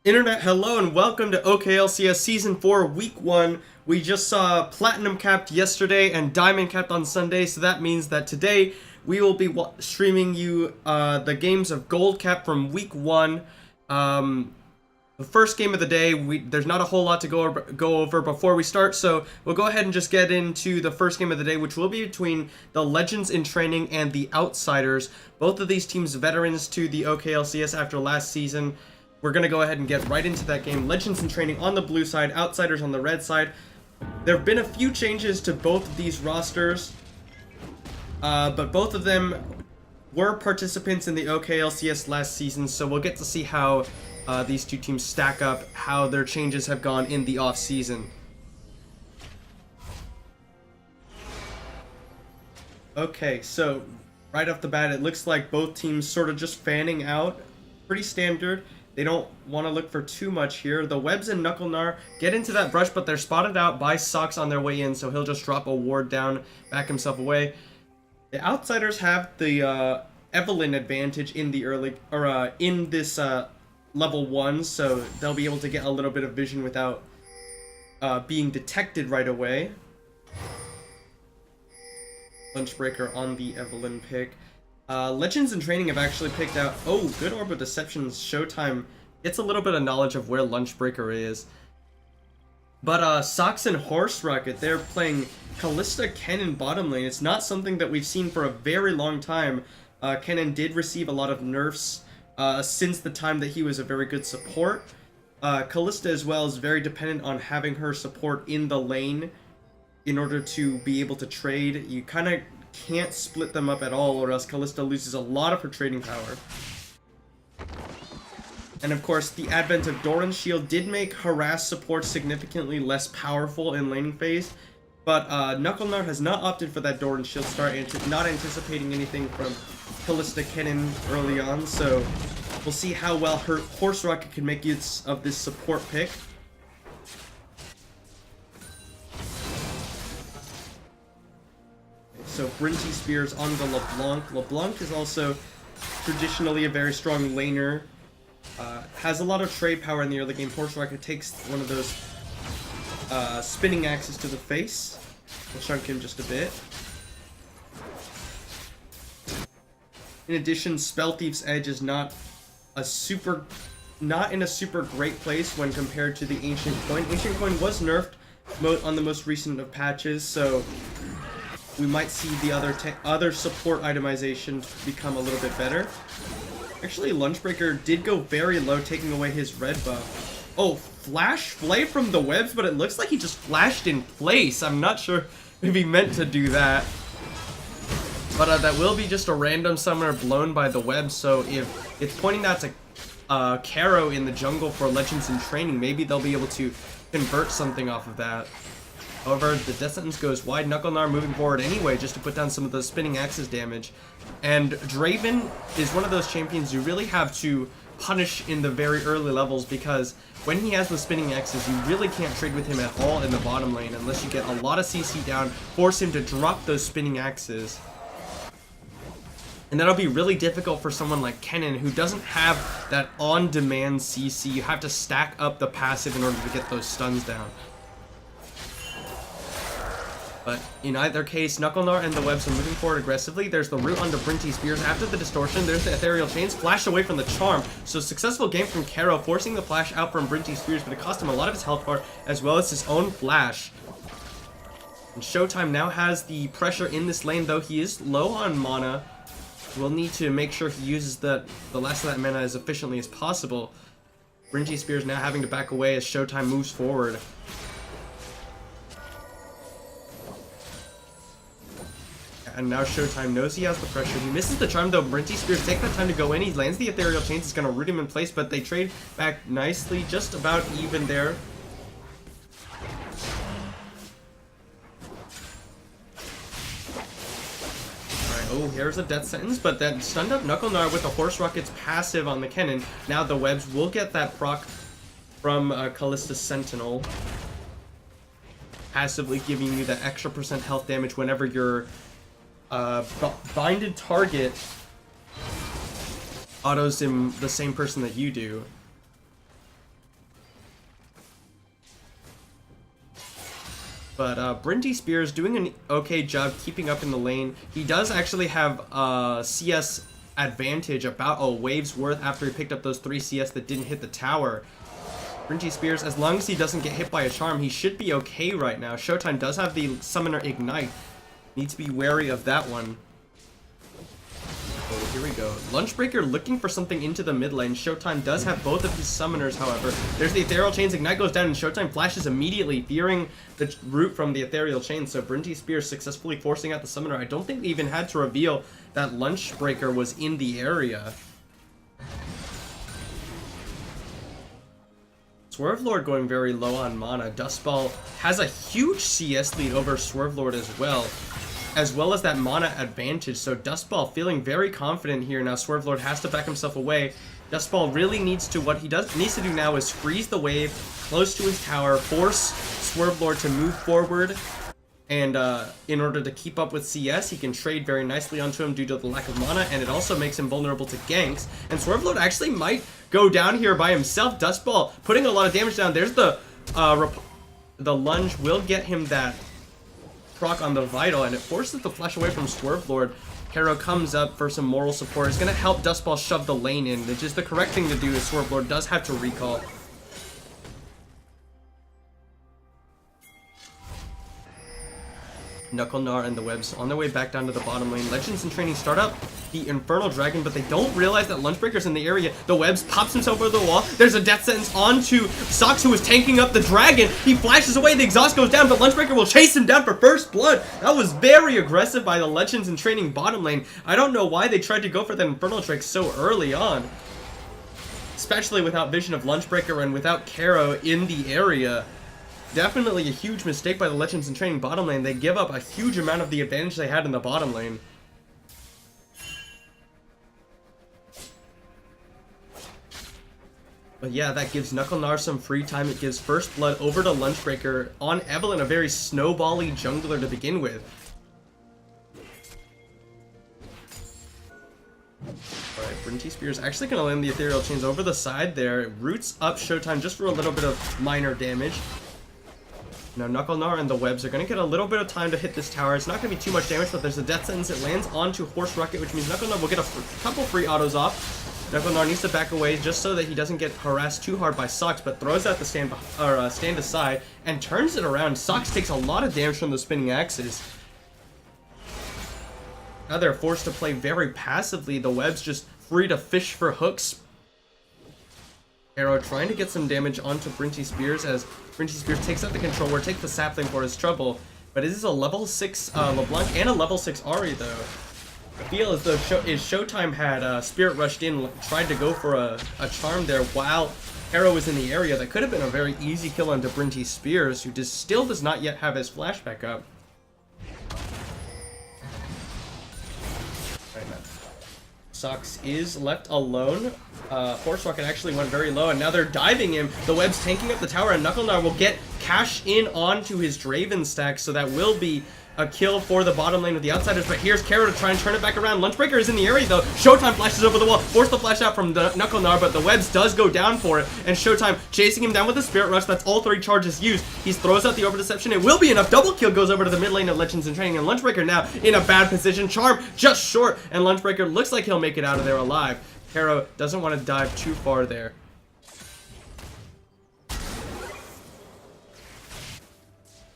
Internet, hello and welcome to OKLCS Season 4 Week 1. We just saw Platinum capped yesterday and Diamond capped on Sunday, so that means that today we will be streaming you the games of Gold cap from Week 1. The first game of the day, there's not a whole lot to go over before we start, so we'll go ahead and just get into the first game of the day, which will be between the Legends in Training and the Outsiders. Both of these teams veterans to the OKLCS after last season. We're going to go ahead and get right into that game. Legends in Training on the blue side, Outsiders on the red side. There have been a few changes to both of these rosters, but both of them were participants in the OKLCS last season, so we'll get to see how these two teams stack up, how their changes have gone in the off-season. Okay, so right off the bat, it looks like both teams sort of just fanning out. Pretty standard. They don't want to look for too much here. The Webs and Knucklenar get into that brush, but they're spotted out by Sox on their way in, so he'll just drop a ward down, back himself away. The Outsiders have the Evelyn advantage in the early, or in this level 1, so they'll be able to get a little bit of vision without being detected right away. Lunchbreaker on the Evelyn pick. Legends in Training have actually picked out... Oh, good Orb of Deception's Showtime gets a little bit of knowledge of where Lunchbreaker is. But Sox and Horse Rocket, they're playing Callista Kennen bottom lane. It's not something that we've seen for a very long time. Kennen did receive a lot of nerfs since the time that he was a very good support. Callista as well is very dependent on having her support in the lane in order to be able to trade. You kind of can't split them up at all, or else Callista loses a lot of her trading power. And of course, the advent of Doran's Shield did make harass support significantly less powerful in laning phase, but Knucklenar has not opted for that Doran's Shield start, not anticipating anything from Callista Kennen early on, so we'll see how well her Horse Rocket can make use of this support pick. So Brinty Spears on the LeBlanc. LeBlanc is also traditionally a very strong laner. Has a lot of trade power in the early game. Horse Rocket takes one of those spinning axes to the face. We'll chunk him just a bit. In addition, Spell Thief's Edge is not in a super great place when compared to the Ancient Coin. Ancient Coin was nerfed on the most recent of patches, so we might see the other support itemization become a little bit better. Actually, Lunchbreaker did go very low, taking away his red buff. Oh, Flash Flay from the Webs, but it looks like he just flashed in place. I'm not sure if he meant to do that. But that will be just a random summoner blown by the Webs, so if it's pointing that to Caro in the jungle for Legends in Training, maybe they'll be able to convert something off of that. However, the Death Sentence goes wide. Knucklenar moving forward anyway, just to put down some of the spinning axes damage. And Draven is one of those champions you really have to punish in the very early levels, because when he has the spinning axes, you really can't trade with him at all in the bottom lane unless you get a lot of CC down, force him to drop those spinning axes. And that'll be really difficult for someone like Kennen, who doesn't have that on-demand CC. You have to stack up the passive in order to get those stuns down. But in either case, Knucklenar and the Webs are moving forward aggressively. There's the root onto Brinty Spears. After the distortion, there's the Ethereal Chains. Flash away from the Charm. So successful game from Caro, forcing the flash out from Brinty Spears, but it cost him a lot of his health bar, as well as his own flash. And Showtime now has the pressure in this lane, though he is low on mana. We'll need to make sure he uses the last of that mana as efficiently as possible. Brinty Spears now having to back away as Showtime moves forward. And now Showtime knows he has the pressure. He misses the charm though. Brinty Spears take that time to go in. He lands the Ethereal Chains. It's going to root him in place, but they trade back nicely. Just about even there. Alright, oh, here's a Death Sentence, but then stunned up Knucklenar with the Horse Rocket's passive on the Kennen. Now the Webs will get that proc from Callista's Sentinel. Passively giving you that extra % health damage whenever you're binded target autos him the same person that you do. But Brinty Spears doing an okay job keeping up in the lane. He does actually have CS advantage, about a wave's worth, after he picked up those 3 CS that didn't hit the tower. Brinty Spears, as long as he doesn't get hit by a charm, he should be okay right now. Showtime does have the Summoner Ignite. Need to be wary of that one. Oh, here we go. Lunchbreaker looking for something into the mid lane. Showtime does have both of his summoners, however. There's the Ethereal Chains. Ignite goes down, and Showtime flashes immediately, fearing the root from the Ethereal Chains. So Brinty Spears successfully forcing out the summoner. I don't think they even had to reveal that Lunchbreaker was in the area. Swervelord going very low on mana. Dustball has a huge CS lead over Swervelord as well as that mana advantage. So Dustball feeling very confident here. Now Swervelord has to back himself away. Dustball really needs to, what he needs to do now is freeze the wave close to his tower, force Swervelord to move forward, and in order to keep up with CS, he can trade very nicely onto him due to the lack of mana, and it also makes him vulnerable to ganks. And Swervelord actually might go down here by himself. Dustball putting a lot of damage down. There's the lunge will get him that proc on the Vital, and it forces the flash away from Swervelord. Hero comes up for some moral support. It's going to help Dustball shove the lane in, which is the correct thing to do, as Swervelord does have to recall. Knuckle-Gnar and the Webs on their way back down to the bottom lane. Legends in Training start up the Infernal Dragon, but they don't realize that Lunchbreaker's in the area. The Webs pops himself over the wall. There's a Death Sentence onto Sox, who is tanking up the Dragon. He flashes away. The exhaust goes down, but Lunchbreaker will chase him down for first blood. That was very aggressive by the Legends in Training bottom lane. I don't know why they tried to go for that Infernal Drake so early on, especially without Vision of Lunchbreaker and without Karo in the area. Definitely a huge mistake by the Legends in Training bottom lane. They give up a huge amount of the advantage they had in the bottom lane. But yeah, that gives Knuckle-Gnar some free time. It gives first blood over to Lunchbreaker on Evelynn, a very snowbally jungler to begin with. Alright, Brinty Spears actually going to land the Ethereal Chains over the side there. It roots up Showtime just for a little bit of minor damage. Now Knuckle-Gnar and the Webs are going to get a little bit of time to hit this tower. It's not going to be too much damage, but there's a Death Sentence. It lands onto Horse Rocket, which means Knuckle-Gnar will get a couple free autos off. Knuckle-Gnar needs to back away just so that he doesn't get harassed too hard by Sox, but throws out the stand aside and turns it around. Sox takes a lot of damage from the spinning axes. Now they're forced to play very passively. The Webs just free to fish for hooks. Arrow trying to get some damage onto Brinty Spears as Brinty Spears takes out the controller, takes the sapling for his trouble. But it is a level 6 LeBlanc and a level 6 Ahri though. I feel as though Showtime had Spirit rushed in, tried to go for a charm there while Arrow was in the area. That could have been a very easy kill onto Brinty Spears, who still does not yet have his flashback up. Sox is left alone. Horse Rocket actually went very low, and now they're diving him. The Web's tanking up the tower, and Knuckle-Gnar will get cash in onto his Draven stack, so that will be a kill for the bottom lane with the outsiders. But here's Karo to try and turn it back around. Lunchbreaker is in the area though. Showtime flashes over the wall, force the flash out from the Knuckle-Gnar, but the Webs does go down for it, and Showtime chasing him down with the Spirit Rush. That's all 3 charges used. He throws out the Over Deception. It will be enough. Double kill goes over to the mid lane of Legends in Training, and Lunchbreaker now in a bad position. Charm just short, and Lunchbreaker looks like he'll make it out of there alive. Karo doesn't want to dive too far there.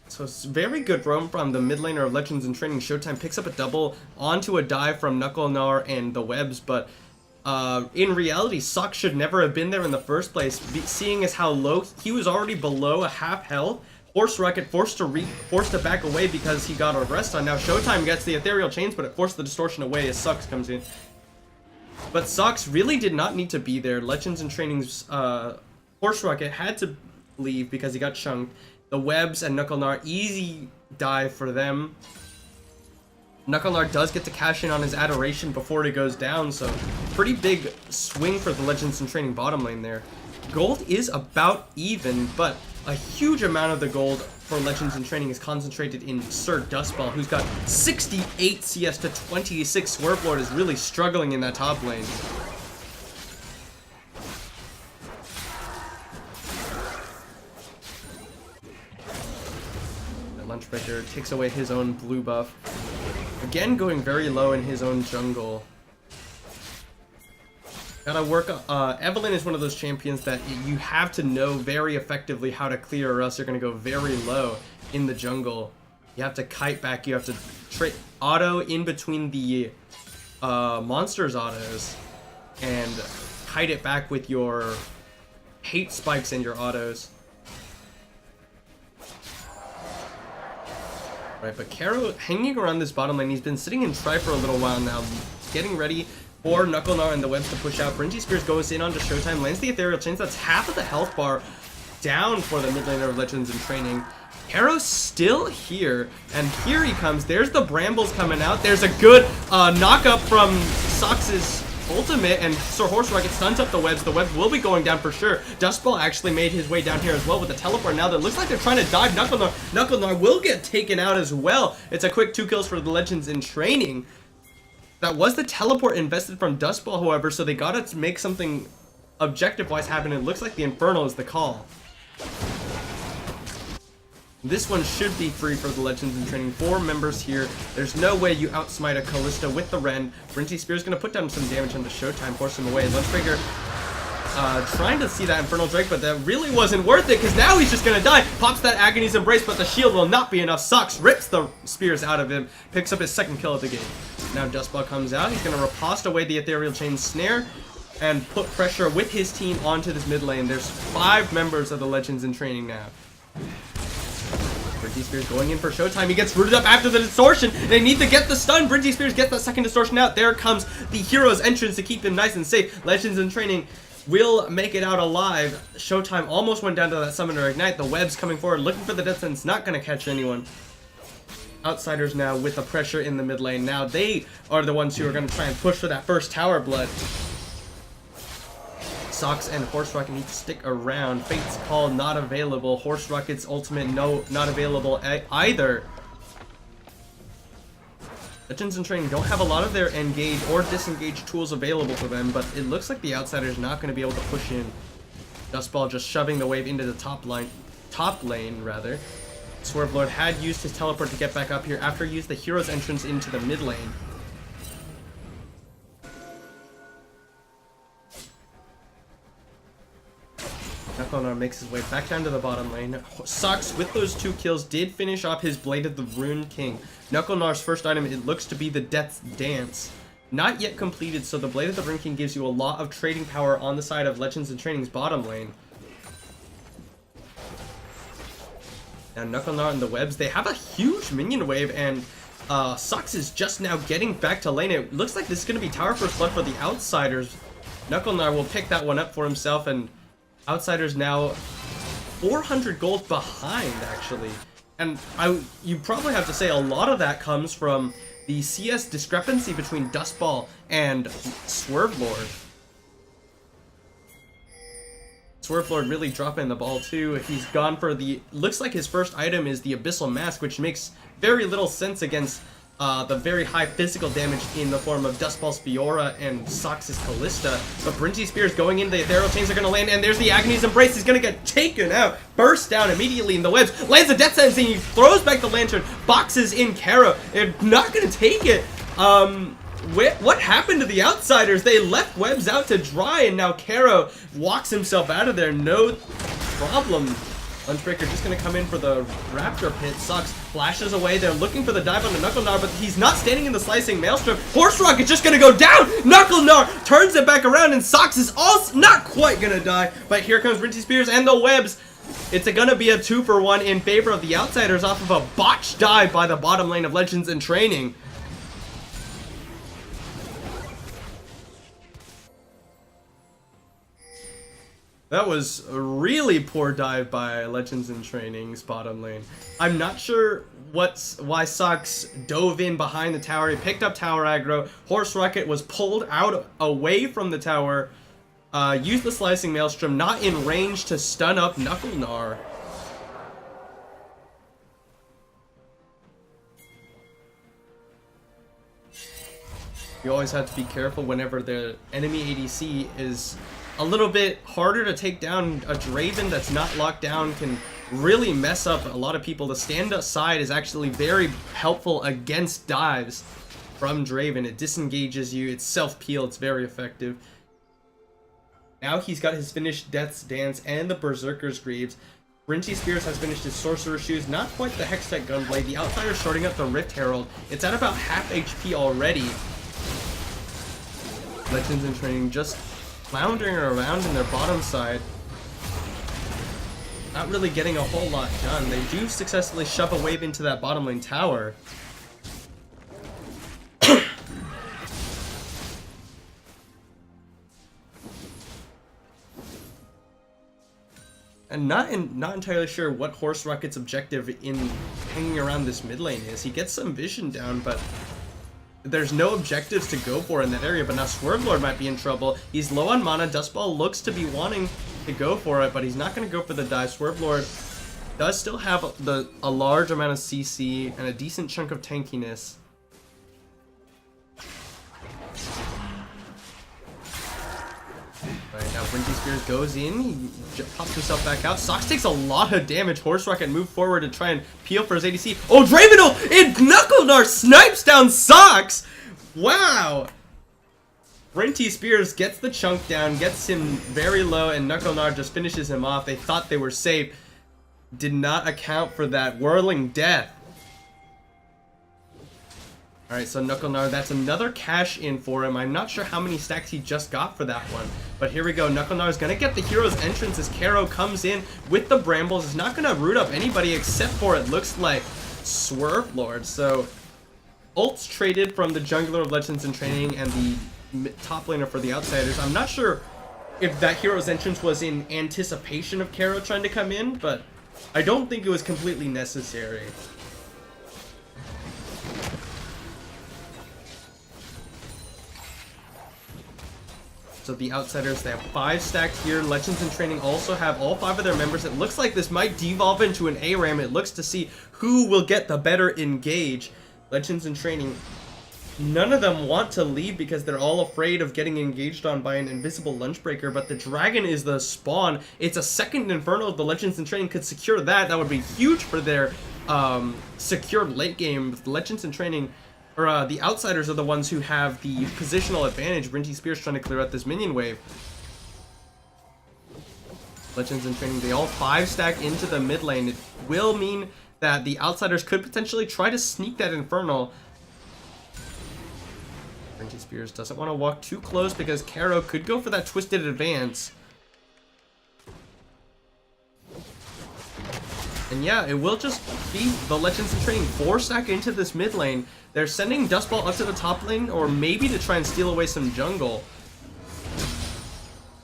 So it's very good roam from the mid laner of Legends in Training. Showtime picks up a double onto a dive from Knuckle-Gnar and the Webs, but in reality, Sock should never have been there in the first place, seeing as how low he was already below a half health. Horse Rocket forced to back away because he got a rest on. Now Showtime gets the Ethereal Chains, but it forced the distortion away as Sox comes in. But Sox really did not need to be there. Legends in Training's Horse Rocket had to leave because he got chunked. The Webs and Knuckle-Gnar, easy dive for them. Knuckle-Gnar does get to cash in on his Adoration before he goes down, so pretty big swing for the Legends in Training bottom lane there. Gold is about even, but a huge amount of the gold for Legends in Training is concentrated in Sir Dustball, who's got 68 CS to 26. Swervelord is really struggling in that top lane. Lunchbreaker takes away his own blue buff. Again, going very low in his own jungle. Gotta work. Evelynn is one of those champions that you have to know very effectively how to clear, or else you're gonna go very low in the jungle. You have to kite back. You have to auto in between the monsters autos and hide it back with your hate spikes and your autos. Right, but Karo hanging around this bottom lane. He's been sitting in try for a little while now, getting ready for Knucklenar and the webs to push out. Frenzy Spears goes in onto Showtime, lands the Ethereal Chains. That's half of the health bar down for the mid laner of Legends in Training. Karo's still here, and here he comes. There's the Brambles coming out. There's a good knock-up from Sox's ultimate, and Sir Horse Rocket stuns up the webs. The webs will be going down for sure. Dustball actually made his way down here as well with the teleport. Now that looks like they're trying to dive Knucklenar. Knucklenar will get taken out as well. It's a quick 2 kills for the Legends in Training. That was the teleport invested from Dustball, however, so they gotta make something objective-wise happen. It looks like the Infernal is the call. This one should be free for the Legends in Training. 4 members here. There's no way you outsmite a Callista with the Ren. Frenzy Spear's gonna put down some damage onto Showtime, force him away. Lunchbreaker trying to see that Infernal Drake, but that really wasn't worth it because now he's just gonna die. Pops that Agony's Embrace, but the shield will not be enough. Sox rips the spears out of him, picks up his 2nd kill of the game. Now Dustball comes out. He's gonna riposte away the Ethereal Chain snare and put pressure with his team onto this mid lane. There's 5 members of the Legends in Training now. Frenzy Spears going in for Showtime. He gets rooted up after the distortion. They need to get the stun. Frenzy Spears gets that 2nd distortion out. There comes the hero's entrance to keep him nice and safe. Legends in Training will make it out alive. Showtime almost went down to that Summoner Ignite. The webs coming forward, looking for the death sentence. Not going to catch anyone. Outsiders now with the pressure in the mid lane. Now they are the ones who are going to try and push for that first tower blood. Sox and Horse Rocket need to stick around. Fate's Call not available. Horse Rocket's ultimate not available either. Legends in Training don't have a lot of their engage or disengage tools available to them, but it looks like the Outsider's not going to be able to push in. Dustball just shoving the wave into the top lane rather. Swerve Lord had used his teleport to get back up here after he used the hero's entrance into the mid lane. Knucklenar makes his way back down to the bottom lane. Sox, with those 2 kills, did finish off his Blade of the Rune King. Knucklenar's first item, it looks to be the Death's Dance. Not yet completed, so the Blade of the Rune King gives you a lot of trading power on the side of Legends in Training's bottom lane. Now Knucklenar and the webs, they have a huge minion wave, and Sox is just now getting back to lane. It looks like this is going to be Tower First Blood for the Outsiders. Knucklenar will pick that one up for himself, and Outsiders now 400 gold behind, actually. And you probably have to say a lot of that comes from the CS discrepancy between Dustball and Swerve Lord. Swerve Lord really dropping the ball too. He's gone for looks like his first item is the Abyssal Mask, which makes very little sense against the very high physical damage in the form of Dustball's Fiora and Sox's Callista. But Frenzy Spears going in, the Ethereal Chains are going to land, and there's the Agony's Embrace. He's going to get taken out, burst down immediately in the webs, lands a Death Sentence, and he throws back the Lantern, boxes in Karo. They're not going to take it. What happened to the Outsiders? They left webs out to dry, and now Karo walks himself out of there. No problem. Lunchbreaker just going to come in for the Raptor Pit. Sox flashes away. They're looking for the dive on the Knucklenar, but he's not standing in the Slicing Maelstrom. Horse Rocket just going to go down. Knucklenar turns it back around, and Sox is also not quite going to die. But here comes Frenzy Spears and the webs. It's going to be a 2-for-1 in favor of the Outsiders off of a botched dive by the bottom lane of Legends in Training. That was a really poor dive by Legends in Training's bottom lane. I'm not sure why Sox dove in behind the tower. He picked up tower aggro. Horse Rocket was pulled out away from the tower. Used the Slicing Maelstrom, not in range to stun up Knucklenar. You always have to be careful whenever the enemy ADC is a little bit harder to take down. A Draven that's not locked down can really mess up a lot of people. The stand aside is actually very helpful against dives from Draven. It disengages you, it's self-peel, it's very effective. Now he's got his finished Death's Dance and the Berserker's Greaves. Frenzy Spears has finished his Sorcerer's Shoes, not quite the Hextech Gunblade. The Outsider's shorting up the Rift Herald. It's at about half HP already. Legends in Training just floundering around in their bottom side. Not really getting a whole lot done. They do successfully shove a wave into that bottom lane tower. And not entirely sure what Horse Rocket's objective in hanging around this mid lane is. He gets some vision down, but there's no objectives to go for in that area. But now Swervelord might be in trouble. He's low on mana. Dustball looks to be wanting to go for it, but he's not going to go for the dive. Swervelord does still have a large amount of CC and a decent chunk of tankiness. Right, now Brinty Spears goes in, he pops himself back out. Sox takes a lot of damage. Horse Rocket move forward to try and peel for his ADC. Oh, Dravenel and Knuckledar snipes down Sox! Wow! Brinty Spears gets the chunk down, gets him very low, and Knuckledar just finishes him off. They thought they were safe. Did not account for that whirling death. Alright, so Knuckledar, that's another cash in for him. I'm not sure how many stacks he just got for that one. But here we go. Knuckledar's gonna get the hero's entrance as Karo comes in with the Brambles. Is not gonna root up anybody except for, it looks like, Swervelord. So, ults traded from the jungler of Legends in Training and the top laner for the Outsiders. I'm not sure if that hero's entrance was in anticipation of Karo trying to come in, but I don't think it was completely necessary. So the Outsiders, they have 5 stacked here. Legends in Training also have all 5 of their members. It looks like this might devolve into an ARAM. It looks to see who will get the better engage. Legends in Training, none of them want to leave because they're all afraid of getting engaged on by an invisible lunch breaker, but the dragon is the spawn. It's a second Inferno. If the Legends in Training could secure that, that would be huge for their secured late game. The Legends in Training, or the Outsiders, are the ones who have the positional advantage. Brinty Spears trying to clear out this minion wave. Legends in Training, they all 5 stack into the mid lane. It will mean that the Outsiders could potentially try to sneak that Infernal. Brinty Spears doesn't want to walk too close because Karo could go for that twisted advance. And yeah, it will just be the Legends in Training 4 stack into this mid lane. They're sending Dustball up to the top lane, or maybe to try and steal away some jungle.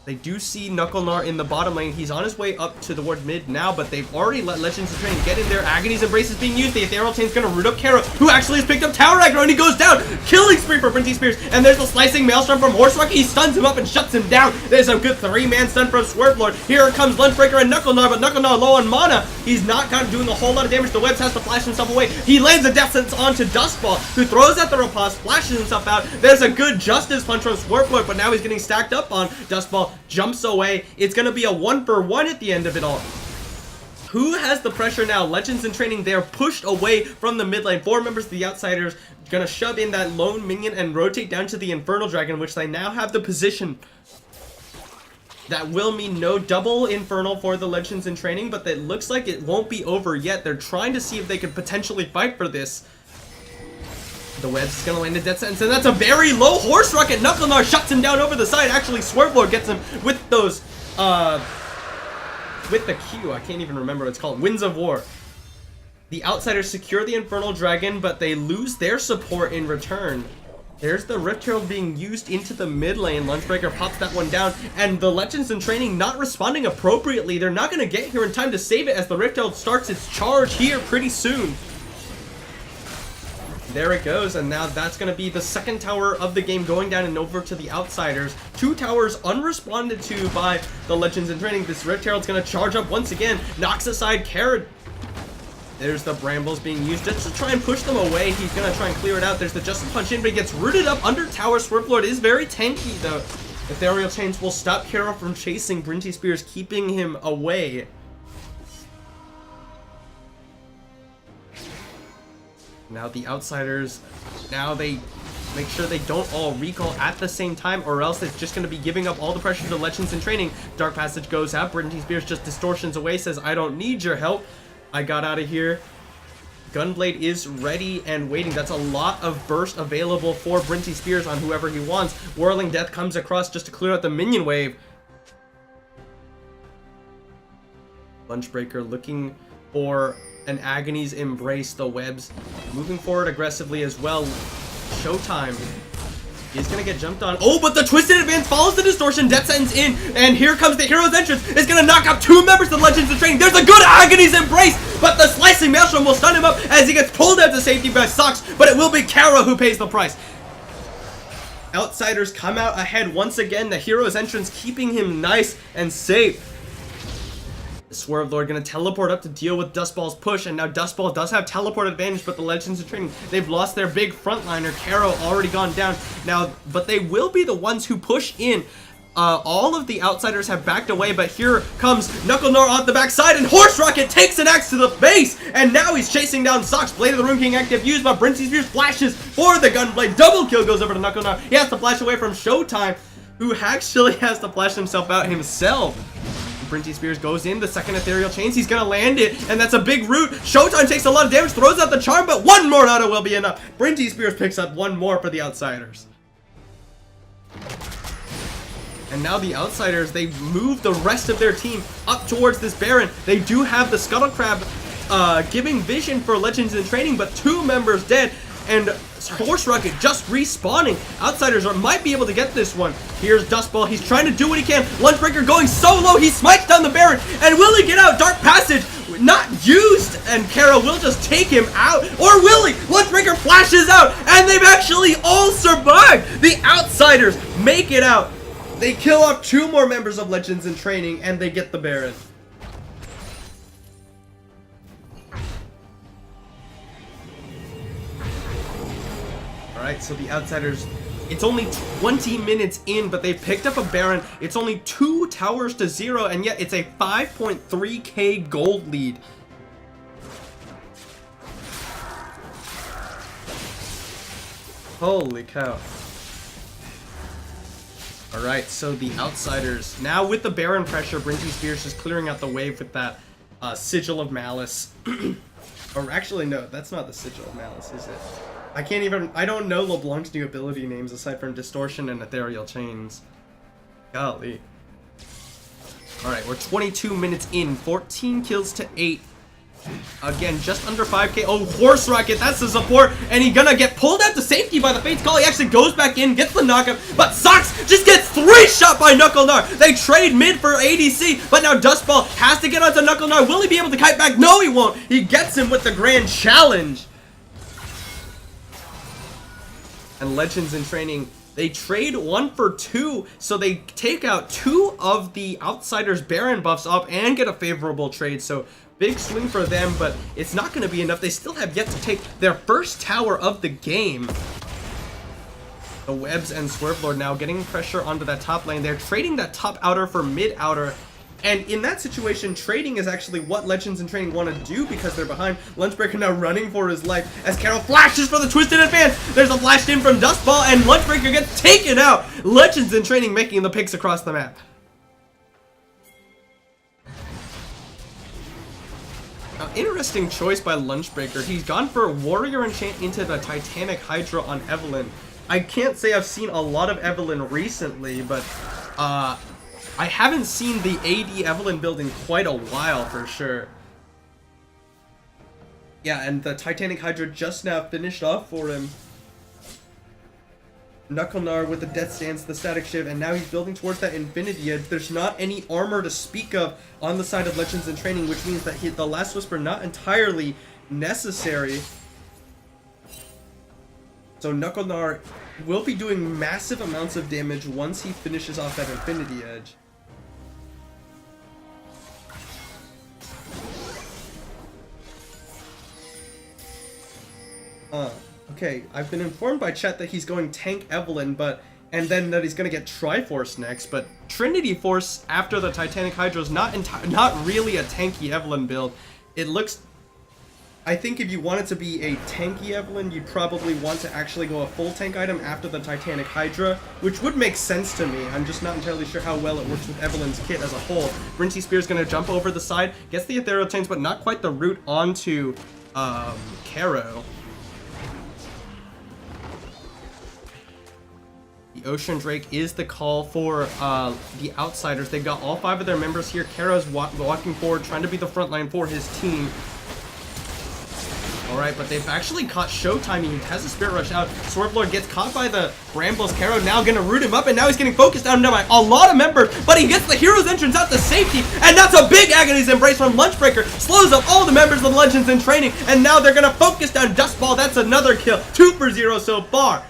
They do see Knuckledar in the bottom lane. He's on his way up to the ward mid now, but they've already let Legends in Training get in there. Agony's Embrace is being used. The Ethereal Chain's gonna root up Karo, who actually has picked up Tower Aggro, and he goes down. Killing spree for Brinty Spears, and there's a slicing Maelstrom from Horse Rocket. He stuns him up and shuts him down. There's a good 3-man stun from Swervelord. Here comes Lunchbreaker and Knuckledar, but Knuckledar low on mana. He's not kind of doing a whole lot of damage. The Webs has to flash himself away. He lands a death sentence onto Dustball, who throws at the riposte, flashes himself out. There's a good Justice Punch from Swervelord, but now he's getting stacked up on. Dustball jumps away. It's gonna be a 1-for-1 at the end of it all. Who has the pressure now? Legends in Training, they're pushed away from the mid lane. 4 members of the Outsiders gonna shove in that lone minion and rotate down to the Infernal Dragon, which they now have the position. That will mean no double Infernal for the Legends in Training, but it looks like it won't be over yet. They're trying to see if they can potentially fight for this. The Webs is going to land a death sentence, and that's a very low Horse Rocket. Knuckledar shuts him down over the side. Actually, Swervelord gets him with those, with the Q. I can't even remember what it's called. Winds of War. The Outsiders secure the Infernal Dragon, but they lose their support in return. There's the Rift Herald being used into the mid lane. Lunchbreaker pops that one down, and the Legends in Training not responding appropriately. They're not going to get here in time to save it as the Rift Herald starts its charge here pretty soon. There it goes, and now that's going to be the second tower of the game going down and over to the Outsiders. 2 towers unresponded to by the Legends in Training. This Rift Herald's going to charge up once again, knocks aside Carrot. There's the Brambles being used just to try and push them away. He's going to try and clear it out. There's the Justice Punch in, but he gets rooted up under tower. Swervelord is very tanky, though. Ethereal Chains will stop Karo from chasing Brinty Spears, keeping him away. Now the Outsiders, now they make sure they don't all recall at the same time, or else it's just going to be giving up all the pressure to Legends in Training. Dark Passage goes out. Brinty Spears just distortions away, says, I don't need your help. I got out of here. Gunblade is ready and waiting. That's a lot of burst available for Brinty Spears on whoever he wants. Whirling Death comes across just to clear out the minion wave. Lunchbreaker looking for an Agony's Embrace. The webs moving forward aggressively as well. Showtime. He's gonna get jumped on. Oh, but the Twisted Advance follows the distortion. Death Sentence in, and here comes the hero's entrance. It's gonna knock out 2 members of Legends in Training. There's a good Agony's Embrace, but the Slicing Maelstrom will stun him up as he gets pulled out to safety by Sox, but it will be Kara who pays the price. Outsiders come out ahead once again. The hero's entrance keeping him nice and safe. The Swerve Lord gonna teleport up to deal with Dustball's push, and now Dustball does have teleport advantage, but the Legends in Training, they've lost their big frontliner. Caro already gone down now, but they will be the ones who push in. All of the outsiders have backed away, but here comes Knuckle Gnar off the backside, and Horse Rocket takes an axe to the face, and now he's chasing down Sox. Blade of the Rune King active used, but Brinty Spears flashes for the Gunblade. Double kill goes over to Knuckle Gnar. He has to flash away from Showtime, who actually has to flash himself out himself. Brinty Spears goes in, the second Ethereal Chains, he's gonna land it, and that's a big root. Showtime takes a lot of damage, throws out the charm, but one more auto will be enough. Brinty Spears picks up one more for the outsiders. And now the outsiders, they move the rest of their team up towards this Baron. They do have the Scuttle Crab giving vision for Legends in Training, but 2 members dead, and Horse Rocket just respawning. Outsiders might be able to get this one. Here's Dustball. He's trying to do what he can. Lunchbreaker going so low. He smites down the Baron. And will he get out? Dark Passage not used. And Kara will just take him out. Or will he? Lunchbreaker flashes out. And they've actually all survived. The outsiders make it out. They kill off 2 more members of Legends in Training. And they get the Baron. Alright, so the outsiders, it's only 20 minutes in, but they've picked up a Baron. It's only 2 towers to 0, and yet it's a 5.3k gold lead. Holy cow. Alright, so the outsiders, now with the Baron pressure, Brinty Spears is clearing out the wave with that Sigil of Malice. Or actually, no, that's not the Sigil of Malice, is it? I don't know LeBlanc's new ability names aside from Distortion and Ethereal Chains. Golly. Alright, we're 22 minutes in, 14 kills to 8. Again, just under 5k. Oh, Horse Rocket, that's the support, and he's gonna get pulled out to safety by the Fate's Call. He actually goes back in, gets the knockup, but Sox just gets 3-shot by Knuckle Gnar. They trade mid for ADC, but now Dustball has to get onto Knuckle Gnar. Will he be able to kite back? No, he won't. He gets him with the Grand Challenge. And Legends in Training, they trade 1 for 2, so they take out 2 of the outsiders' Baron buffs up and get a favorable trade. So big swing for them, but it's not going to be enough. They still have yet to take their first tower of the game. The Webs and Swerve Lord now getting pressure onto that top lane. They're trading that top outer for mid outer. And in that situation, trading is actually what Legends in Training want to do because they're behind. Lunchbreaker now running for his life as Carol flashes for the Twisted Advance. There's a flash in from Dustball, and Lunchbreaker gets taken out. Legends in Training making the picks across the map. Now, interesting choice by Lunchbreaker. He's gone for Warrior Enchant into the Titanic Hydra on Evelynn. I can't say I've seen a lot of Evelynn recently, but I haven't seen the AD Evelynn build in quite a while for sure. Yeah, and the Titanic Hydra just now finished off for him. Knuckle Gnar with the Death Stance, the Static Shiv, and now he's building towards that Infinity Edge. There's not any armor to speak of on the side of Legends in Training, which means that the Last Whisper not entirely necessary. So Knuckle Gnar will be doing massive amounts of damage once he finishes off that Infinity Edge. Okay, I've been informed by chat that he's going tank Evelynn, and then that he's gonna get Triforce next, but Trinity Force after the Titanic Hydra is not really a tanky Evelynn build. It looks, I think if you want it to be a tanky Evelynn, you'd probably want to actually go a full tank item after the Titanic Hydra, which would make sense to me. I'm just not entirely sure how well it works with Evelynn's kit as a whole. Brinty Spears gonna jump over the side, gets the Ethereal Chains, but not quite the route onto Caro. The Ocean Drake is the call for the Outsiders. They've got all 5 of their members here. Caro's walking forward, trying to be the front line for his team. Alright, but they've actually caught Showtime. He has a Spirit Rush out. Swervelord gets caught by the Brambles. Caro now gonna root him up, and now he's getting focused on by a lot of members, but he gets the Hero's Entrance out to safety, and that's a big Agony's Embrace from Lunchbreaker. Slows up all the members of Legends in Training, and now they're gonna focus down Dustball. That's another kill. 2 for 0 so far.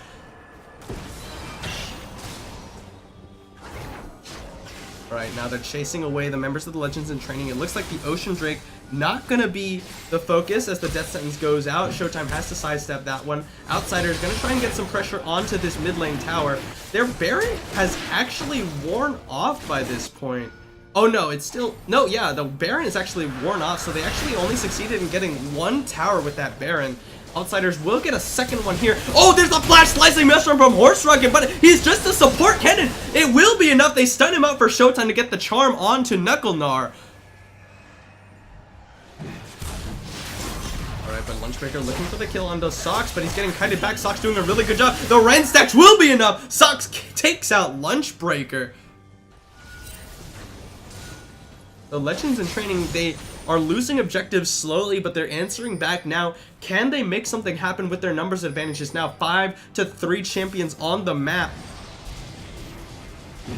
Alright, now they're chasing away the members of the Legends in Training. It looks like the Ocean Drake not gonna be the focus as the death sentence goes out. Showtime has to sidestep that one. Outsider is gonna try and get some pressure onto this mid lane tower. Their Baron has actually worn off by this point. Oh no, it's still, no, yeah, the Baron is actually worn off, so they actually only succeeded in getting 1 tower with that Baron. Outsiders will get a second one here. Oh, there's a flash slicing mushroom from Horse Rocket, but he's just a support cannon. It will be enough. They stun him out for Showtime to get the charm onto Knucklegnar. Alright, but Lunchbreaker looking for the kill on those Socks, but he's getting kited back. Socks doing a really good job. The Ren stacks will be enough. Socks takes out Lunchbreaker. The Legends in Training, they are losing objectives slowly, but they're answering back now. Can they make something happen with their numbers advantages now? 5 to 3 champions on the map.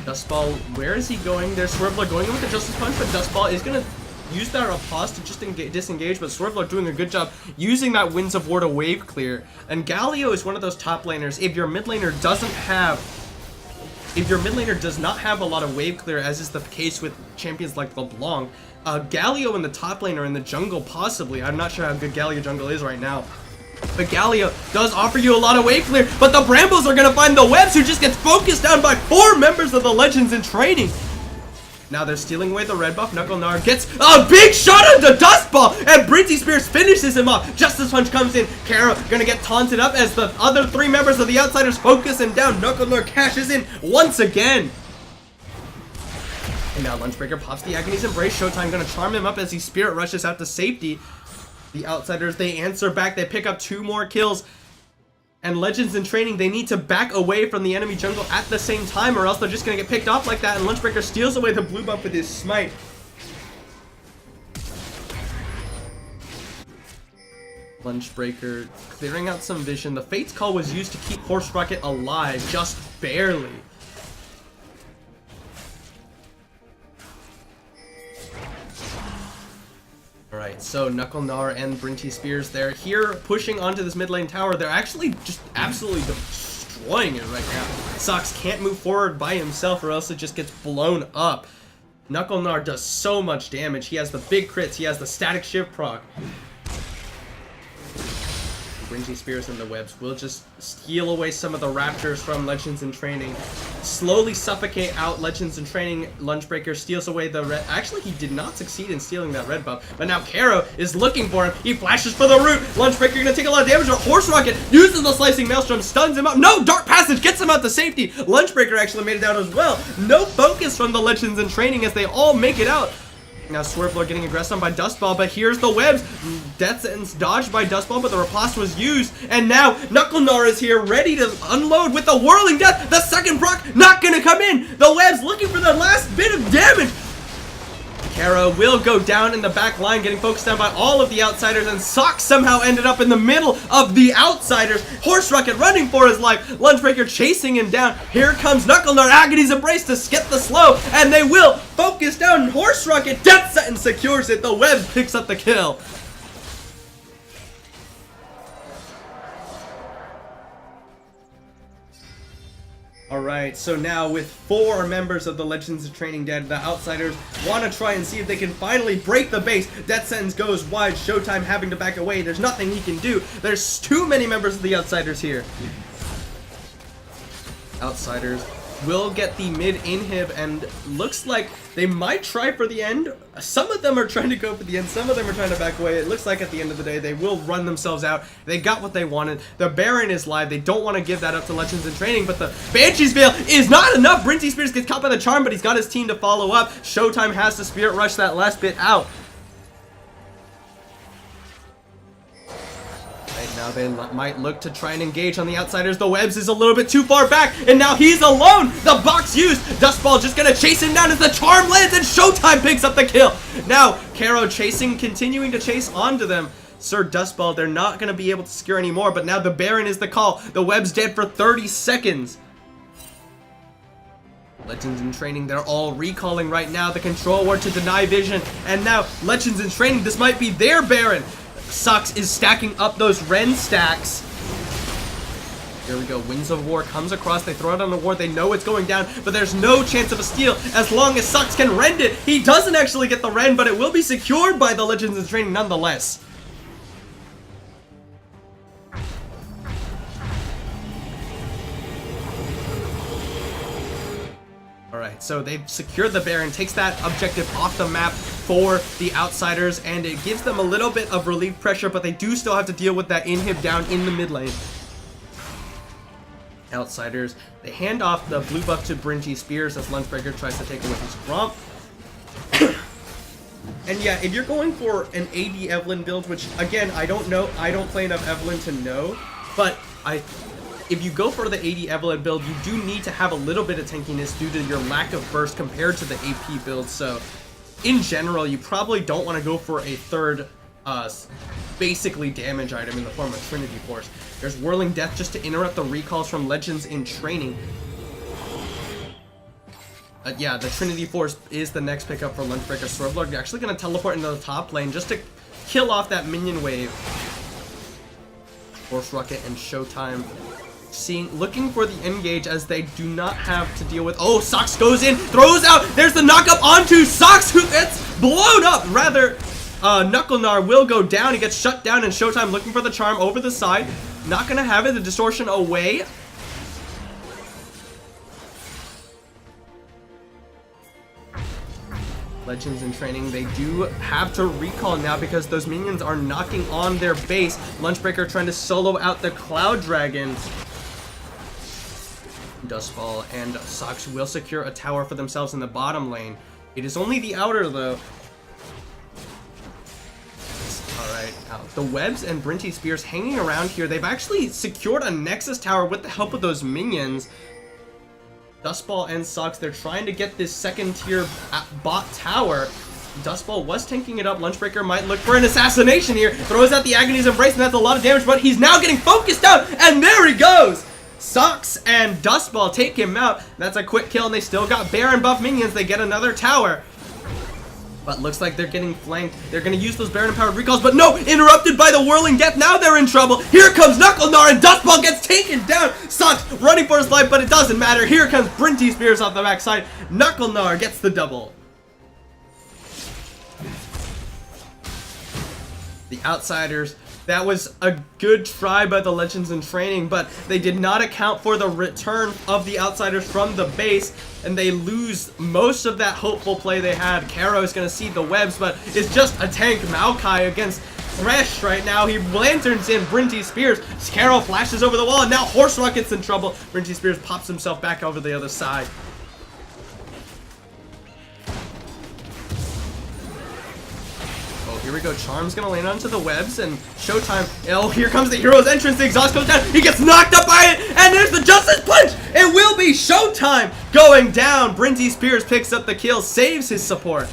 Dustball, where is he going? There's Swerveler going in with the Justice Punch, but Dustball is going to use that pause to just disengage, but Swerveler doing a good job using that Winds of War to wave clear. And Galio is one of those top laners. If your mid laner does not have a lot of wave clear, as is the case with champions like LeBlanc, Galio in the top lane or in the jungle possibly. I'm not sure how good Galio jungle is right now. But Galio does offer you a lot of wave clear, but the Brambles are going to find the Webs, who just gets focused down by 4 members of the Legends in Training. Now they're stealing away the red buff. Knucklegnar gets a big shot on the Dustball, and Brinty Spears finishes him off. Justice Punch comes in. Caro gonna get taunted up as the other 3 members of the Outsiders focus him down. Knucklegnar cashes in once again. And now Lunchbreaker pops the Agony's Embrace. Showtime gonna charm him up as he Spirit Rushes out to safety. The Outsiders, they answer back. They pick up 2 more kills. And Legends in Training, they need to back away from the enemy jungle at the same time, or else they're just going to get picked off like that. And Lunchbreaker steals away the blue buff with his smite. Lunchbreaker clearing out some vision. The Fate's Call was used to keep Horse Rocket alive, just barely. Alright, so Knucklegnar and Brinty Spears, they're here pushing onto this mid lane tower. They're actually just absolutely destroying it right now. Socks can't move forward by himself or else it just gets blown up. Knucklegnar does so much damage. He has the big crits. He has the static shift proc. Brinty Spears and the Webs will just steal away some of the Raptors from Legends in Training. Slowly suffocate out Legends in Training. Lunchbreaker steals away the red. Actually, he did not succeed in stealing that red buff. But now Caro is looking for him. He flashes for the root. Lunchbreaker gonna take a lot of damage. Horse Rocket uses the Slicing Maelstrom, stuns him up. No, Dark Passage gets him out to safety. Lunchbreaker actually made it out as well. No focus from the Legends in Training as they all make it out. Now Swerveler getting aggressed on by Dustball, but here's the Webs. Death Sentence dodged by Dustball, but the riposte was used. And now Knucklegnar is here, ready to unload with the Whirling Death. The second proc not gonna come in. The Webs looking for the last bit of damage. Caro will go down in the back line, getting focused on by all of the Outsiders, and Socks somehow ended up in the middle of the Outsiders. Horse Rocket running for his life. Lunchbreaker chasing him down. Here comes Knucklegnar, Agony's Embrace to skip the slow, and they will focus down Horse Rocket. Death Sentence secures it. The Web picks up the kill. Alright, so now with 4 members of the Legends of Training dead, the Outsiders want to try and see if they can finally break the base. Death Sentence goes wide, Showtime having to back away. There's nothing he can do. There's too many members of the Outsiders here. Outsiders will get the mid inhib, and looks like they might try for the end. Some of them are trying to go for the end, some of them are trying to back away. It looks like at the end of the day they will run themselves out. They got what they wanted. The Baron is live. They don't want to give that up to Legends in Training, but the Banshee's Veil is not enough. Brinty Spears gets caught by the charm, but he's got his team to follow up. Showtime has to Spirit Rush that last bit out. Now they might look to try and engage on the outsiders. The Webs is a little bit too far back, and now he's alone. The box used. Dustball just gonna chase him down as the charm lands, and Showtime picks up the kill. Now Caro continuing to chase onto them. Sir Dustball, they're not gonna be able to secure anymore, but now the Baron is the call. The Web's dead for 30 seconds. Legends in Training, they're all recalling right now. The control ward to deny vision, and now Legends in Training, this might be their Baron. Sucks is stacking up those Ren stacks. Here we go. Winds of War comes across. They throw it on the ward. They know it's going down, but there's no chance of a steal as long as Sucks can rend it. He doesn't actually get the rend, but it will be secured by the Legends in Training nonetheless. Alright, so they've secured the Baron, takes that objective off the map for the outsiders, and it gives them a little bit of relief pressure, but they do still have to deal with that inhib down in the mid lane. Outsiders, they hand off the blue buff to Bringy Spears as Lunchbreaker tries to take away his Gromp. And yeah, if you're going for an AD Evelyn build, which again, I don't know, I don't play enough Evelyn to know, but if you go for the AD Evelyn build, you do need to have a little bit of tankiness due to your lack of burst compared to the AP build. So in general, you probably don't want to go for a third basically damage item in the form of Trinity Force. There's Whirling Death just to interrupt the recalls from Legends in Training. Yeah, the Trinity Force is the next pickup for Lunchbreaker. Swervelord actually going to teleport into the top lane just to kill off that minion wave. Force Rocket and Showtime looking for the engage as they do not have to deal with. Oh, Sox goes in, throws out. There's the knockup onto Sox, who gets blown up. Rather, Knucklenar will go down. He gets shut down, and Showtime looking for the charm over the side. Not gonna have it. The distortion away. Legends in Training, they do have to recall now because those minions are knocking on their base. Lunchbreaker trying to solo out the Cloud Dragon. Dustfall and Sox will secure a tower for themselves in the bottom lane. It is only the outer though. Alright, the Webs and Brinty Spears hanging around here. They've actually secured a Nexus tower with the help of those minions. Dustball and Sox, they're trying to get this second tier bot tower. Dustball was tanking it up. Lunchbreaker might look for an assassination here. Throws out the Agony's Embrace, and that's a lot of damage, but he's now getting focused out, and there he goes! Sox and Dustball take him out. That's a quick kill, and they still got Baron buff minions. They get another tower. But looks like they're getting flanked. They're going to use those Baron-empowered recalls, but no! Interrupted by the Whirling Death. Now they're in trouble. Here comes Knucklenar, and Dustball gets taken down. Sox running for his life, but it doesn't matter. Here comes Brinty Spears off the backside. Knucklenar gets the double. The outsiders, that was a good try by the Legends in Training, but they did not account for the return of the outsiders from the base, and they lose most of that hopeful play they had. Caro is going to see the Webs, but it's just a tank. Maokai against Thresh right now. He lanterns in Brinty Spears. Caro flashes over the wall, and now Horse Rocket's in trouble. Brinty Spears pops himself back over the other side. Here we go. Charm's gonna land onto the Webs, and Showtime. Oh, here comes the hero's entrance. The exhaust goes down. He gets knocked up by it, and there's the Justice Punch. It will be Showtime going down. Brinty Spears picks up the kill, saves his support.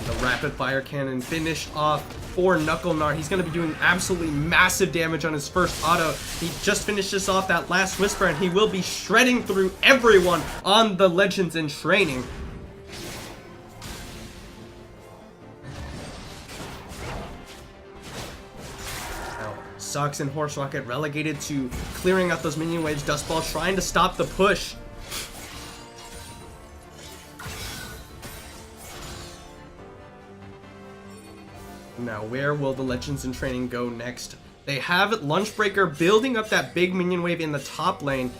The rapid fire cannon finished off for Knucklenar. He's gonna be doing absolutely massive damage on his first auto. He just finishes off that last Whisper, and he will be shredding through everyone on the Legends in Training. Sox and Horse Rocket relegated to clearing out those minion waves. Dustball trying to stop the push. Now, where will the Legends in Training go next? They have Lunchbreaker building up that big minion wave in the top lane.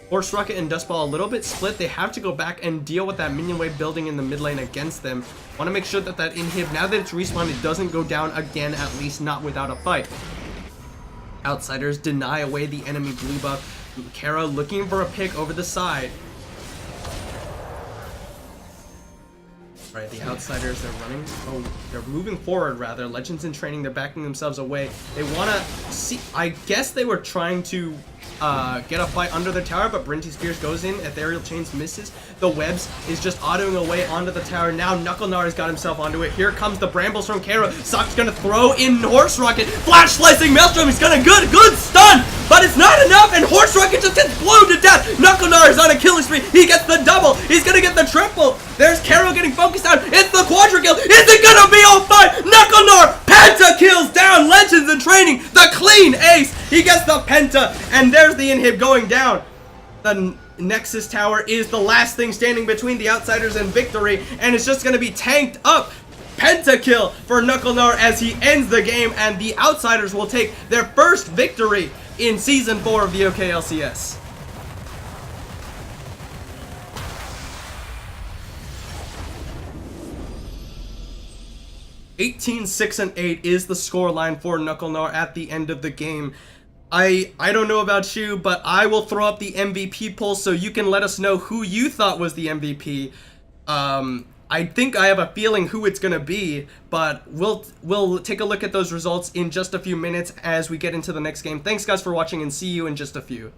Horse Rocket and Dustball a little bit split. They have to go back and deal with that minion wave building in the mid lane against them. Want to make sure that that inhib, now that it's respawned, it doesn't go down again, at least not without a fight. Outsiders deny away the enemy blue buff. Caro looking for a pick over the side. Right, the Outsiders, they're running. Oh, they're moving forward, rather. Legends in Training, they're backing themselves away. They want to see... I guess they were trying to get a fight under the tower, but Brinty Spears goes in. Ethereal Chains misses. The Webs is just autoing away onto the tower. Now Knucklenar has got himself onto it. Here comes the Brambles from Kara. Sock's going to throw in Horse Rocket. Flash Slicing Maelstrom. He's going to good stun, but it's not enough, and Horse Rocket just gets blown to death. Knucklenar is on a killing spree. He gets the double. He's going to get the triple. There's Karo getting focused out. It's the quadra kill. Is it gonna be all fine? Knucklenar penta kills down Legends in Training. The clean ace. He gets the penta, and there's the inhib going down. The Nexus Tower is the last thing standing between the Outsiders and victory, and it's just gonna be tanked up. Pentakill for Knucklenar as he ends the game, and the Outsiders will take their first victory in Season 4 of the OKLCS. 18-6-8 is the scoreline for Knucklenar at the end of the game. I don't know about you, but I will throw up the MVP poll so you can let us know who you thought was the MVP. I think I have a feeling who it's gonna be, but we'll take a look at those results in just a few minutes as we get into the next game. Thanks guys for watching, and see you in just a few.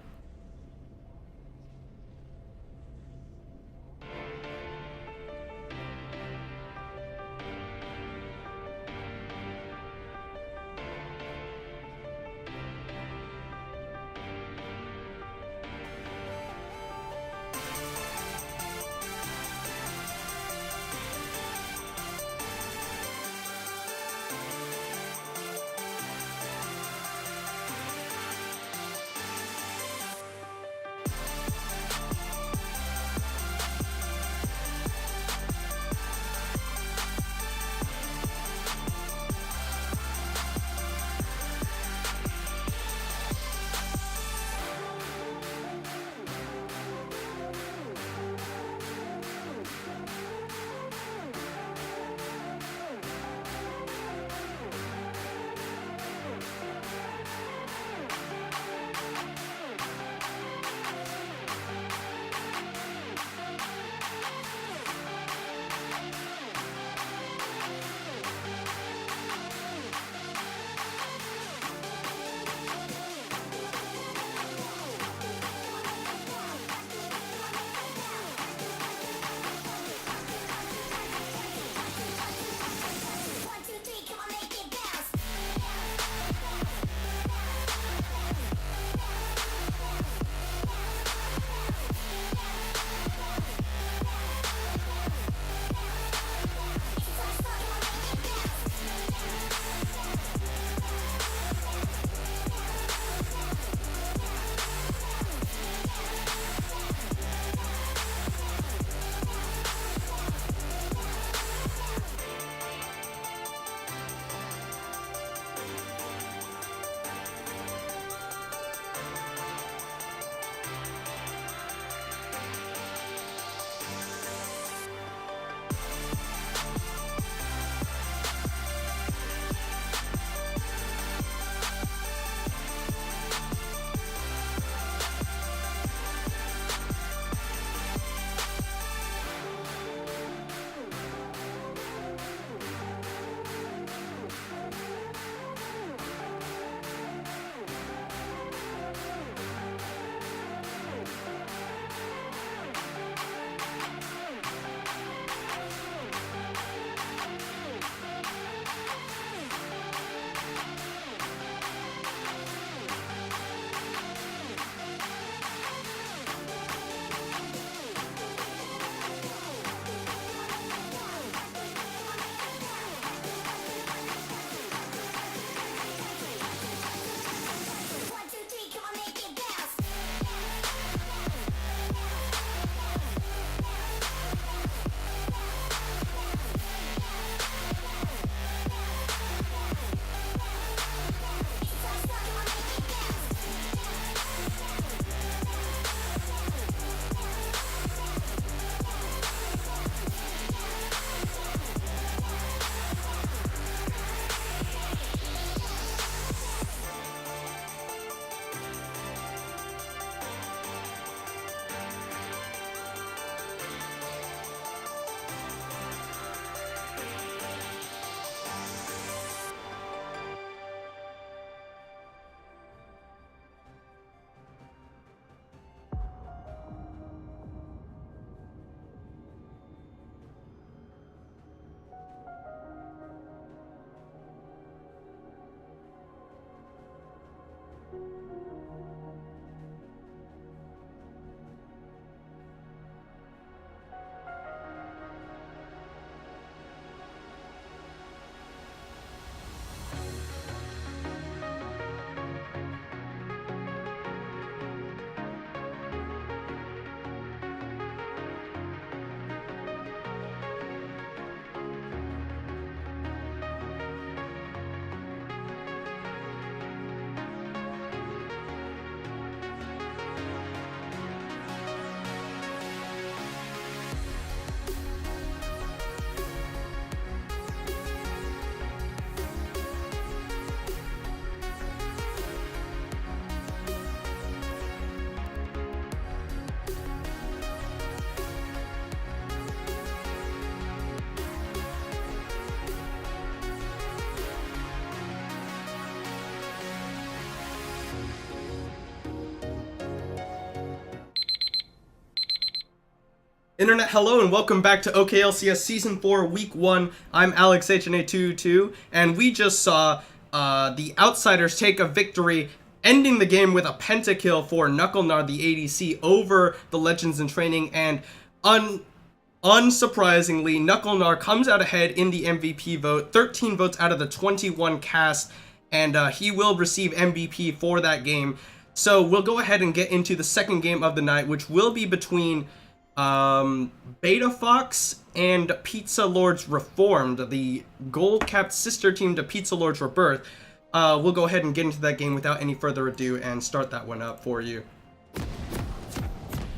Internet, hello and welcome back to OKLCS Season 4, Week 1. I'm Alex HNA22, and we just saw the Outsiders take a victory, ending the game with a pentakill for KnuckleNar, the ADC, over the Legends in Training, and unsurprisingly, KnuckleNar comes out ahead in the MVP vote, 13 votes out of the 21 cast, and he will receive MVP for that game. So we'll go ahead and get into the second game of the night, which will be between Beta Fox and Pizza Lords Reformed, the gold-capped sister team to Pizza Lords Rebirth. We'll go ahead and get into that game without any further ado and start that one up for you.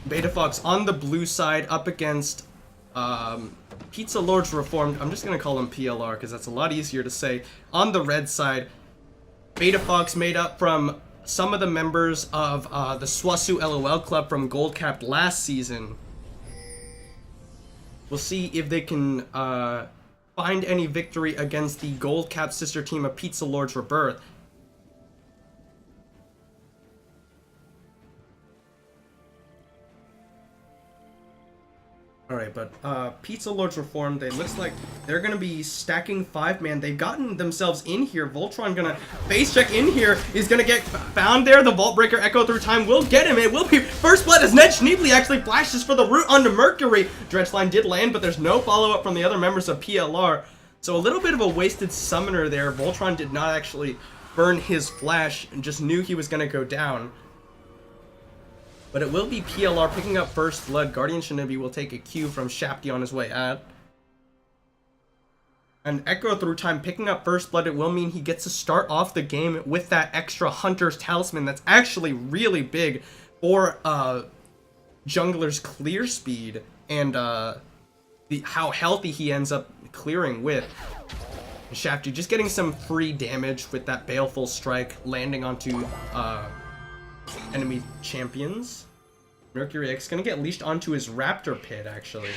Beta Fox on the blue side up against Pizza Lords Reformed. I'm just going to call them PLR because that's a lot easier to say. On the red side, Beta Fox made up from some of the members of the Swasu LOL Club from Gold Capped last season. We'll see if they can find any victory against the Gold Capped sister team of Pizza Lords Rebirth. Alright, but Pizza Lords Reformed, it looks like they're going to be stacking 5-man. They've gotten themselves in here. Voltron going to base check in here. He's going to get found there. The Vault Breaker Echo through time will get him. It will be first blood as Ned Schneebly actually flashes for the root onto Mercury. Dredgeline did land, but there's no follow-up from the other members of PLR. So a little bit of a wasted summoner there. Voltron did not actually burn his flash and just knew he was going to go down. But it will be PLR picking up first blood. Guardian Shinobi will take a cue from Shafty on his way out. And Echo through time picking up first blood. It will mean he gets to start off the game with that extra Hunter's Talisman. That's actually really big for jungler's clear speed and how healthy he ends up clearing with. Shafty just getting some free damage with that Baleful Strike landing onto enemy champions. Mercury X gonna get leashed onto his Raptor Pit, actually.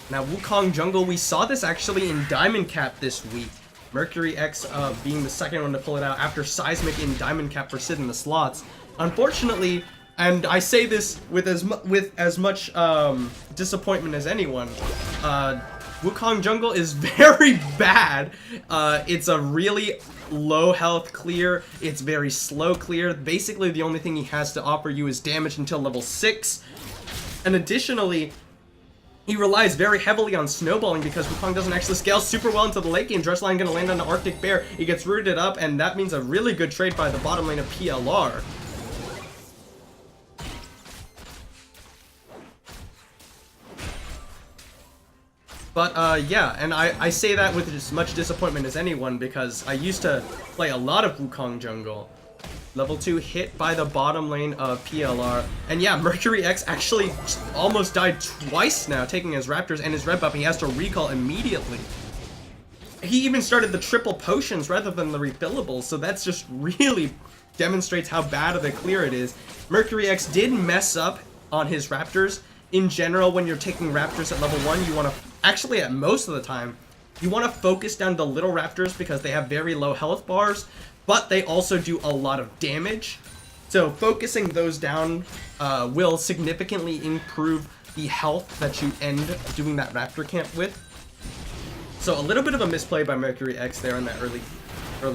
Now, Wukong Jungle, we saw this actually in Diamond Cap this week. Mercury X being the second one to pull it out after Seismic in Diamond Cap for Sid in the slots. Unfortunately, and I say this with as much disappointment as anyone, Wukong Jungle is very bad. It's a really low health clear. It's very slow clear. Basically, the only thing he has to offer you is damage until level 6. And additionally, he relies very heavily on snowballing because Wukong doesn't actually scale super well into the late game. Dredgeline gonna land on the Arctic Bear. He gets rooted up, and that means a really good trade by the bottom lane of PLR. But, yeah, and I say that with as much disappointment as anyone because I used to play a lot of Wukong Jungle. Level 2 hit by the bottom lane of PLR. And yeah, Mercury X actually almost died twice now, taking his Raptors and his red buff. He has to recall immediately. He even started the triple potions rather than the refillables, so that's just really demonstrates how bad of a clear it is. Mercury X did mess up on his Raptors. In general, when you're taking Raptors at level 1, you want to, actually at most of the time, you want to focus down the little Raptors because they have very low health bars, but they also do a lot of damage. So focusing those down will significantly improve the health that you end doing that Raptor camp with. So a little bit of a misplay by Mercury X there in that early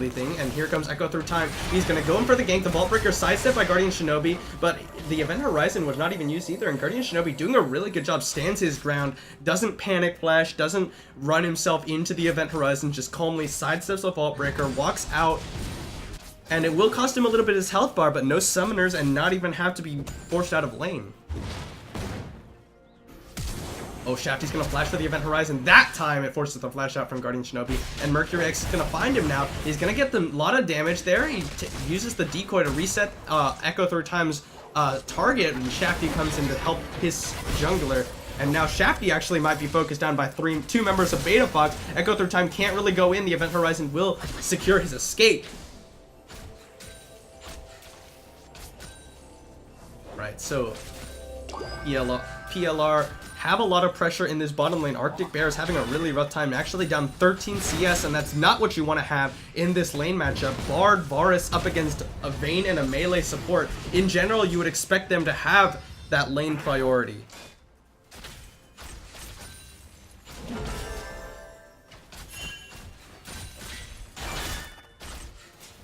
thing, and here comes Echo through time. He's gonna go in for the gank. The Vault Breaker sidestep by Guardian Shinobi, but the Event Horizon was not even used either, and Guardian Shinobi doing a really good job, stands his ground, doesn't panic flash, doesn't run himself into the Event Horizon, just calmly sidesteps the Vault Breaker, walks out, and it will cost him a little bit of his health bar, but no summoners and not even have to be forced out of lane. Oh, Shafty's gonna flash for the Event Horizon. That time it forces the flash out from Guardian Shinobi, and Mercury X is gonna find him now. He's gonna get a lot of damage there. He uses the decoy to reset Echo through time's target, and Shafty comes in to help his jungler. And now Shafty actually might be focused down by two members of Beta Fox. Echo through time can't really go in. The Event Horizon will secure his escape. Right, so PLR have a lot of pressure in this bottom lane. Arctic Bear is having a really rough time, actually down 13 CS, and that's not what you want to have in this lane matchup. Bard, Varus up against a Vayne and a melee support. In general, you would expect them to have that lane priority.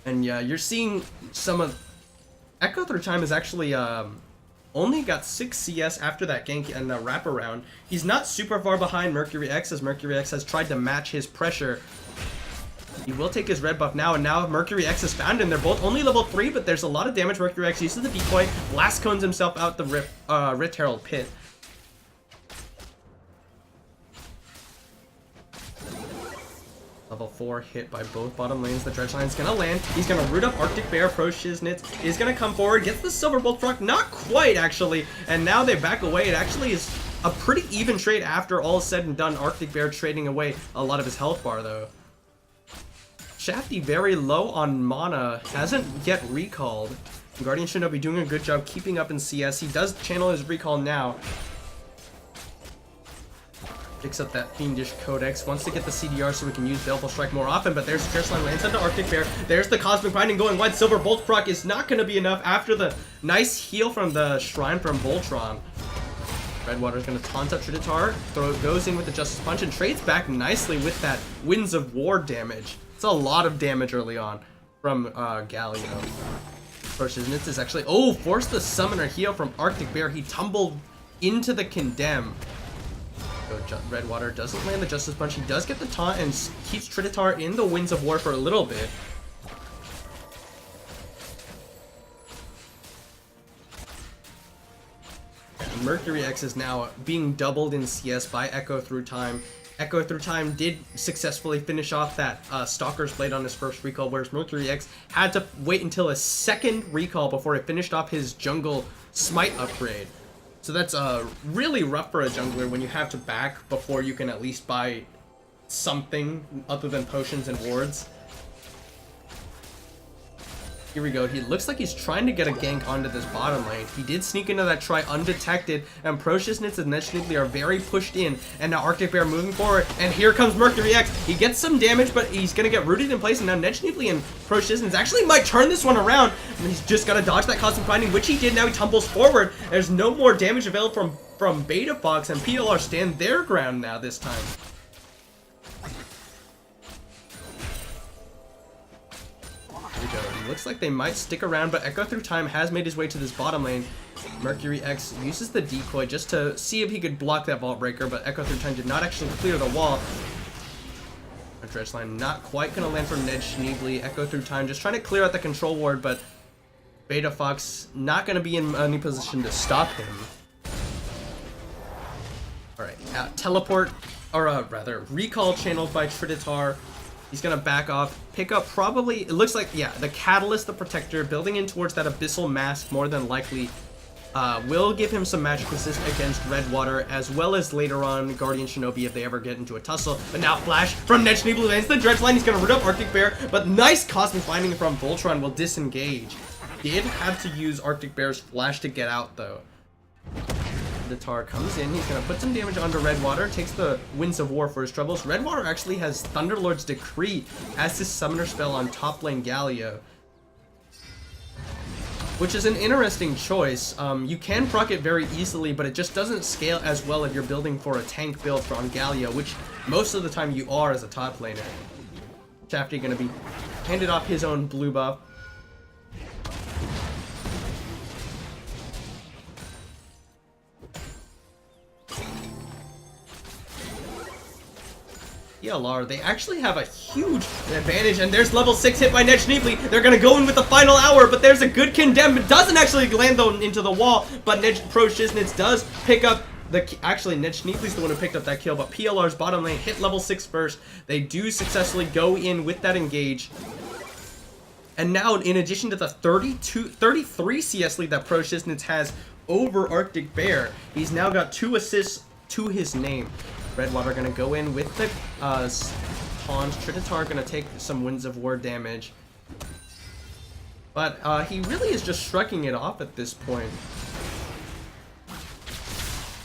And yeah, you're seeing some of... Echo Through Time is actually only got 6 CS after that gank and the wraparound. He's not super far behind Mercury X, as Mercury X has tried to match his pressure. He will take his red buff now, and now Mercury X is found, and they're both only level 3, but there's a lot of damage. Mercury X uses the decoy, blast cones himself out the Rift Herald pit. Level 4 hit by both bottom lanes. The Dredge Line's gonna land. He's gonna root up Arctic Bear. Pro Shiznit is gonna come forward, gets the Silver Bolt Proc. Not quite, actually. And now they back away. It actually is a pretty even trade after all is said and done. Arctic Bear trading away a lot of his health bar, though. Shafty very low on mana. Hasn't yet recalled. Guardian Shinobi doing a good job keeping up in CS. He does channel his recall now. Picks up that Fiendish Codex, wants to get the CDR so we can use Baleful Strike more often, but there's the Dredge Line lands into Arctic Bear. There's the Cosmic Binding going wide. Silver Bolt proc is not going to be enough after the nice heal from the Shrine from Voltron. Redwater's going to taunt up Triditar, goes in with the Justice Punch, and trades back nicely with that Winds of War damage. It's a lot of damage early on from Galio. Shiznit is actually... Oh, forced the Summoner heal from Arctic Bear. He tumbled into the Condemn. Redwater doesn't land the Justice Punch. He does get the taunt and keeps Triditar in the Winds of War for a little bit. Mercury X is now being doubled in CS by Echo Through Time. Echo Through Time did successfully finish off that Stalker's Blade on his first recall, whereas Mercury X had to wait until a second recall before it finished off his jungle smite upgrade. So that's really rough for a jungler when you have to back before you can at least buy something other than potions and wards. Here we go. He looks like he's trying to get a gank onto this bottom lane. He did sneak into that try undetected, and Pro Shiznit and Nedge are very pushed in, and now Arctic Bear moving forward, and here comes Mercury X. He gets some damage, but he's going to get rooted in place, and now Nedge and Pro Shiznit actually might turn this one around, and he's just got to dodge that Cosmic Binding, which he did. Now he tumbles forward. There's no more damage available from Beta Fox, and PLR stand their ground now this time. Looks like they might stick around, but Echo Through Time has made his way to this bottom lane. Mercury X uses the decoy just to see if he could block that Vault Breaker, but Echo Through Time did not actually clear the wall. A Dredge Line not quite going to land from Nedge. Echo Through Time just trying to clear out the control ward, but Beta Fox not going to be in any position to stop him. Alright, teleport, or rather, recall channeled by Triditar. He's going to back off, pick up probably, it looks like, yeah, the Catalyst, the Protector, building in towards that Abyssal Mask more than likely will give him some magic assist against Redwater, as well as later on Guardian Shinobi if they ever get into a tussle. But now Flash from Nedge lands the Dredge Line. He's going to root up Arctic Bear, but nice Cosmic Binding from Voltron will disengage. He did have to use Arctic Bear's Flash to get out, though. Triditar comes in, he's going to put some damage onto Redwater, takes the Winds of War for his troubles. Redwater actually has Thunderlord's Decree as his summoner spell on top lane Galio, which is an interesting choice. You can proc it very easily, but it just doesn't scale as well if you're building for a tank build on Galio, which most of the time you are as a top laner. Shafty going to be handed off his own blue buff. PLR, they actually have a huge advantage, and there's level 6 hit by Nedge. They're gonna go in with the final hour, but there's a good condemn. It doesn't actually land though into the wall, but Pro Shiznit does pick up the... Actually, Nedge the one who picked up that kill, but PLR's bottom lane hit level 6 first. They do successfully go in with that engage. And now, in addition to the 33 CS lead that Pro Shiznit has over Arctic Bear, he's now got 2 assists to his name. Redwater gonna go in with the taunt. Triditar gonna take some Winds of War damage. But he really is just shrugging it off at this point.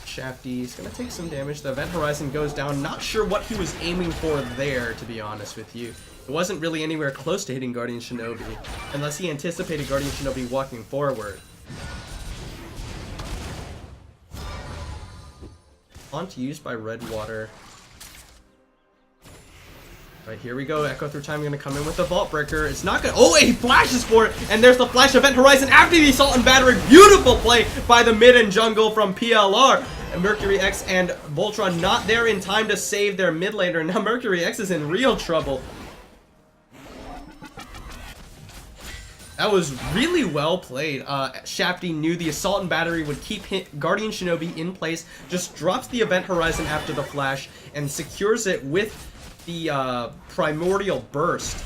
Shafty's gonna take some damage. The Event Horizon goes down. Not sure what he was aiming for there, to be honest with you. It wasn't really anywhere close to hitting Guardian Shinobi, unless he anticipated Guardian Shinobi walking forward. Taunt used by Redwater. Right, here we go. Echo through time going to come in with the Vault Breaker. It's not good. Oh, he flashes for it. And there's the Flash Event Horizon after the Assault and Battery. Beautiful play by the mid and jungle from PLR. And Mercury X and Voltron not there in time to save their mid laner. Now Mercury X is in real trouble. That was really well played. Shafty knew the Assault and Battery would keep Guardian Shinobi in place. Just drops the Event Horizon after the Flash and secures it with the Primordial Burst.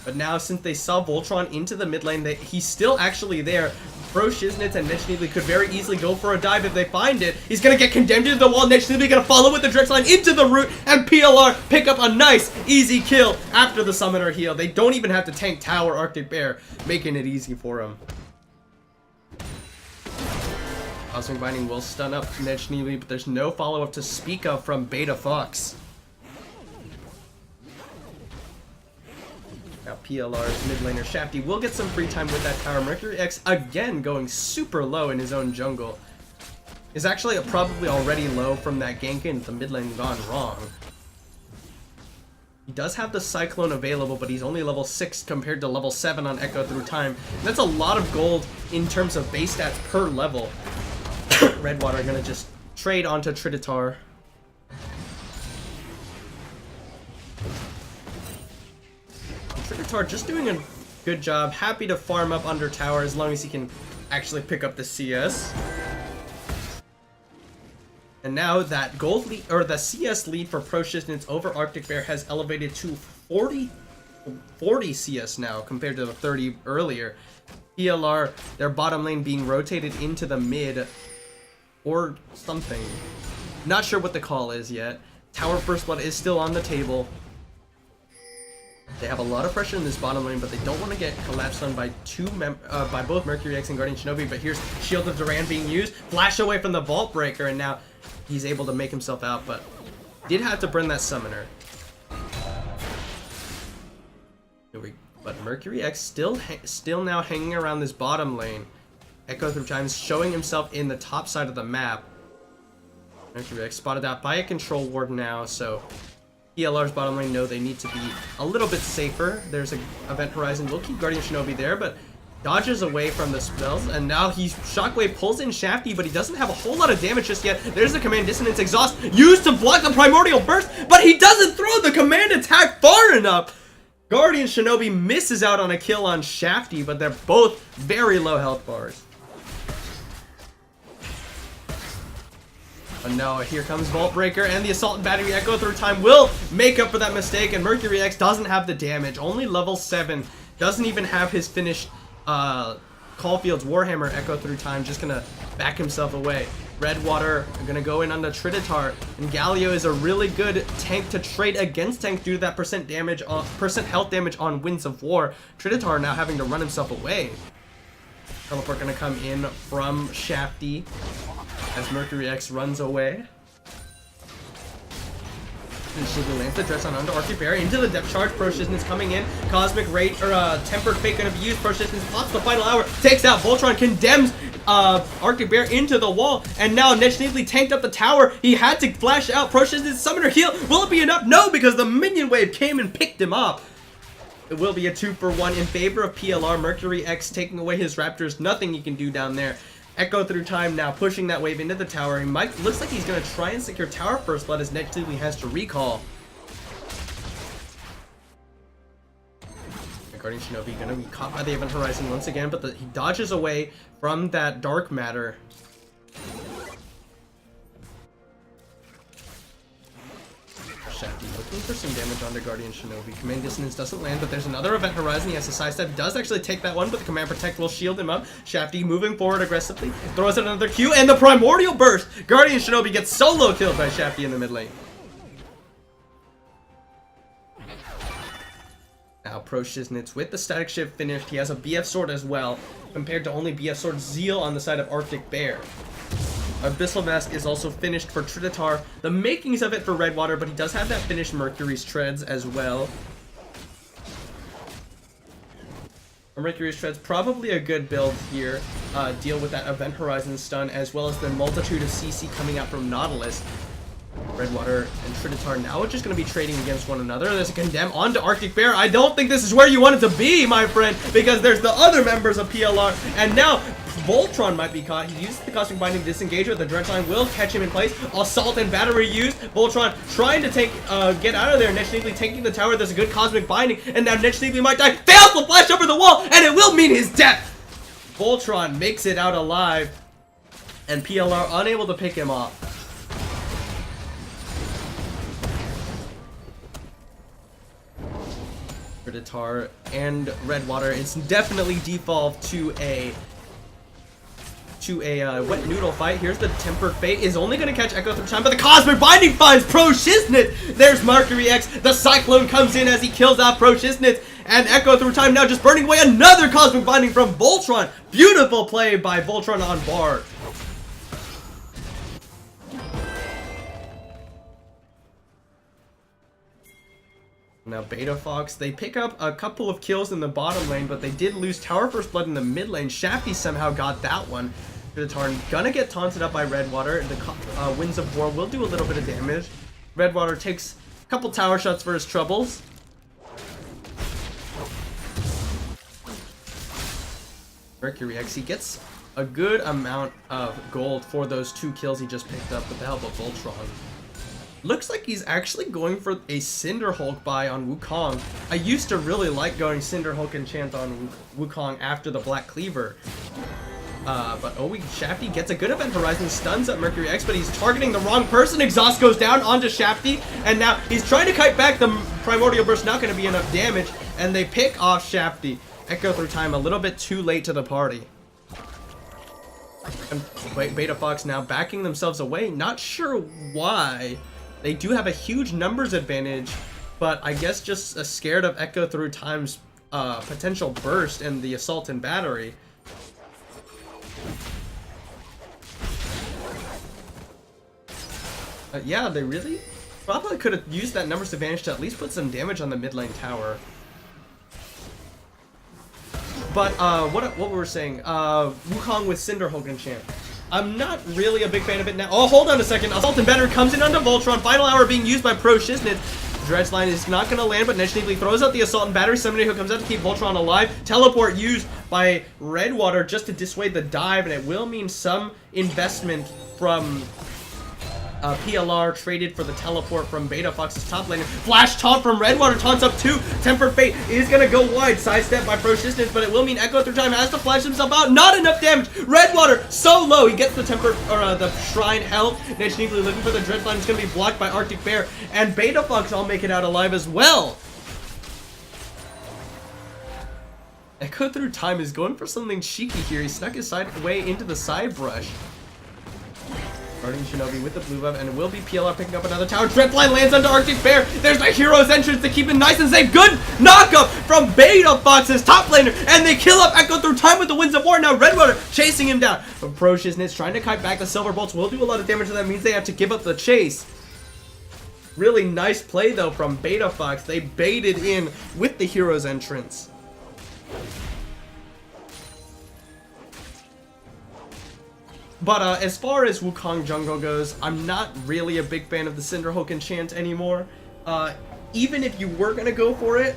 But now, since they saw Voltron into the mid lane, he's still actually there. Pro Shiznitz and Nechnibli could very easily go for a dive if they find it. He's gonna get condemned into the wall. Nechnibli gonna follow with the Drex line into the root, and PLR pick up a nice, easy kill after the Summoner heal. They don't even have to tank Tower Arctic Bear, making it easy for him. Cosmic Binding will stun up Nechnibli, but there's no follow-up to speak of from Beta Fox. Now PLR's mid laner Shafty will get some free time with that tower. Mercury X again going super low in his own jungle. Is actually probably already low from that gank in the mid lane gone wrong. He does have the Cyclone available, but he's only level 6 compared to level 7 on Echo through time. And that's a lot of gold in terms of base stats per level. Redwater gonna just trade onto Trinitar. Trinitar just doing a good job. Happy to farm up under tower as long as he can actually pick up the CS. And now that gold lead, or the CS lead for Pro Shiznitz over Arctic Bear has elevated to 40 CS now compared to the 30 earlier. PLR, their bottom lane being rotated into the mid or something. Not sure what the call is yet. Tower First Blood is still on the table. They have a lot of pressure in this bottom lane, but they don't want to get collapsed on by by both Mercury X and Guardian Shinobi. But here's Shield of Duran being used, flash away from the Vault Breaker, and now he's able to make himself out, but did have to burn that Summoner. But Mercury X still now hanging around this bottom lane. Echo through time showing himself in the top side of the map. Mercury X spotted out by a control ward now, so PLR's bottom lane know they need to be a little bit safer. There's an Event Horizon. We'll keep Guardian Shinobi there, but dodges away from the spells, and now he Shockwave pulls in Shafty, but he doesn't have a whole lot of damage just yet. There's the Command Dissonance Exhaust used to block the Primordial Burst, but he doesn't throw the Command Attack far enough. Guardian Shinobi misses out on a kill on Shafty, but they're both very low health bars. But no, here comes Vault Breaker, and the Assault and Battery Echo through time will make up for that mistake, and Mercury X doesn't have the damage. Only level 7. Doesn't even have his finished Caulfield's Warhammer. Echo through time just gonna back himself away. Redwater gonna go in on the Trinitar, and Galio is a really good tank to trade against tank due to that percent health damage on Winds of War. Trinitar now having to run himself away. Teleport gonna come in from Shafty as Mercury X runs away. And Shibu lands the dress on onto Arctic Bear into the depth charge. Pro Shiznitz coming in. Cosmic Rage, or Tempered Fate gonna be used. Pro Shiznitz pops the final hour, takes out Voltron, condemns Arctic Bear into the wall, and now Nechnibli tanked up the tower. He had to flash out. Pro Shiznitz Summoner heal. Will it be enough? No, because the minion wave came and picked him up. It will be a 2-for-1 in favor of PLR. Mercury X taking away his Raptors. Nothing he can do down there. Echo through time now pushing that wave into the tower. Looks like he's going to try and secure Tower First Blood as Nechnibli has to recall. Guardian Shinobi going to be caught by the Event Horizon once again, but he dodges away from that Dark Matter. Shafty looking for some damage onto Guardian Shinobi. Command Dissonance doesn't land, but there's another Event Horizon. He has a sidestep. Does actually take that one, but the Command Protect will shield him up. Shafty moving forward aggressively. Throws out another Q, and the Primordial Burst! Guardian Shinobi gets solo killed by Shafty in the mid lane. Now Pro Shiznitz with the Static Shift finished. He has a BF Sword as well, compared to only BF Sword Zeal on the side of Arctic Bear. Abyssal Mask is also finished for Trinitar. The makings of it for Redwater, but he does have that finished Mercury's Treads as well. Mercury's Treads, probably a good build here. Deal with that Event Horizon stun, as well as the multitude of CC coming out from Nautilus. Redwater and Trinitar now are just going to be trading against one another. There's a Condemn onto Arctic Bear. I don't think this is where you want it to be, my friend, because there's the other members of PLR, and now Voltron might be caught. He uses the Cosmic Binding to disengage with the Dredgeline, will catch him in place. Assault and Battery used. Voltron trying to get out of there. Nechneebly taking the tower. There's a good Cosmic Binding, and now Nechneebly might die. Fails to flash over the wall, and it will mean his death. Voltron makes it out alive, and PLR unable to pick him off. Predator and Redwater, it's definitely default to a wet noodle fight. Here's the Tempered Fate, is only going to catch Echo through time, but the Cosmic Binding finds Pro Shiznit. There's Mercury X. The Cyclone comes in as he kills out Pro Shiznit, and Echo through time now just burning away another Cosmic Binding from Voltron. Beautiful play by Voltron on Bard. Now Beta Fox, they pick up a couple of kills in the bottom lane, but they did lose Tower First Blood in the mid lane. Shafty somehow got that one. Predator gonna get taunted up by Redwater. The Winds of War will do a little bit of damage. Redwater takes a couple tower shots for his troubles. Mercury X, he gets a good amount of gold for those 2 kills he just picked up with the help of Voltron. Looks like he's actually going for a Cinderhulk buy on Wukong. I used to really like going Cinderhulk enchant on Wukong after the Black Cleaver. But Shafty gets a good event horizon, stuns up Mercury X, but he's targeting the wrong person. Exhaust goes down onto Shafty, and now he's trying to kite back. The Primordial Burst not going to be enough damage, and they pick off Shafty. Echo through time a little bit too late to the party. And Beta Fox now backing themselves away. Not sure why. They do have a huge numbers advantage, but I guess just scared of Echo through time's potential burst and the Assault and Battery. Yeah, they really probably could have used that numbers advantage to at least put some damage on the mid lane tower. But what we were saying, Wukong with Cinderhulk enchant. I'm not really a big fan of it now. Oh, hold on a second. Assault and Battery comes in onto Voltron. Final hour being used by Pro Shiznit. Dredgeline is not going to land, but Nechneebly throws out the Assault and Battery. Somebody who comes out to keep Voltron alive. Teleport used by Redwater just to dissuade the dive, and it will mean some investment from PLR traded for the teleport from Beta Fox's top laner. Flash taunt from Redwater, taunts up 2. Tempered Fate is going to go wide. Sidestep by Persistence, but it will mean Echo through time has to flash himself out. Not enough damage. Redwater so low. He gets the the Shrine health. Nechneebly looking for the Dredgeline. It's going to be blocked by Arctic Bear. And Beta Fox all make it out alive as well. Echo through time is going for something cheeky here. He snuck his way into the side brush. Guardian Shinobi with the blue buff, and it will be PLR picking up another tower. Dredgeline lands onto Arctic Bear. There's the hero's entrance to keep it nice and safe. Good knockup from Beta Fox's top laner, and they kill up Echo through time with the Winds of War. Now Redwater chasing him down. But Pro Shiznit's trying to kite back. The Silver Bolts will do a lot of damage, so that means they have to give up the chase. Really nice play though from Beta Fox. They baited in with the hero's entrance. But as far as Wukong jungle goes, I'm not really a big fan of the Cinderhulk enchant anymore. Even if you were going to go for it,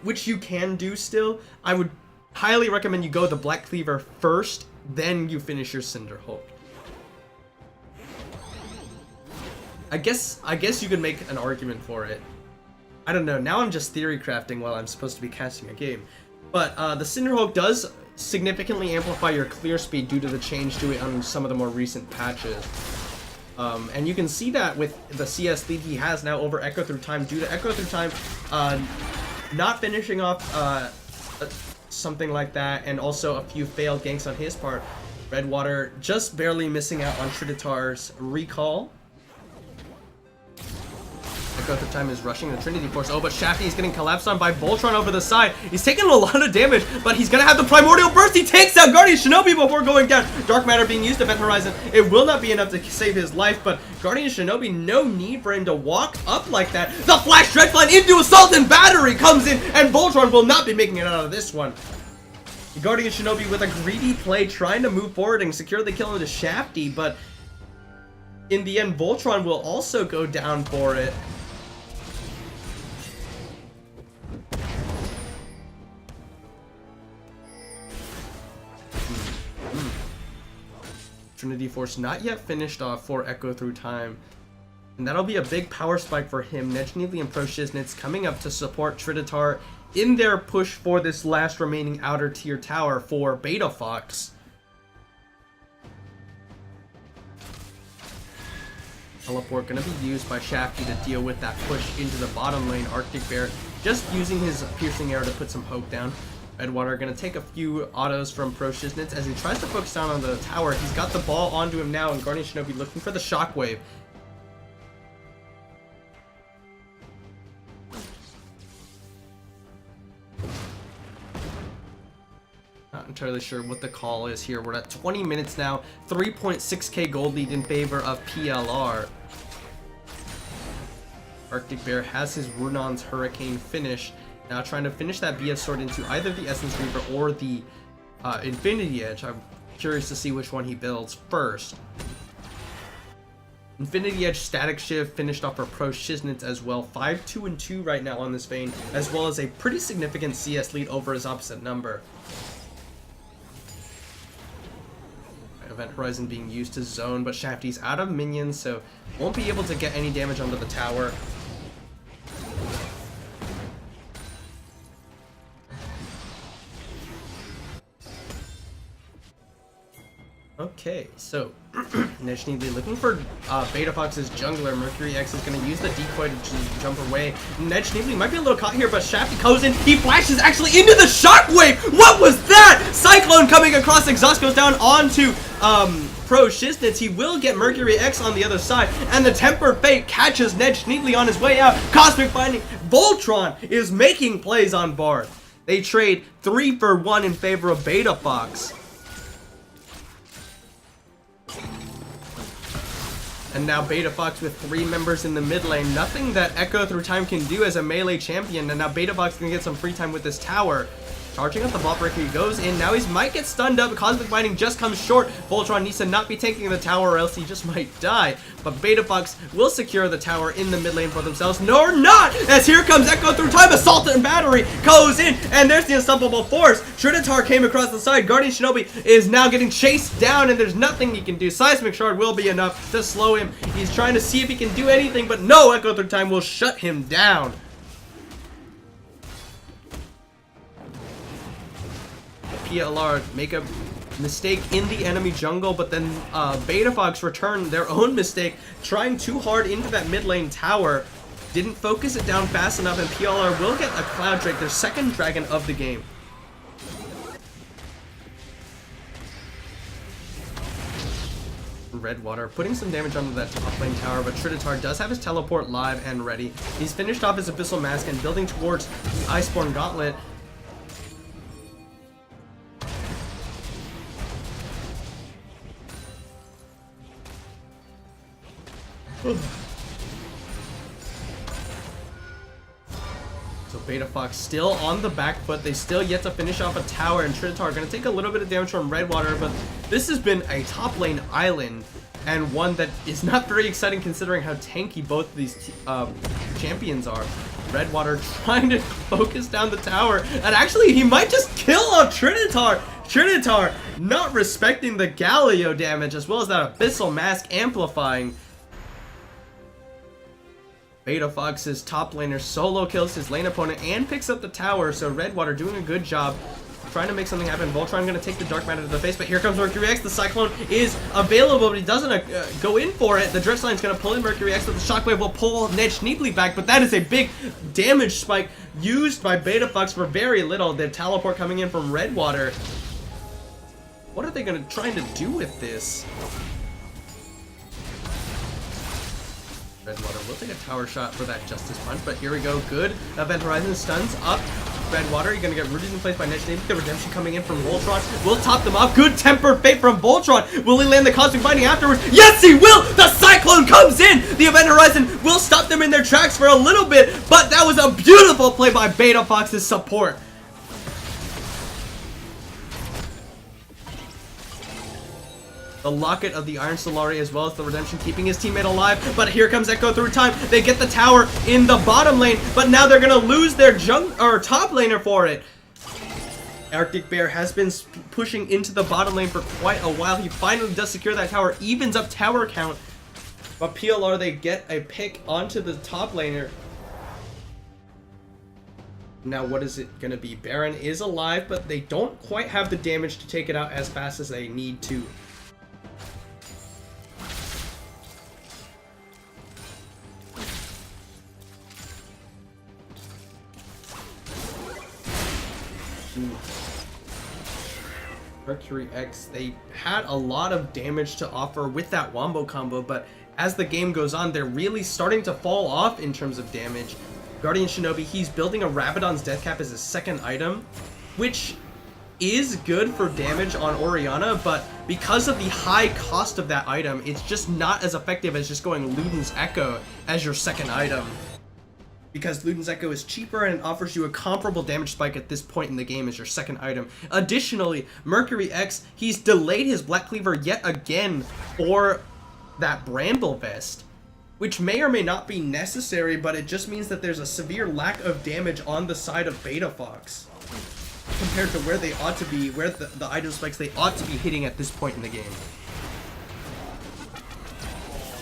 which you can do still, I would highly recommend you go the Black Cleaver first, then you finish your Cinderhulk. I guess you could make an argument for it. I don't know, now I'm just theory crafting while I'm supposed to be casting a game. But the Cinderhulk does significantly amplify your clear speed due to the change to it on some of the more recent patches. And you can see that with the CS lead he has now over Echo through time due to Echo through time not finishing off something like that, and also a few failed ganks on his part. Redwater just barely missing out on Trinitar's recall. Echo through time is rushing the Trinity Force. Oh, but Shafty is getting collapsed on by Voltron over the side. He's taking a lot of damage, but he's gonna have the Primordial Burst. He takes out Guardian Shinobi before going down. Dark Matter being used, Event Horizon. It will not be enough to save his life, but Guardian Shinobi, no need for him to walk up like that. The Flash Dredgeline into Assault and Battery comes in, and Voltron will not be making it out of this one. Guardian Shinobi with a greedy play, trying to move forward and secure the kill into Shafty, but In the end, Voltron will also go down for it. Trinity Force not yet finished off for Echo Through Time. And that'll be a big power spike for him. Nechnevly and Pro Shiznitz coming up to support Trinitar in their push for this last remaining outer tier tower for Beta Fox. Teleport going to be used by Shafty to deal with that push into the bottom lane. Arctic Bear just using his piercing arrow to put some poke down. Redwater going to take a few autos from Pro Shiznitz as he tries to focus down on the tower. He's got the ball onto him now, and Guardian Shinobi looking for the shockwave. Not entirely sure what the call is here. We're at 20 minutes now. 3.6k gold lead in favor of PLR. Arctic Bear has his Runon's Hurricane finish. Now trying to finish that BF sword into either the Essence Reaver or the Infinity Edge. I'm curious to see which one he builds first. Infinity Edge Static Shift finished off for Pro Shiznitz as well. 5-2-2 right now on this vein, as well as a pretty significant CS lead over his opposite number. Event Horizon being used to zone, but Shafty's out of minions, so won't be able to get any damage onto the tower. Okay, so Nechnevly looking for Beta Fox's jungler. Mercury X is going to use the decoy to jump away. Nechnevly might be a little caught here, but Shafty goes in. He flashes actually into the shockwave. What was that? Cyclone coming across. Exhaust goes down onto Pro Shiznitz. He will get Mercury X on the other side, and the Tempered Fate catches Nechnevly on his way out. Cosmic Binding. Voltron is making plays on Bard. They trade 3 for 1 in favor of Beta Fox. And now Beta Fox with 3 members in the mid lane. Nothing that Echo Through Time can do as a melee champion. And now Beta Fox is going to get some free time with this tower. Charging up the Vault Breaker, he goes in. Now he might get stunned up. Cosmic Binding just comes short. Voltron needs to not be taking the tower or else he just might die. But Beta Fox will secure the tower in the mid lane for themselves. No, or not! As here comes Echo Through Time. Assault and Battery goes in. And there's the Unstoppable Force. Trinitar came across the side. Guardian Shinobi is now getting chased down, and there's nothing he can do. Seismic Shard will be enough to slow him. He's trying to see if he can do anything, but no, Echo Through Time will shut him down. PLR make a mistake in the enemy jungle, but then Beta Fox return their own mistake, trying too hard into that mid lane tower. Didn't focus it down fast enough, and PLR will get a Cloud Drake, their second dragon of the game. Redwater putting some damage onto that top lane tower, but Trinitar does have his teleport live and ready. He's finished off his Abyssal Mask and building towards the Iceborne Gauntlet. So Beta Fox still on the back foot. They still yet to finish off a tower, and Trinitar are going to take a little bit of damage from Redwater, but this has been a top lane island, and one that is not very exciting considering how tanky both of these champions are. Redwater trying to focus down the tower, and actually he might just kill off Trinitar. Trinitar not respecting the Galio damage, as well as that Abyssal Mask amplifying. Beta Fox's top laner solo kills his lane opponent and picks up the tower, so Redwater doing a good job trying to make something happen. Voltron going to take the Dark Matter to the face, but here comes Mercury X. The Cyclone is available, but he doesn't go in for it. The Drift Line's going to pull in Mercury X, but the Shockwave will pull Nechnevly back, but that is a big damage spike used by Beta Fox for very little. The teleport coming in from Redwater. What are they going to try to do with this? Redwater will take a tower shot for that Justice Punch, but here we go. Good. Event Horizon stuns up Redwater. You're going to get rooted in place by Nechnevly. The Redemption coming in from Voltron. Will top them off. Good Tempered Fate from Voltron. Will he land the Cosmic Binding afterwards? Yes, he will! The Cyclone comes in! The Event Horizon will stop them in their tracks for a little bit, but that was a beautiful play by Beta Fox's support. The the Locket of the Iron Solari as well as the Redemption, keeping his teammate alive. But here comes Echo through time. They get the tower in the bottom lane, but now they're going to lose their top laner for it. Arctic Bear has been pushing into the bottom lane for quite a while. He finally does secure that tower, evens up tower count. But PLR, they get a pick onto the top laner. Now, what is it going to be? Baron is alive, but they don't quite have the damage to take it out as fast as they need to. Mercury X, they had a lot of damage to offer with that wombo combo, but as the game goes on, they're really starting to fall off in terms of damage. Guardian Shinobi, he's building a Rabadon's Death Cap as his second item, which is good for damage on Orianna, but because of the high cost of that item, it's just not as effective as just going Luden's Echo as your second item. Because Luden's Echo is cheaper and offers you a comparable damage spike at this point in the game as your second item. Additionally, Mercury X, he's delayed his Black Cleaver yet again for that Bramble Vest, which may or may not be necessary, but it just means that there's a severe lack of damage on the side of Beta Fox compared to where they ought to be, where the item spikes they ought to be hitting at this point in the game.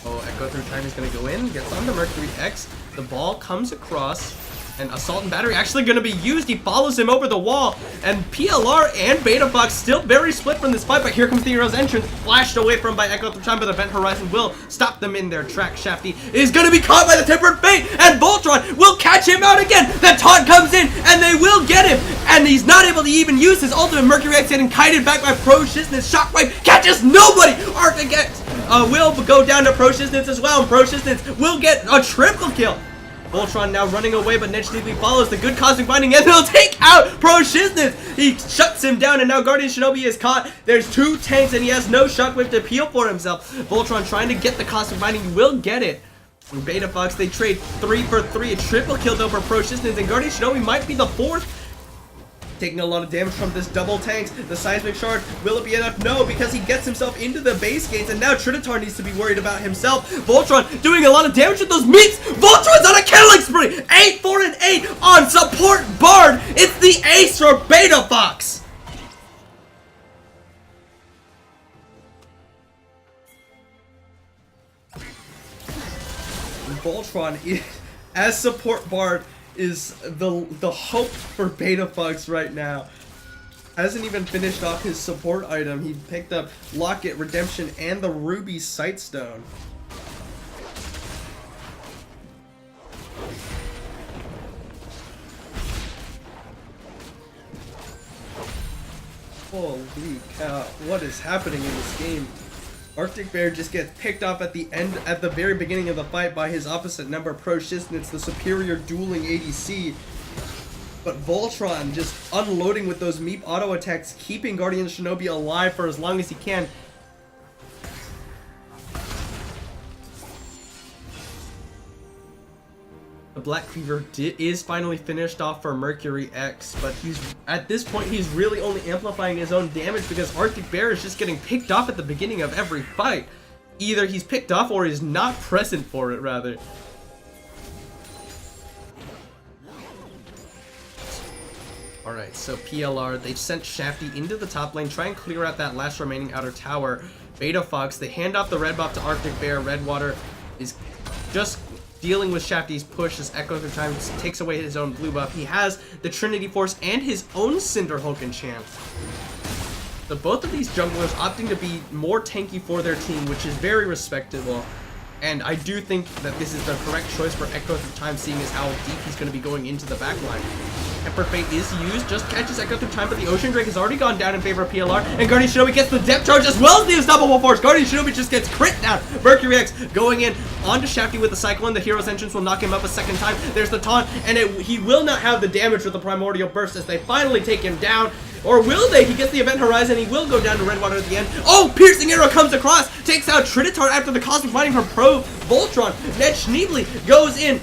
Oh, Echo through time is going to go in, gets on the Mercury X, the ball comes across, and Assault and Battery actually going to be used. He follows him over the wall, and PLR and Beta Fox still very split from this fight, but here comes the hero's entrance, flashed away from by Echo through time, but Event Horizon will stop them in their track. Shafty is going to be caught by the Tempered Fate, and Voltron will catch him out again. The taunt comes in, and they will get him, and he's not able to even use his ultimate. Mercury X getting kited back by Pro Shiznitz. Shockwave catches nobody. Arctic X will go down to Pro Shiznitz as well, and Pro Shiznitz will get a triple kill. Voltron now running away, but Nedge neatly follows the good Cosmic Binding, and he'll take out Pro Shiznitz. He shuts him down, and now Guardian Shinobi is caught. There's two tanks, and he has no Shockwave to peel for himself. Voltron trying to get the Cosmic Binding. He will get it. And Beta Fox, they trade 3 for 3. A triple kill, though, for Pro Shiznitz, and Guardian Shinobi might be the fourth. Taking a lot of damage from this double tanks. The Seismic Shard, will it be enough? No, because he gets himself into the base gates, and now Trinitar needs to be worried about himself. Voltron doing a lot of damage with those meats. Voltron's on a killing spree. 8, 4, and 8 on support Bard. It's the ace for Beta Fox. Voltron, as support Bard, is the hope for Beta Fox right now. Hasn't even finished off his support item. He picked up Locket, Redemption, and the Ruby Sightstone. Holy cow, what is happening in this game? Arctic Bear just gets picked off at the very beginning of the fight by his opposite number, Pro Shiznitz, the superior dueling ADC. But Voltron just unloading with those Meep auto attacks, keeping Guardian Shinobi alive for as long as he can. The Black Cleaver is finally finished off for Mercury X, but at this point he's really only amplifying his own damage because Arctic Bear is just getting picked off at the beginning of every fight. Either he's picked off or he's not present for it, rather. Alright, so PLR, they sent Shafty into the top lane, try and clear out that last remaining outer tower. Beta Fox, they hand off the red buff to Arctic Bear. Redwater is just dealing with Shafty's push as Echo through time takes away his own blue buff. He has the Trinity Force and his own Cinderhulk enchant. So both of these junglers opting to be more tanky for their team, which is very respectable. And I do think that this is the correct choice for Echo through time, seeing as how deep he's going to be going into the backline. Tempered Fate is used, just catches Echo through time, but the Ocean Drake has already gone down in favor of PLR, and Guardian Shinobi gets the depth charge as well as the Unstoppable Force. Guardian Shinobi just gets crit down. Mercury X going in onto Shafty with the Cyclone. The hero's entrance will knock him up a second time. There's the taunt, and he will not have the damage with the Primordial Burst as they finally take him down. Or will they? He gets the Event Horizon. He will go down to Redwater at the end. Oh, Piercing Arrow comes across, takes out Trinitar after the Cosmic Binding from Pro Voltron. Ned Schneebly goes in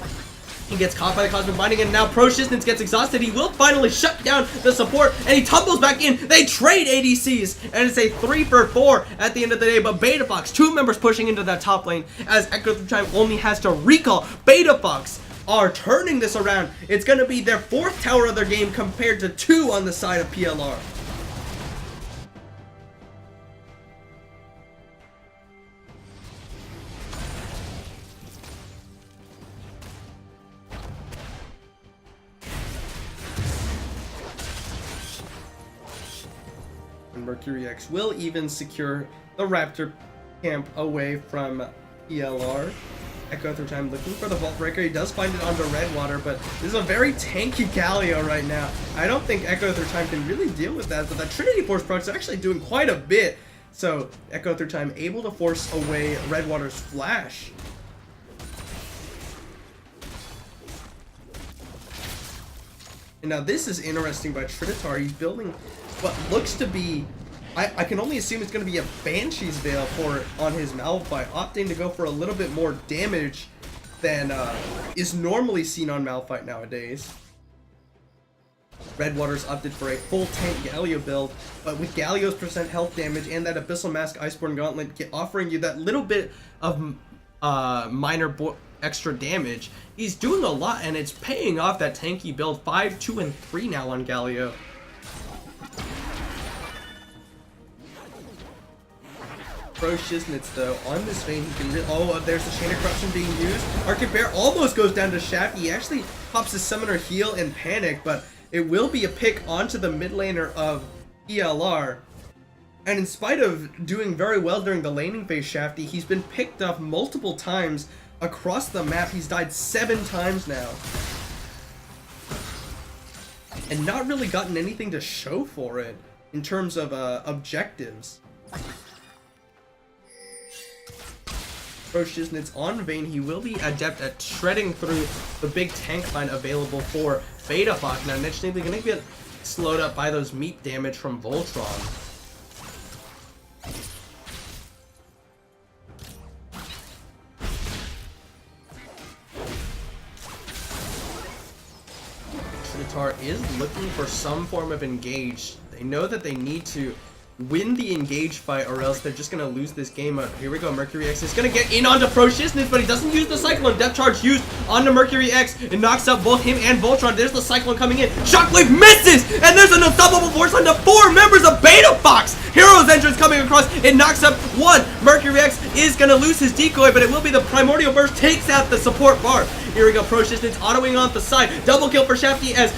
He gets caught by the Cosmic Binding, and now Pro Shiznitz gets exhausted. He will finally shut down the support, and he tumbles back in. They trade ADCs, and it's a 3-for-4 at the end of the day. But Beta Fox, 2 members pushing into that top lane, as Echo Through Time only has to recall. Beta Fox are turning this around. It's going to be their 4th tower of their game compared to 2 on the side of PLR. And Mercury X will even secure the Raptor camp away from PLR. Echo Through Time looking for the Vault Breaker. He does find it onto Redwater, but this is a very tanky Galio right now. I don't think Echo Through Time can really deal with that, but the Trinity Force procs are actually doing quite a bit. So Echo Through Time able to force away Redwater's flash. And now this is interesting by Trinitar. He's building what looks to be, I can only assume it's going to be a Banshee's Veil on his Malphite, opting to go for a little bit more damage than is normally seen on Malphite nowadays. Redwater's opted for a full tank Galio build, but with Galio's % health damage and that Abyssal Mask Iceborne Gauntlet offering you that little bit of minor extra damage, he's doing a lot, and it's paying off that tanky build. 5, 2, and 3 now on Galio. Pro Shiznitz though, on this vein, he can oh, there's the Chain of Corruption being used. Arctic Bear almost goes down to Shaft. He actually pops his Summoner heal in panic, but it will be a pick onto the mid laner of PLR. And in spite of doing very well during the laning phase, Shafty, he's been picked up multiple times across the map. He's died 7 times now. And not really gotten anything to show for it in terms of objectives. Pro Shiznitz on Vayne, he will be adept at shredding through the big tank line available for Beta Fox. Now, naturally, they're going to get slowed up by those meat damage from Voltron. Trinitar is looking for some form of engage. They know that they need to win the engage fight, or else they're just gonna lose this game. Here we go, Mercury X is gonna get in onto Pro Shiznitz, but he doesn't use the Cyclone. Depth Charge used onto Mercury X. It knocks out both him and Voltron. There's the Cyclone coming in. Shockwave misses, and there's an unstoppable force onto 4 members of Beta Fox. Hero's Entrance coming across. It knocks up 1. Mercury X is gonna lose his decoy, but it will be the Primordial Burst takes out the support bar. Here we go, Pro Shiznitz autoing off the side. Double kill for Shafty as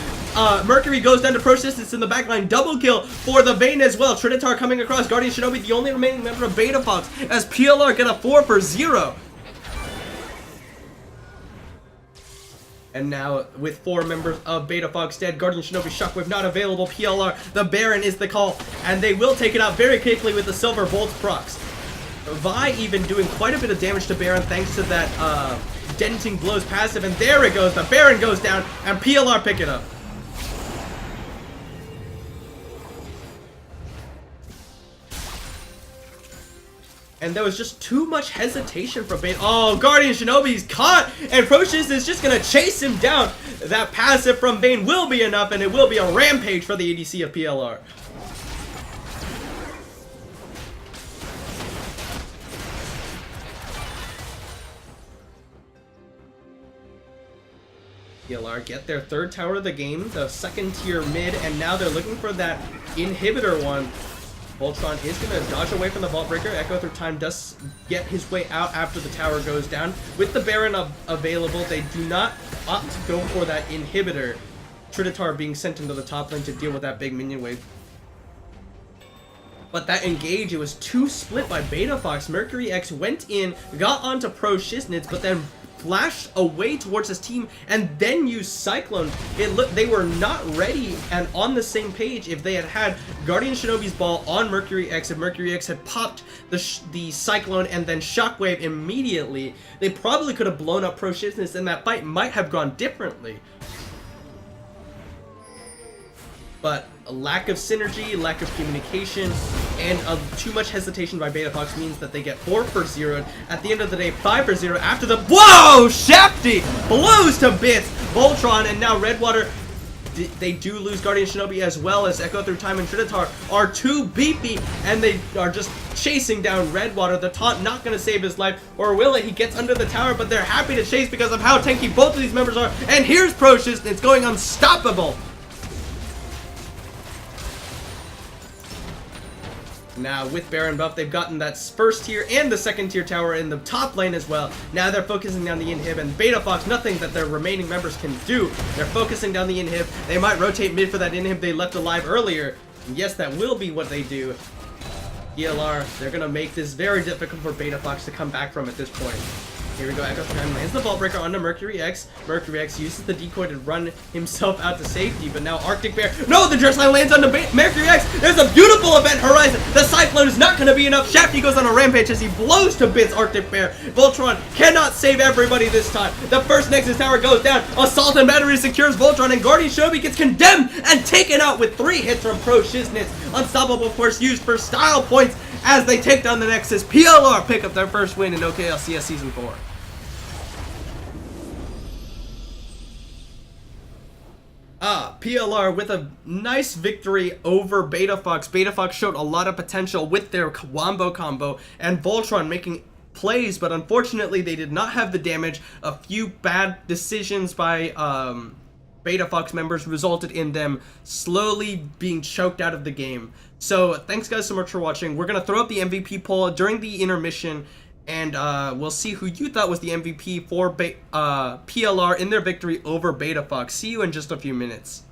Mercury goes down to Pro Shiznitz in the backline. Double kill for the Vayne as well. Trinitar coming across. Guardian Shinobi, the only remaining member of Beta Fox, as PLR get a 4-for-0. And now, with 4 members of Beta Fox dead, Guardian Shinobi Shockwave not available. PLR, the Baron is the call, and they will take it out very quickly with the Silver Bolt procs. Vi even doing quite a bit of damage to Baron thanks to that Denting Blows passive, and there it goes. The Baron goes down, and PLR pick it up. And there was just too much hesitation from Bane. Oh, Guardian Shinobi's caught, and Pro Shiznitz is just gonna chase him down. That passive from Bane will be enough, and it will be a rampage for the ADC of PLR. PLR get their 3rd tower of the game, the 2nd tier mid, and now they're looking for that inhibitor one. Voltron is going to dodge away from the Vault Breaker. Echo Through Time does get his way out after the tower goes down. With the Baron available, they do not opt to go for that inhibitor. Trinitar being sent into the top lane to deal with that big minion wave. But that engage, it was too split by Beta Fox. Mercury X went in, got onto Pro Shiznitz, but then flashed away towards his team and then used Cyclone. They were not ready and on the same page if they had had Guardian Shinobi's ball on Mercury X. If Mercury X had popped the Cyclone and then Shockwave immediately, they probably could have blown up Pro Shiznitz, and that fight might have gone differently. But a lack of synergy, lack of communication, and too much hesitation by Beta Fox means that they get 4 for 0. At the end of the day, 5 for 0 after the— Whoa! Shafty blows to bits Voltron, and now Redwater— they do lose Guardian Shinobi as well, as Echo Through Time and Trinitar are too beefy, and they are just chasing down Redwater. The taunt not going to save his life, or will it? He gets under the tower, but they're happy to chase because of how tanky both of these members are. And here's Procious, it's going unstoppable. Now, with Baron buff, they've gotten that first tier and the second tier tower in the top lane as well. Now they're focusing down the inhib, and Beta Fox, nothing that their remaining members can do. They're focusing down the inhib. They might rotate mid for that inhib they left alive earlier. And yes, that will be what they do. ELR, they're going to make this very difficult for Beta Fox to come back from at this point. Here we go, Echo Time lands the Vault Breaker onto Mercury X. Mercury X uses the decoy to run himself out to safety, but now Arctic Bear— no, the Dress Line lands onto Mercury X. There's a beautiful Event Horizon. The Cyclone is not going to be enough. Shafty goes on a rampage as he blows to bits Arctic Bear. Voltron cannot save everybody this time. The first Nexus Tower goes down. Assault and Battery secures Voltron, and Guardian Shinobi gets condemned and taken out with 3 hits from Pro Shiznitz. Unstoppable Force used for style points as they take down the Nexus. PLR pick up their first win in OKLCS Season 4. PLR with a nice victory over Beta Fox. Beta Fox showed a lot of potential with their Wombo combo, and Voltron making plays, but unfortunately they did not have the damage. A few bad decisions by Beta Fox members resulted in them slowly being choked out of the game. So thanks guys so much for watching. We're going to throw up the MVP poll during the intermission, and we'll see who you thought was the MVP for PLR in their victory over Beta Fox. See you in just a few minutes.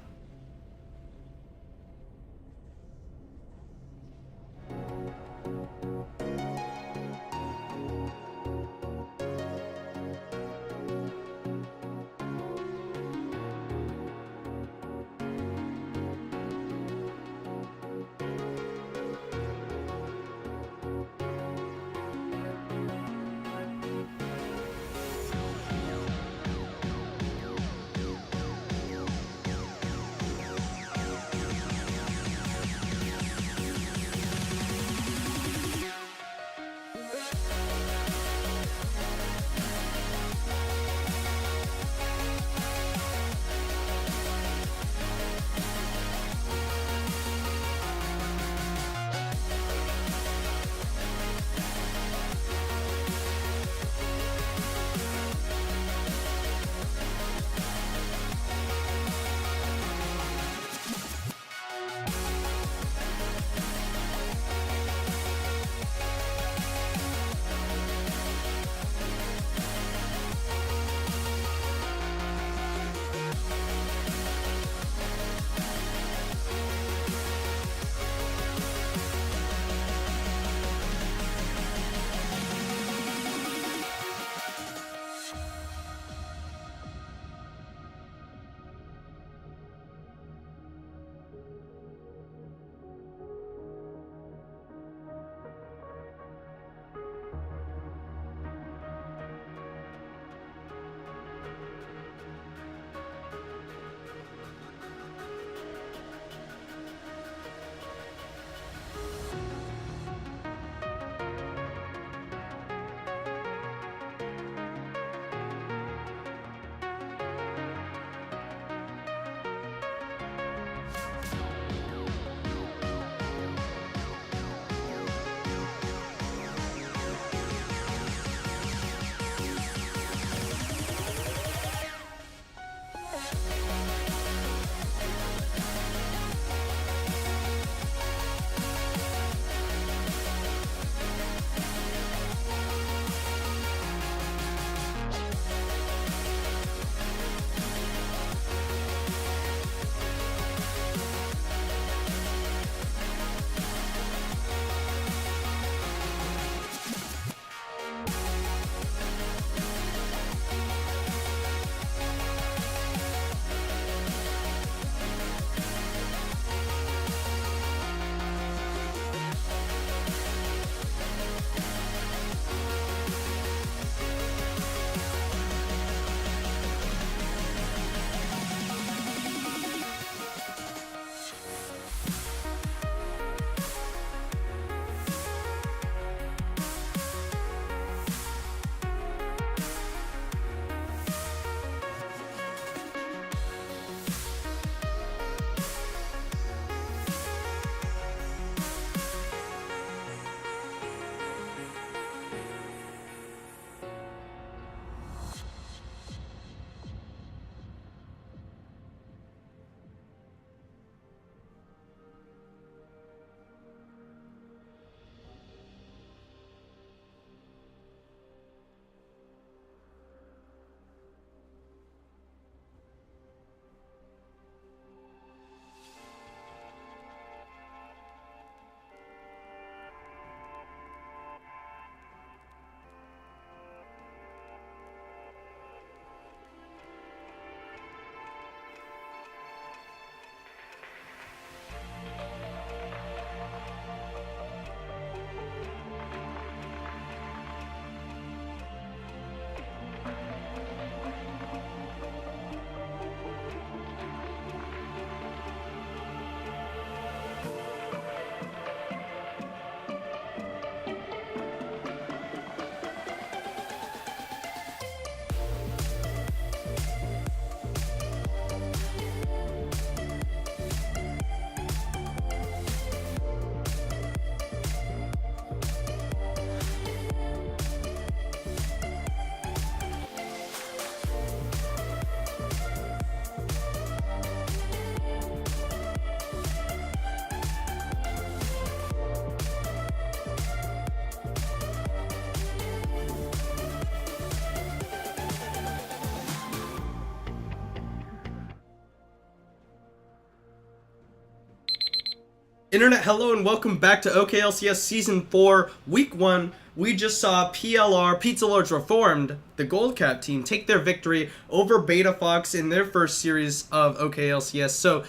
Internet, hello and welcome back to OKLCS Season 4, Week 1. We just saw PLR, Pizza Lords Reformed, the Gold Cap team, take their victory over Beta Fox in their first series of OKLCS. So,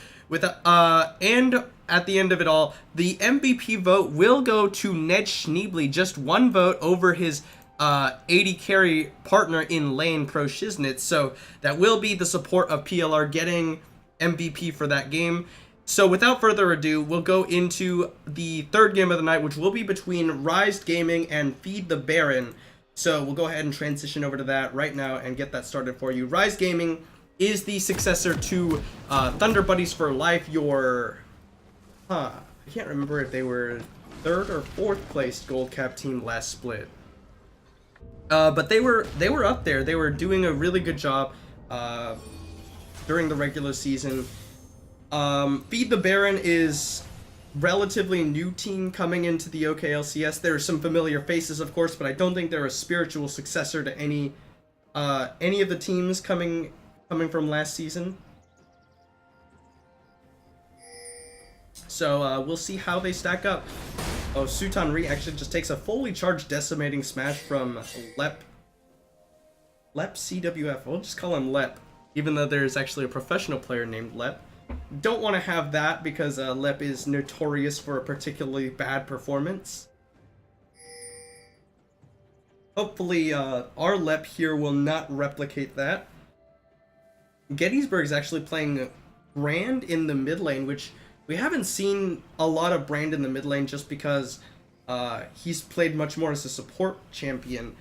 and at the end of it all, the MVP vote will go to Ned Schneebly, just one vote over his 80 carry partner in lane, Pro Shiznit. So, that will be the support of PLR getting MVP for that game. So without further ado, we'll go into the third game of the night, which will be between Rise Gaming and Feed the Baron. So we'll go ahead and transition over to that right now and get that started for you. Rise Gaming is the successor to Thunder Buddies for Life, your... I can't remember if they were third or fourth placed Gold Cap team last split. But they were up there. They were doing a really good job during the regular season. Feed the Baron is relatively new team coming into the OKLCS. There are some familiar faces, of course, but I don't think they're a spiritual successor to any of the teams coming from last season. So we'll see how they stack up. Oh, Sutan Ri actually just takes a fully charged decimating smash from Lep CWF. We'll just call him Lep, even though there's actually a professional player named Lep. Don't want to have that because Lep is notorious for a particularly bad performance. Hopefully our Lep here will not replicate that. Gettysburg is actually playing Brand in the mid lane, which we haven't seen a lot of Brand in the mid lane just because he's played much more as a support champion.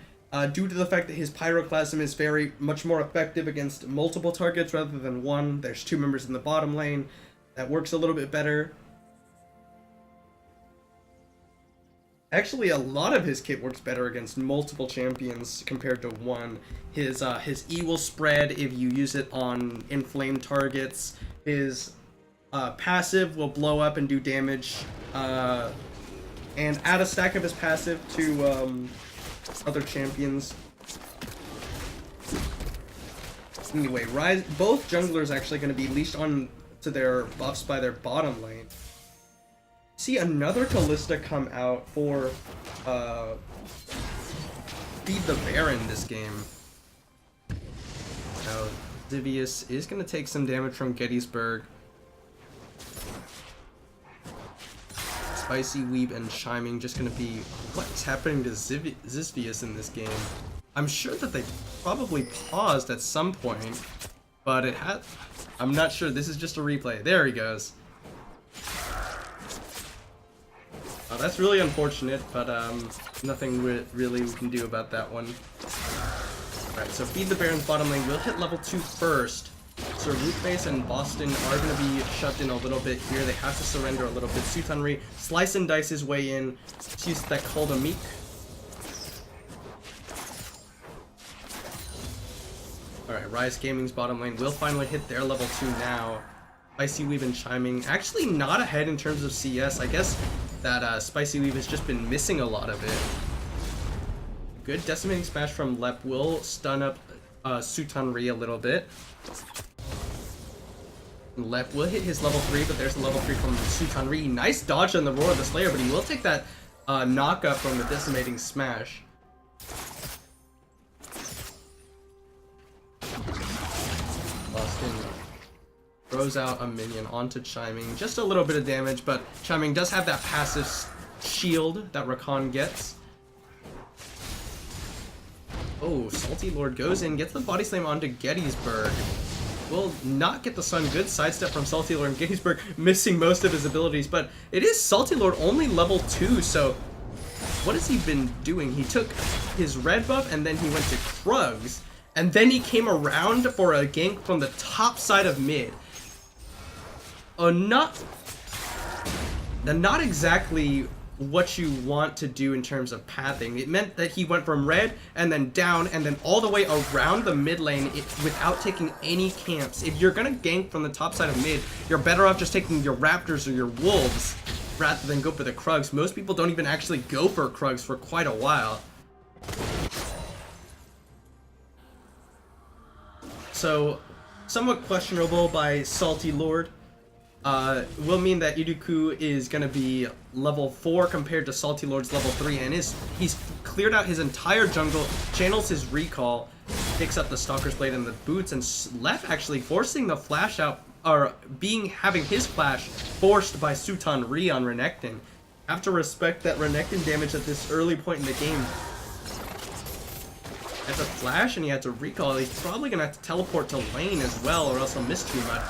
Due to the fact that his Pyroclasm is very much more effective against multiple targets rather than one. There's two members in the bottom lane. That works a little bit better. Actually, a lot of his kit works better against multiple champions compared to one. His E will spread if you use it on inflamed targets. His passive will blow up and do damage. And add a stack of his passive to... other champions. Anyway, both junglers actually going to be leashed on to their buffs by their bottom lane. See another Kalista come out for Feed the Baron this game. Now, Zivius is going to take some damage from Gettysburg. Spicy Weeb and Chiming just gonna be what's happening to Zisvius in this game. I'm sure that they probably paused at some point, but it had. I'm not sure. This is just a replay. There he goes. That's really unfortunate, but nothing really we can do about that one. Alright, so Feed the Baron's bottom lane will hit level 2 first. So Rootface and Boston are going to be shoved in a little bit here. They have to surrender a little bit. Sutanri slice and dice his way in. Use that called a meek. Alright, Rise Gaming's bottom lane will finally hit their level 2 now. Spicy Weave and Chiming actually not ahead in terms of CS. I guess that Spicy Weave has just been missing a lot of it. Good decimating smash from Lep will stun up Sutanri a little bit. Lep will hit his level 3, but there's a level 3 from Sutanri. Nice dodge on the Roar of the Slayer, but he will take that knockup from the decimating smash. Boston throws out a minion onto Chiming. Just a little bit of damage, but Chiming does have that passive shield that Rakan gets. Oh, Salty Lord goes in, gets the body slam onto Gettysburg. Will not get the Sun. Good sidestep from Salty Lord, and Gettysburg missing most of his abilities, but it is Salty Lord only level 2, so what has he been doing? He took his red buff and then he went to Krugs, and then he came around for a gank from the top side of mid. Not exactly what you want to do in terms of pathing. It meant that he went from red and then down and then all the way around the mid lane without taking any camps. If you're gonna gank from the top side of mid, you're better off just taking your Raptors or your Wolves rather than go for the Krugs. Most people don't even actually go for Krugs for quite a while. So, somewhat questionable by Salty Lord. will mean that Iruku is going to be level 4 compared to Salty Lord's level 3, and he's cleared out his entire jungle, channels his recall, picks up the Stalker's Blade and the boots, and Lep actually forcing the flash out, or having his flash forced by Sutan Ri on Renekton. Have to respect that Renekton damage at this early point in the game. He had to flash and he had to recall. He's probably going to have to teleport to lane as well, or else he'll miss too much.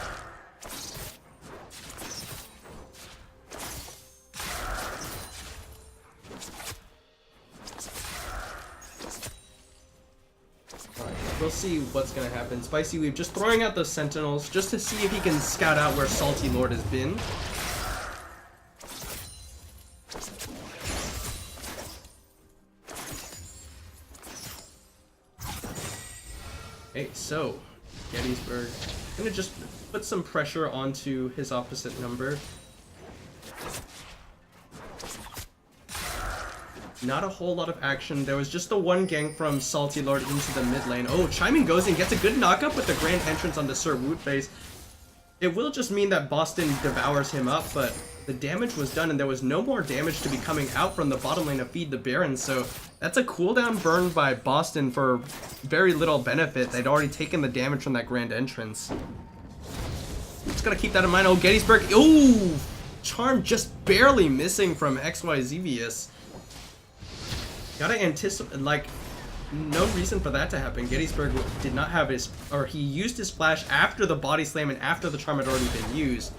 We'll see what's going to happen. Spicy Weave just throwing out those sentinels just to see if he can scout out where Salty Lord has been. Okay, so Gettysburg gonna just put some pressure onto his opposite number. Not a whole lot of action. There was just the one gank from Salty Lord into the mid lane. Oh, Chiming goes in, gets a good knockup with the grand entrance on the Sir Woot face. It will just mean that Boston devours him up, but the damage was done and there was no more damage to be coming out from the bottom lane to feed the Baron, so that's a cooldown burn by Boston for very little benefit. They'd already taken the damage from that grand entrance. Just gotta keep that in mind. Oh, Gettysburg. Ooh! Charm just barely missing from XYZVS. Gotta anticipate, like, no reason for that to happen. Gettysburg did not have his, or he used his flash after the body slam and after the charm had already been used.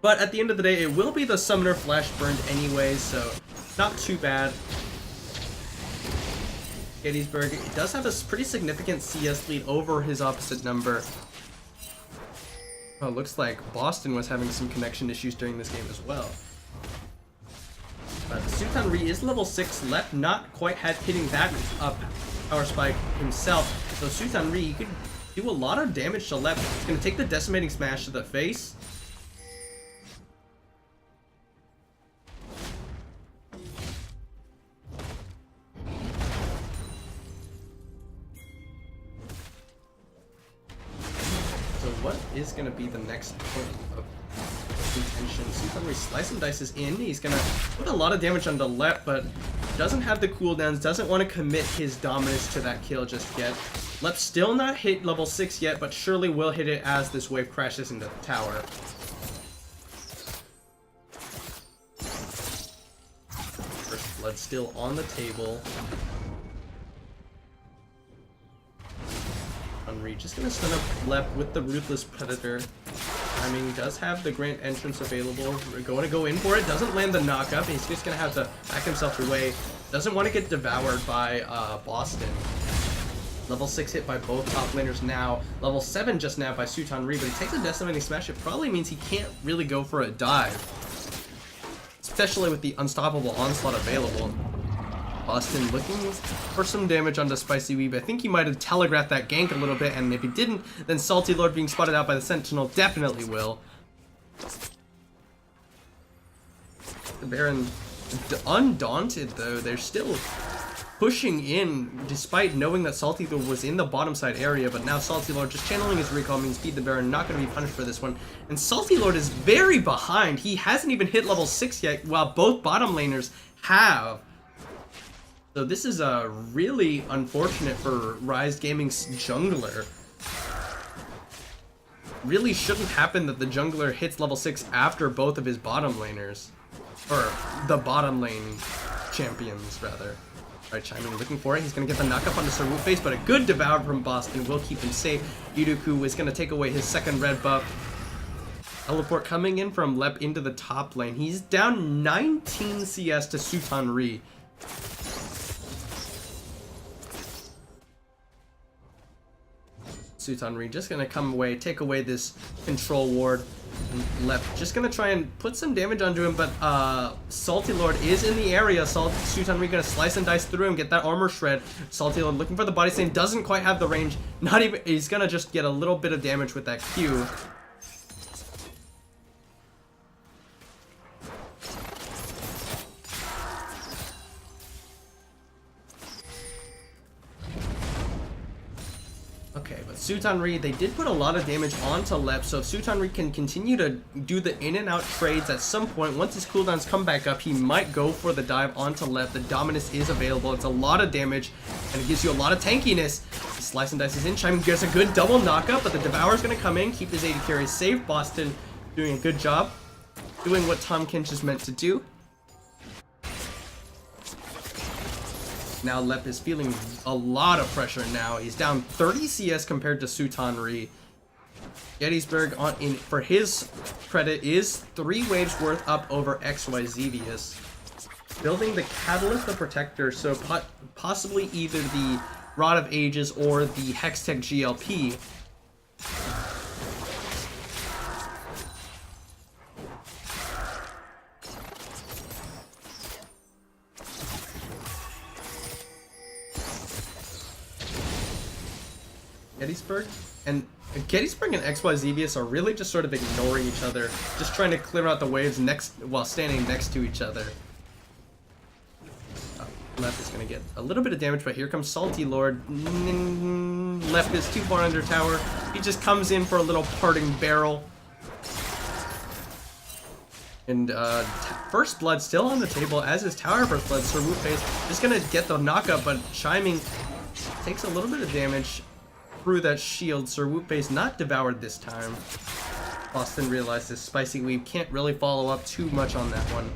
But at the end of the day, it will be the summoner flash burned anyway, so not too bad. Gettysburg does have a pretty significant CS lead over his opposite number. Oh, looks like Boston was having some connection issues during this game as well. Sutan Ri is level 6, Lep not quite hitting that power spike himself. So Sutan Ri could do a lot of damage to Lep. He's going to take the decimating smash to the face. So what is going to be the next point of contention? Sutan Ri slice and dices in. He's going to put a lot of damage onto Lep, but doesn't have the cooldowns, doesn't want to commit his dominance to that kill just yet. Lep still not hit level 6 yet, but surely will hit it as this wave crashes into the tower. First blood still on the table. Unri just gonna stun up Lep with the Ruthless Predator. I mean, he does have the Grand Entrance available. We're going to go in for it. Doesn't land the knockup. He's just going to have to back himself away. Doesn't want to get devoured by Boston. Level 6 hit by both top laners now. Level 7 just now by Sutan Ri, but he takes a Decimating Smash. It probably means he can't really go for a dive. Especially with the Unstoppable Onslaught available. Boston looking for some damage onto Spicy Weeb. I think he might have telegraphed that gank a little bit, and if he didn't, then Salty Lord being spotted out by the Sentinel definitely will. The Baron undaunted though. They're still pushing in despite knowing that Salty Lord was in the bottom side area, but now Salty Lord just channeling his recall means feed the Baron, not going to be punished for this one. And Salty Lord is very behind. He hasn't even hit level 6 yet, while both bottom laners have. So this is really unfortunate for Rise Gaming's jungler. Really shouldn't happen that the jungler hits level 6 after both of his bottom laners. Or the bottom lane champions, rather. Alright, Chiming looking for it. He's going to get the knockup onto Sir Woot face, but a good devour from Boston will keep him safe. Iruku is going to take away his second red buff. Teleport coming in from Lep into the top lane. He's down 19 CS to Sutan Ri. Sutan Ri just gonna come away, take away this control ward. And Lep just gonna try and put some damage onto him, but Salty Lord is in the area. Sutan Ri gonna slice and dice through him, get that armor shred. Salty Lord looking for the body slam, doesn't quite have the range. Not even, he's gonna just get a little bit of damage with that Q. Okay, but Sutanri, they did put a lot of damage onto Lep, so if Sutanri can continue to do the in and out trades at some point, once his cooldowns come back up, he might go for the dive onto Lep. The Dominus is available, it's a lot of damage, and it gives you a lot of tankiness. Slice and Dice is in, Chiming gets a good double knockup, but the Devour's gonna come in, keep his AD carry safe. Boston doing a good job, doing what Tahm Kench is meant to do. Now Lep is feeling a lot of pressure now. He's down 30 CS compared to Sutanri. Gettysburg, for his credit, is 3 waves worth up over XYZvius. Building the Catalyst, the Protector, so possibly either the Rod of Ages or the Hextech GLP. Gettysburg and XYZvius are really just sort of ignoring each other, just trying to clear out the waves while standing next to each other. Left is going to get a little bit of damage, but here comes Salty Lord. Left is too far under tower. He just comes in for a little parting barrel. And First Blood still on the table, as is Tower First Blood. Sir Wuface just going to get the knockup, but Chiming takes a little bit of damage through that shield. Sir Wuface not devoured this time. Boston realizes Spicy Weave can't really follow up too much on that one.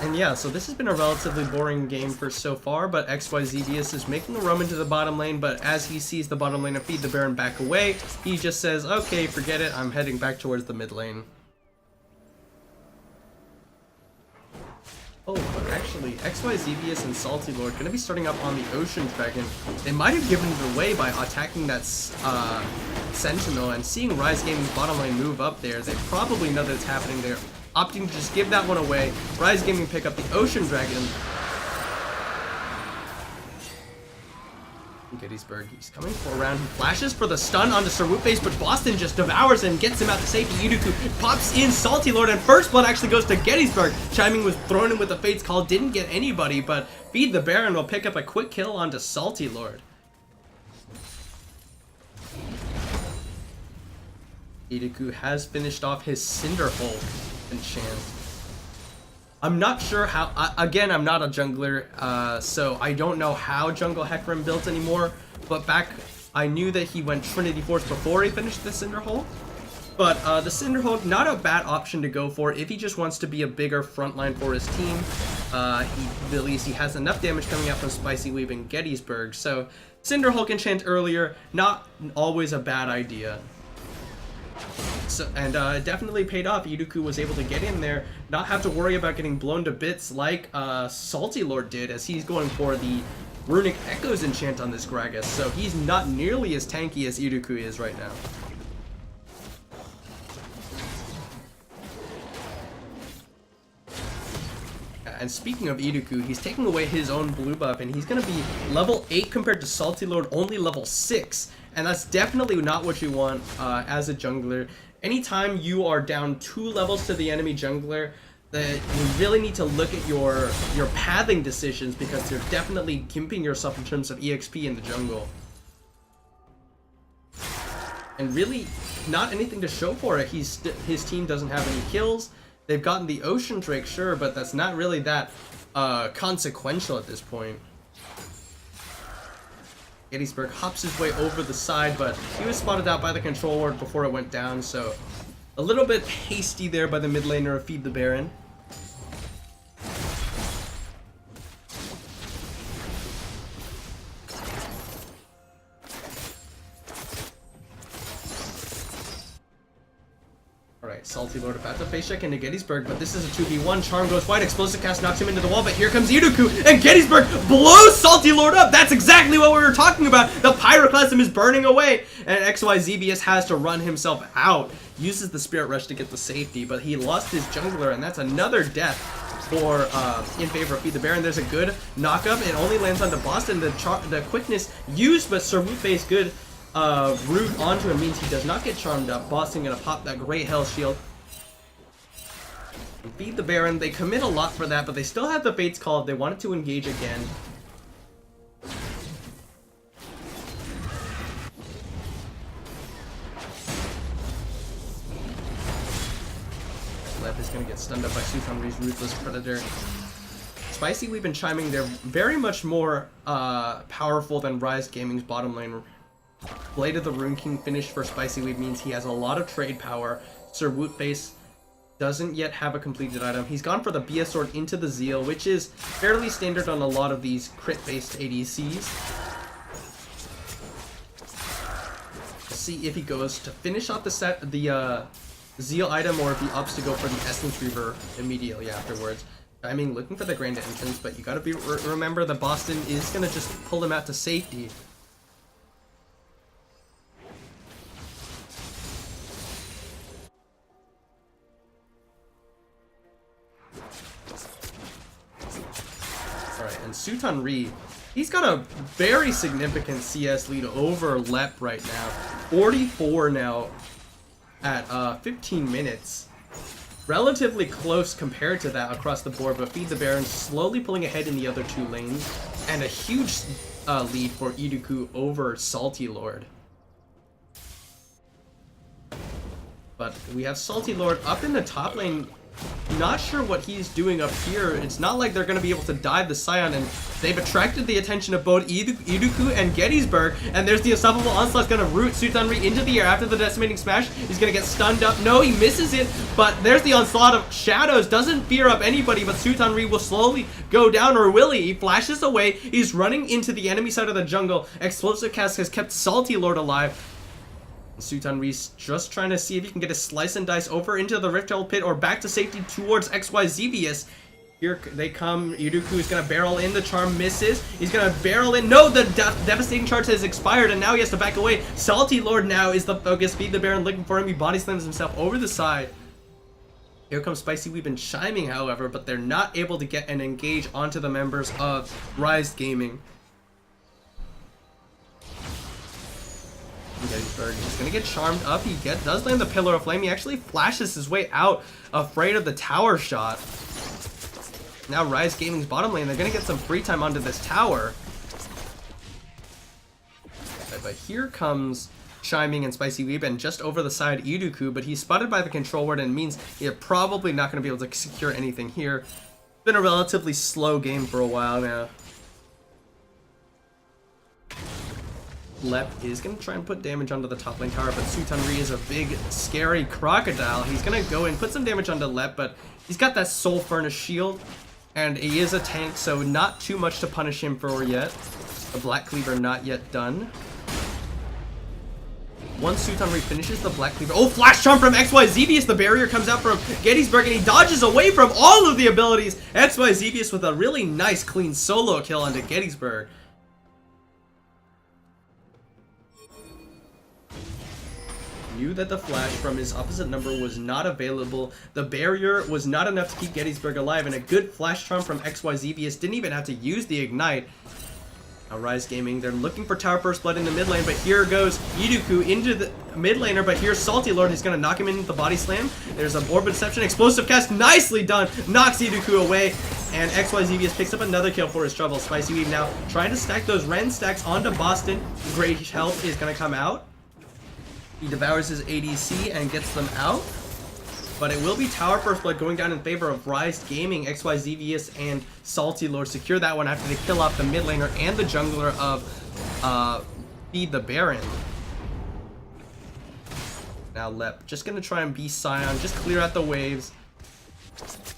And yeah, so this has been a relatively boring game for so far, but XYZvius is making a run into the bottom lane, but as he sees the bottom lane and Feed the Baron back away, he just says, okay, forget it, I'm heading back towards the mid lane. Oh, but actually, XYZvius and Salty Lord going to be starting up on the Ocean Dragon. They might have given it away by attacking that Sentinel, and seeing Rise Gaming's bottom lane move up there, they probably know that it's happening there. Opting to just give that one away. Rise Gaming pick up the Ocean Dragon. Gettysburg, he's coming for a round. He flashes for the stun onto Sir Wuface, but Boston just devours and gets him out to safety. Iduku pops in Salty Lord, and First Blood actually goes to Gettysburg. Chiming was thrown in with the Fate's Call, didn't get anybody, but Feed the Baron will pick up a quick kill onto Salty Lord. Iduku has finished off his Cinderhold enchant. I'm not sure how, again, I'm not a jungler, so I don't know how Jungle Hecarim built anymore, but back, I knew that he went Trinity Force before he finished the Cinderhold. But the Cinderhold, not a bad option to go for if he just wants to be a bigger frontline for his team. He believes he has enough damage coming out from Spicy Weave and Gettysburg, so Cinderhold enchant earlier, not always a bad idea. So, and it definitely paid off. Iduku was able to get in there, not have to worry about getting blown to bits like Salty Lord did, as he's going for the Runic Echoes enchant on this Gragas, so he's not nearly as tanky as Iduku is right now. And speaking of Iduku, he's taking away his own blue buff, and he's going to be level 8 compared to Salty Lord, only level 6. And that's definitely not what you want as a jungler. Anytime you are down 2 levels to the enemy jungler, that you really need to look at your pathing decisions, because you're definitely gimping yourself in terms of EXP in the jungle. And really, not anything to show for it. His team doesn't have any kills. They've gotten the Ocean Drake, sure, but that's not really that consequential at this point. Gettysburg hops his way over the side, but he was spotted out by the control ward before it went down, so a little bit hasty there by the mid laner of Feed the Baron. Alright, Salty Lord about to face check into Gettysburg, but this is a 2v1. Charm goes wide, Explosive Cast knocks him into the wall, but here comes Iduku, and Gettysburg blows Salty Lord up! That's exactly what we were talking about! The Pyroclasm is burning away, and XYZvius has to run himself out. Uses the Spirit Rush to get the safety, but he lost his jungler, and that's another death for in favor of Feed the Baron. There's a good knockup. It only lands onto Boston. The quickness used, but Sir Wuface good root onto him means he does not get charmed up. Boston gonna pop that great hell shield. feed the Baron. They commit a lot for that, but they still have the Fates call if they wanted to engage again. Lep is going to get stunned up by Sutanri's Ruthless Predator. Spicy, we've been chiming, they're very much more powerful than Rise Gaming's bottom lane. Blade of the Rune King finish for Spicy Weave means he has a lot of trade power. Sir Wootface doesn't yet have a completed item. He's gone for the BS Sword into the Zeal, which is fairly standard on a lot of these crit-based ADCs. Let's see if he goes to finish off the Zeal item, or if he opts to go for the Essence Reaver immediately afterwards. I mean, looking for the Grand Entrance, but you gotta remember that Boston is gonna just pull him out to safety. Alright, and Sutanri, he's got a very significant CS lead over Lep right now. 44 now at 15 minutes. Relatively close compared to that across the board, but Feed the Baron slowly pulling ahead in the other two lanes. And a huge lead for Iduku over Salty Lord. But we have Salty Lord up in the top lane. Not sure what he's doing up here. It's not like they're going to be able to dive the Scion, and they've attracted the attention of both Iduku and Gettysburg, and there's the Unstoppable Onslaught's going to root Sutanri into the air after the Decimating Smash. He's going to get stunned up. No, he misses it, but there's the Onslaught of Shadows. Doesn't fear up anybody, but Sutanri will slowly go down, or will he? He flashes away. He's running into the enemy side of the jungle. Explosive Cast has kept Salty Lord alive. Sutanri's just trying to see if he can get a slice and dice over into the Rift Hell Pit or back to safety towards XYZVS. Here they come. Iduku is going to barrel in. The charm misses. He's going to barrel in. No, the devastating charge has expired, and now he has to back away. Salty Lord now is the focus. Feed the Baron looking for him. He body slams himself over the side. Here comes Spicy. We've been chiming, however, but they're not able to get and engage onto the members of Rise Gaming. Gettysburg is going to get charmed up. He does land the Pillar of Flame. He actually flashes his way out, afraid of the tower shot. Now Rise Gaming's bottom lane, they're going to get some free time onto this tower. But here comes Chiming and Spicy Weeb, and just over the side Iduku, but he's spotted by the control ward, and means you're probably not going to be able to secure anything here. It's been a relatively slow game for a while now. Lep is going to try and put damage onto the top lane tower, but Sutanri is a big, scary crocodile. He's going to go and put some damage onto Lep, but he's got that Soul Furnace shield, and he is a tank, so not too much to punish him for yet. The Black Cleaver not yet done. Once Sutanri finishes the Black Cleaver... Oh, Flash Charm from XYZVS! The barrier comes out from Gettysburg, and he dodges away from all of the abilities! XYZVS with a really nice, clean solo kill onto Gettysburg. Knew that the flash from his opposite number was not available. The barrier was not enough to keep Gettysburg alive, and a good flash charm from XYZVS didn't even have to use the ignite. Now Rise Gaming, they're looking for Tower First Blood in the mid lane, but here goes Iduku into the mid laner, but here's Salty Lord. He's gonna knock him into the body slam. There's a Orb Deception, Explosive Cast, nicely done, knocks Iduku away, and XYZVS picks up another kill for his trouble. Spicy Weave now trying to stack those Ren stacks onto Boston. Great help is gonna come out. He devours his ADC and gets them out. But it will be Tower First Blood going down in favor of Rise Gaming. XYZVS and Salty Lord secure that one after they kill off the mid laner and the jungler of Feed the Baron. Now Lep just going to try and be Scion, just clear out the waves.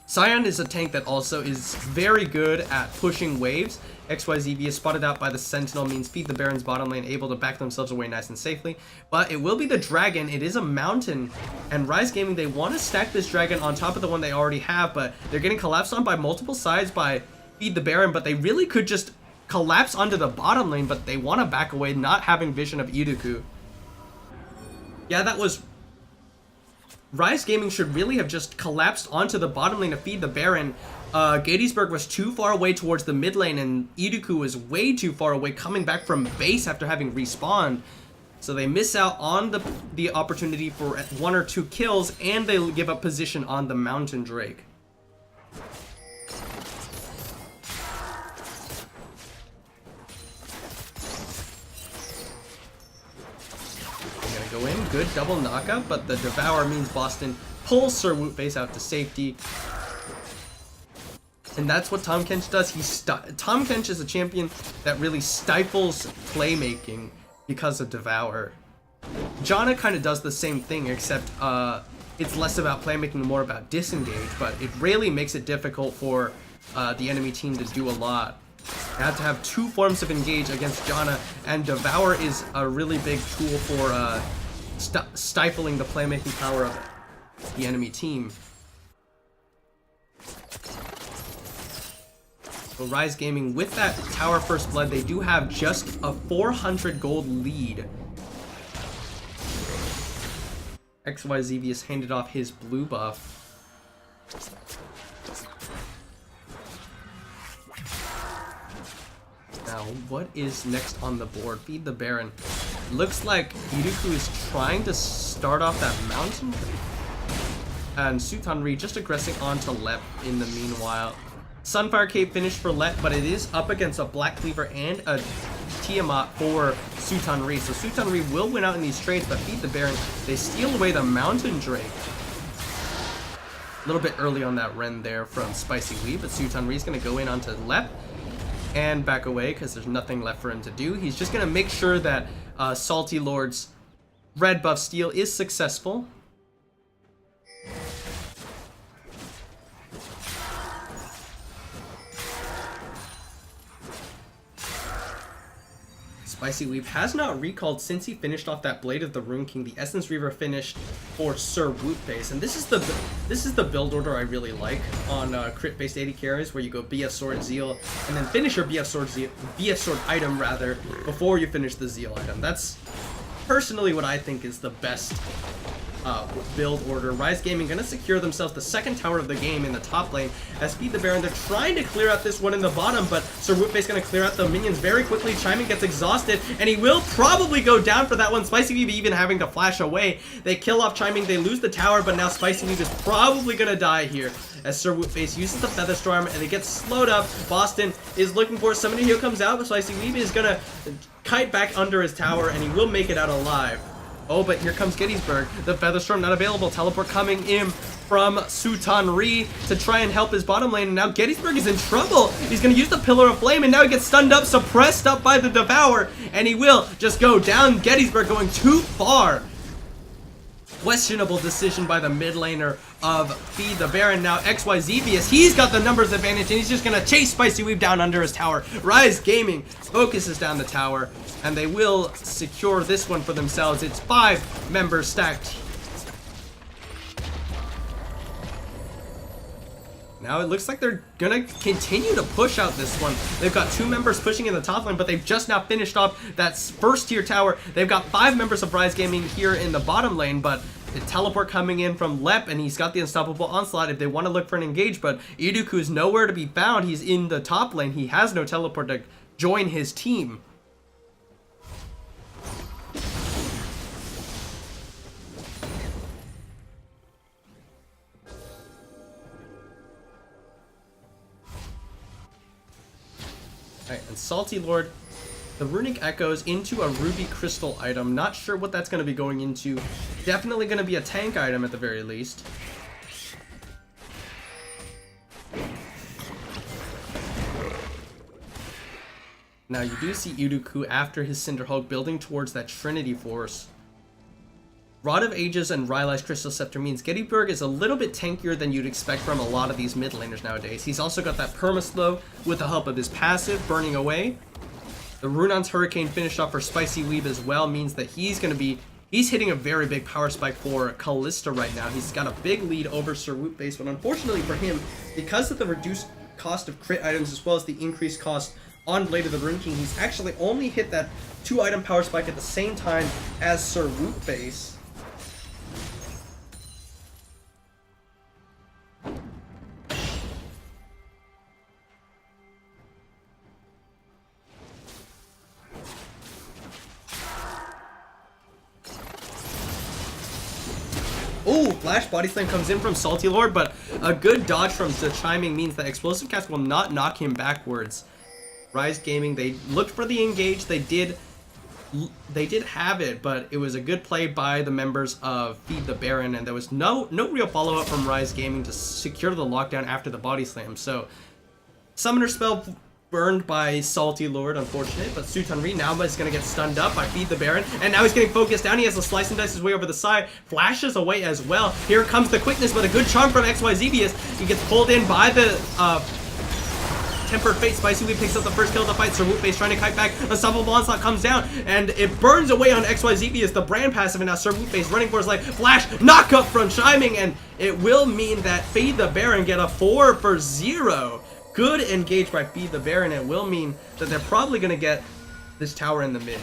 Scion is a tank that also is very good at pushing waves. XYZV is spotted out by the Sentinel, means Feed the Baron's bottom lane able to back themselves away nice and safely. But it will be the Dragon. It is a mountain, and Rise Gaming, they want to stack this Dragon on top of the one they already have, but they're getting collapsed on by multiple sides by Feed the Baron, but they really could just collapse onto the bottom lane, but they want to back away, not having vision of Iduku. Yeah, that was... Rise Gaming should really have just collapsed onto the bottom lane to Feed the Baron. Gettysburg was too far away towards the mid lane, and Iduku was way too far away coming back from base after having respawned. So they miss out on the opportunity for 1 or 2 kills, and they give up position on the Mountain Drake. Go in, good double knockout, but the Devour means Boston pulls Sir Wootface out to safety. And that's what Tahm Kench does. Tahm Kench is a champion that really stifles playmaking because of Devour. Janna kind of does the same thing, except it's less about playmaking and more about disengage, but it really makes it difficult for the enemy team to do a lot. You have to have two forms of engage against Janna, and Devour is a really big tool for stifling the playmaking power of the enemy team. So Rise Gaming, with that Tower First Blood, they do have just a 400 gold lead. XYZ has handed off his blue buff. Now, what is next on the board? Feed the Baron. Looks like Iruku is trying to start off that mountain. And Sutanri just aggressing onto Lep in the meanwhile. Sunfire Cape finished for Lep, but it is up against a Black Cleaver and a Tiamat for Sutanri. So Sutanri will win out in these trades, but Feed the Baron, they steal away the Mountain Drake. A little bit early on that Ren there from Spicy Weave, but Sutanri's going to go in onto Lep and back away because there's nothing left for him to do. He's just going to make sure that Salty Lord's red buff steal is successful. Spicy Weave has not recalled since he finished off that Blade of the Rune King. The Essence Reaver finished for Sir Wootface, and this is the build order I really like on crit-based AD carries, where you go BF Sword Zeal and then finish your BF Sword item rather before you finish the Zeal item. That's personally what I think is the best build order. Rise Gaming gonna secure themselves the second tower of the game in the top lane. As Feed the Baron, they're trying to clear out this one in the bottom, but Sir Wootface gonna clear out the minions very quickly. Chiming gets exhausted, and he will probably go down for that one. Spicy Weave even having to flash away. They kill off Chiming, they lose the tower, but now Spicy Weave is probably gonna die here as Sir Wootface uses the Feather Storm, and it gets slowed up. Boston is looking for somebody who comes out, but Spicy Weave is gonna kite back under his tower, and he will make it out alive. Oh, but here comes Gettysburg. The Feather Storm not available. Teleport coming in from Sutanri to try and help his bottom lane. And now Gettysburg is in trouble. He's going to use the Pillar of Flame, and now he gets stunned up, suppressed up by the Devour. And he will just go down. Gettysburg going too far. Questionable decision by the mid laner of Feed the Baron. Now XYZvius, he's got the numbers advantage, and he's just gonna chase Spicy Weave down under his tower. Rise Gaming focuses down the tower, and they will secure this one for themselves. It's 5 members stacked. Now it looks like they're gonna continue to push out this one. They've got 2 members pushing in the top lane, but they've just now finished off that first tier tower. They've got 5 members of Rise Gaming here in the bottom lane, but the teleport coming in from Lep, and he's got the Unstoppable Onslaught if they want to look for an engage, but Iruku is nowhere to be found. He's in the top lane. He has no teleport to join his team. Alright, and Salty Lord, the Runic Echoes into a Ruby Crystal item. Not sure what that's going to be going into. Definitely going to be a tank item at the very least. Now you do see Iruku after his Cinderhulk building towards that Trinity Force. Rod of Ages and Rylai's Crystal Scepter means Gettysburg is a little bit tankier than you'd expect from a lot of these mid laners nowadays. He's also got that perma-slow with the help of his passive burning away. The Runon's Hurricane finished off for Spicy Weave as well, means that he's hitting a very big power spike for Callista right now. He's got a big lead over Sir Wootface, but unfortunately for him, because of the reduced cost of crit items as well as the increased cost on Blade of the Rune King, he's actually only hit that 2-item power spike at the same time as Sir Wootface. Oh, Flash Body Slam comes in from Salty Lord, but a good dodge from the Chiming means that Explosive Cast will not knock him backwards. Rise Gaming, they looked for the engage. They did have it, but it was a good play by the members of Feed the Baron, and there was no real follow-up from Rise Gaming to secure the lockdown after the body slam. So, Summoner Spell burned by Salty Lord, unfortunate, but Sutanri now is going to get stunned up by Feed the Baron, and now he's getting focused down. He has to slice and dice his way over the side, flashes away as well. Here comes the quickness, but a good charm from XYZBS. He gets pulled in by the Tempered Fate. Spicy Weave picks up the first kill of the fight. Sir Face trying to kite back. Unstoppable Onslaught comes down, and it burns away on XYZB as the brand passive, and now Sir Face running for his life. Flash, knock up from Chiming, and it will mean that Feed the Baron get a 4 for 0. Good engage by Feed the Baron. It will mean that they're probably going to get this tower in the mid.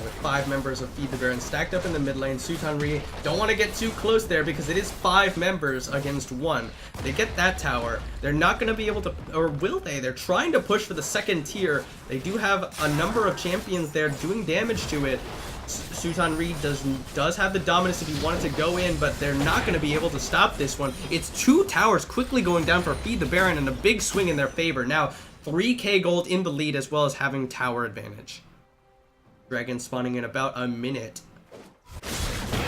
With 5 members of Feed the Baron stacked up in the mid lane, Sutanri don't want to get too close there because it is 5 members against 1. They get that tower. They're not going to be able to, or will they? They're trying to push for the second tier. They do have a number of champions there doing damage to it. Sutanri does have the dominance if he wanted to go in, but they're not going to be able to stop this one. It's 2 towers quickly going down for Feed the Baron and a big swing in their favor. Now 3k gold in the lead as well as having tower advantage. Dragon spawning in about a minute.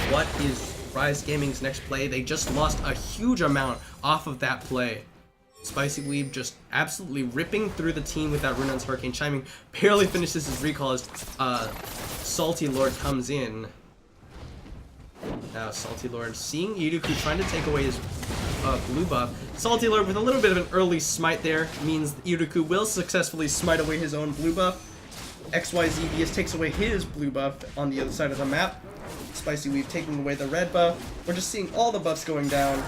What is Rise Gaming's next play? They just lost a huge amount off of that play. Spicy Weeb just absolutely ripping through the team with that Runan's Hurricane. Chiming barely finishes his recall as Salty Lord comes in. Now Salty Lord seeing Iruku trying to take away his blue buff. Salty Lord with a little bit of an early smite there means Iruku will successfully smite away his own blue buff. XYZBS takes away his blue buff on the other side of the map. Spicy Weave taking away the red buff. We're just seeing all the buffs going down.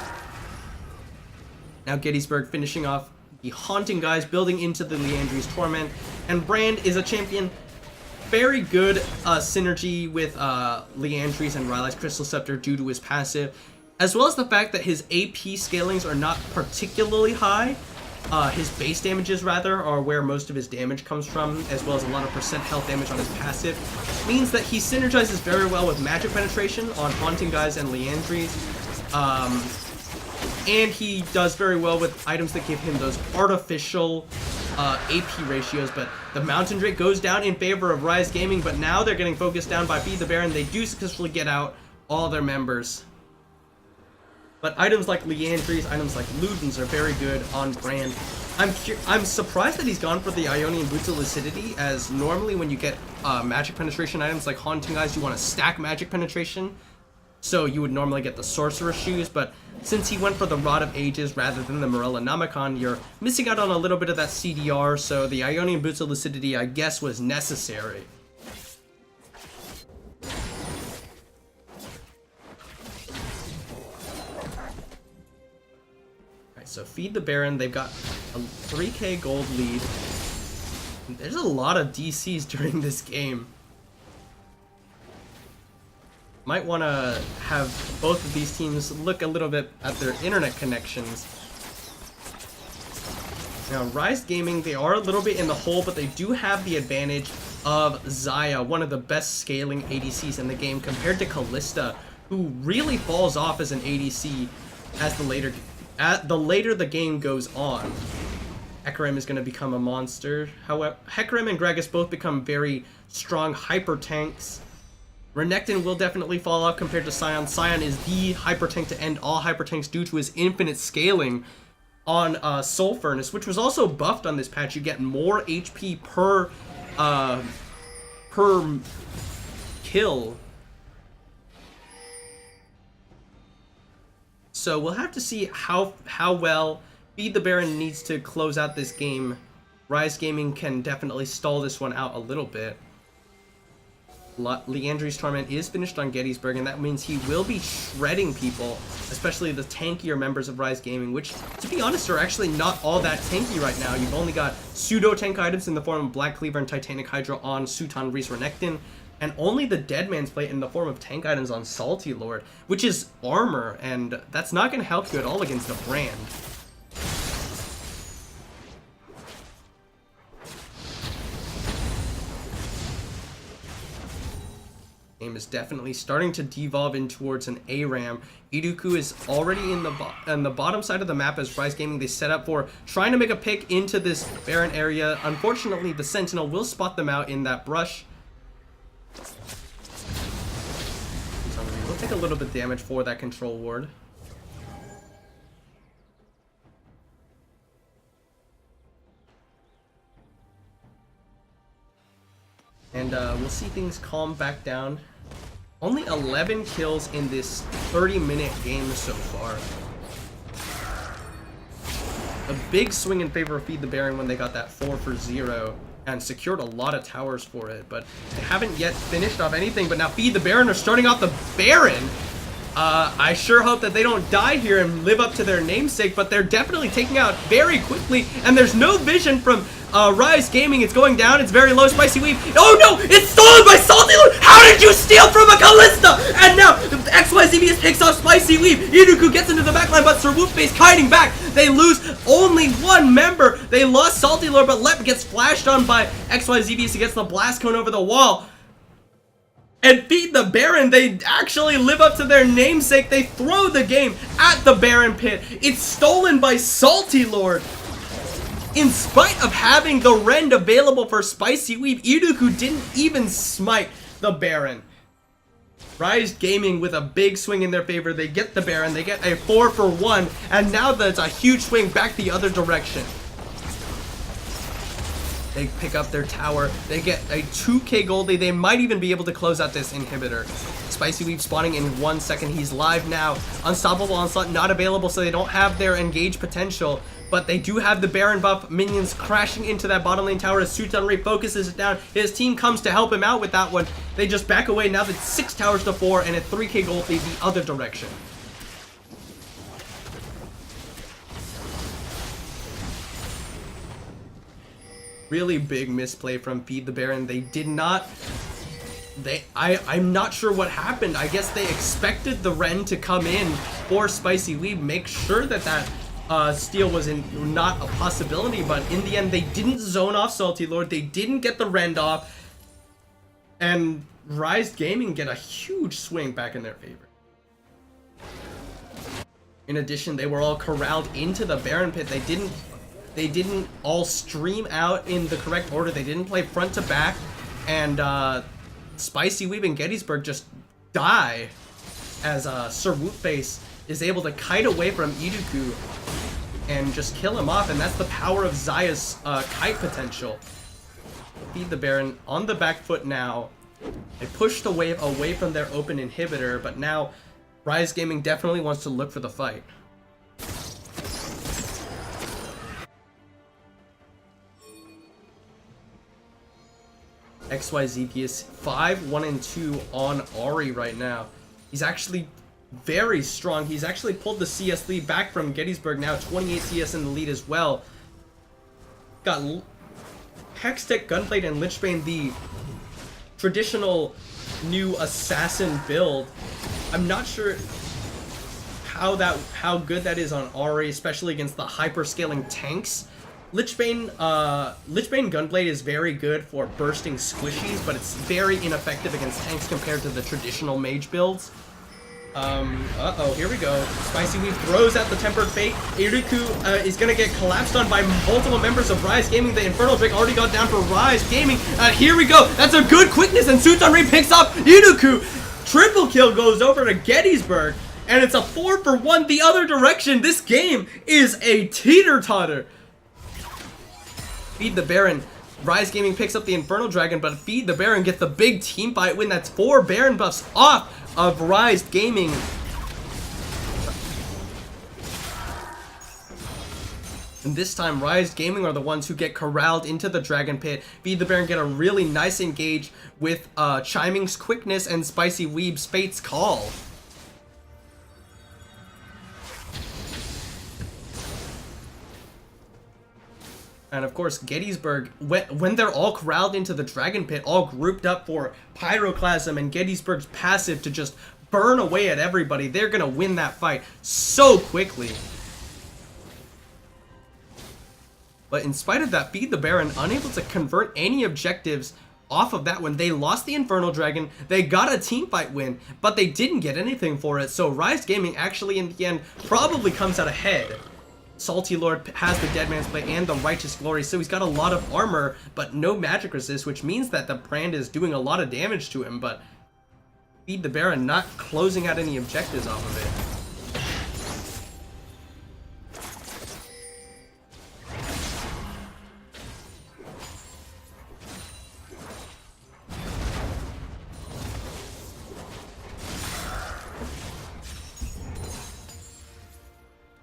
Now Gettysburg finishing off the Haunting Guys, building into the Leandri's Torment. And Brand is a champion. Very good synergy with Leandri's and Rylai's Crystal Scepter due to his passive. As well as the fact that his AP scalings are not particularly high. His base damages, rather, are where most of his damage comes from, as well as a lot of percent health damage on his passive. Means that he synergizes very well with Magic Penetration on Haunting Guys and Leandri's. And he does very well with items that give him those artificial AP ratios, but the Mountain Drake goes down in favor of Rise Gaming, but now they're getting focused down by Feed the Baron. They do successfully get out all their members. But items like Leandri's, items like Luden's are very good on Brand. I'm surprised that he's gone for the Ionian Boots of Lucidity, as normally when you get Magic Penetration items like Haunting Eyes, you want to stack Magic Penetration. So you would normally get the Sorcerer's Shoes, but since he went for the Rod of Ages rather than the Morella Namicon, you're missing out on a little bit of that CDR, so the Ionian Boots of Lucidity, I guess, was necessary. Alright, so Feed the Baron, they've got a 3k gold lead. There's a lot of DCs during this game. Might want to have both of these teams look a little bit at their internet connections. Now, Rise Gaming, they are a little bit in the hole, but they do have the advantage of Xayah, one of the best scaling ADCs in the game, compared to Kalista, who really falls off as an ADC as the later the game goes on. Hecarim is going to become a monster. However, Hecarim and Gragas both become very strong hyper tanks. Renekton will definitely fall off compared to Sion. Sion is the hyper tank to end all hyper tanks due to his infinite scaling on Soul Furnace, which was also buffed on this patch. You get more HP per kill. So we'll have to see how well Feed the Baron needs to close out this game. Rise Gaming can definitely stall this one out a little bit. Leandri's Torment is finished on Gettysburg, and that means he will be shredding people, especially the tankier members of Rise Gaming, which, to be honest, are actually not all that tanky right now. You've only got pseudo-tank items in the form of Black Cleaver and Titanic Hydra on Sutanri's Renekton, and only the Dead Man's Plate in the form of tank items on Salty Lord, which is armor, and that's not going to help you at all against the Brand. game is definitely starting to devolve in towards an ARAM. Iruku is already in the bottom side of the map as Rise Gaming. They set up for trying to make a pick into this Baron area. Unfortunately, the Sentinel will spot them out in that brush. We'll take a little bit of damage for that control ward. And we'll see things calm back down. Only 11 kills in this 30-minute game so far. A big swing in favor of Feed the Baron when they got that 4 for 0 and secured a lot of towers for it, but they haven't yet finished off anything. But now Feed the Baron are starting off the Baron. I sure hope that they don't die here and live up to their namesake, but they're definitely taking out very quickly, and there's no vision from Rise Gaming. It's going down. It's very low. Spicy Weave. Oh no! It's stolen by Salty Lord! How did you steal from a Callista? And now XYZBS picks off Spicy Weave. Iruku gets into the backline, but Sir Whoopface kiting back. They lose only one member. They lost Salty Lord, but Lep gets flashed on by XYZBS. He gets the blast cone over the wall. And Feed the Baron, they actually live up to their namesake. They throw the game at the Baron pit. It's stolen by Salty Lord. In spite of having the rend available for Spicy Weave, Iruku didn't even smite the Baron. Rise Gaming with a big swing in their favor. They get the Baron. They get a 4 for 1. And now that's a huge swing back the other direction. They pick up their tower. They get a 2k goldie. They might even be able to close out this inhibitor. Spicy Weave spawning in 1 second. He's live now. Unstoppable Onslaught not available, so they don't have their engage potential. But they do have the Baron buff. Minions crashing into that bottom lane tower as Sutan refocuses it down. His team comes to help him out with that one. They just back away. Now that's 6 towers to 4 and a 3k gold lead the other direction. Really big misplay from Feed the Baron. They did not... I'm not sure what happened. I guess they expected the Ren to come in for Spicy Weave, make sure that that steal was not a possibility, but in the end they didn't zone off Salty Lord. They didn't get the Rend off, and Rise Gaming get a huge swing back in their favor. In addition, they were all corralled into the Baron pit. They didn't all stream out in the correct order. They didn't play front to back, and Spicy Weave and Gettysburg just die as Sir Whoopface is able to kite away from Iruku and just kill him off, and that's the power of Zaya's kite potential. Feed the Baron on the back foot now. They pushed the wave away from their open inhibitor, but now Rise Gaming definitely wants to look for the fight. XYZ is 5, 1, and 2 on Ahri right now. He's actually very strong. He's actually pulled the CS lead back from Gettysburg, now 28 CS in the lead as well. Got Hextech, Gunblade, and Lichbane, the traditional new assassin build. I'm not sure how good that is on Ahri, especially against the hyper-scaling tanks. Lichbane Gunblade is very good for bursting squishies, but it's very ineffective against tanks compared to the traditional mage builds. Uh-oh, here we go. Spicy Weave throws out the Tempered Fate. Iruku is gonna get collapsed on by multiple members of Rise Gaming. The Infernal Drake already got down for Rise Gaming. Here we go. That's a good quickness, and Sutanri picks up Iruku. Triple kill goes over to Gettysburg, and it's a 4 for 1 the other direction. This game is a teeter-totter. Feed the Baron. Rise Gaming picks up the Infernal Dragon, but Feed the Baron gets the big team fight win. That's 4 Baron buffs off of Rise Gaming. And this time, Rise Gaming are the ones who get corralled into the Dragon Pit. Feed the Baron get a really nice engage with Chiming's quickness and Spicy Weave's Fate's Call. And of course, Gettysburg, when they're all corralled into the Dragon Pit, all grouped up for Pyroclasm and Gettysburg's passive to just burn away at everybody, they're gonna win that fight so quickly. But in spite of that, Feed the Baron unable to convert any objectives off of that one. They lost the Infernal Dragon, they got a team fight win, but they didn't get anything for it. So Rise Gaming actually in the end probably comes out ahead. Salty Lord has the Dead Man's Blade and the Righteous Glory, so he's got a lot of armor, but no magic resist, which means that the brand is doing a lot of damage to him, but Feed the Baron not closing out any objectives off of it.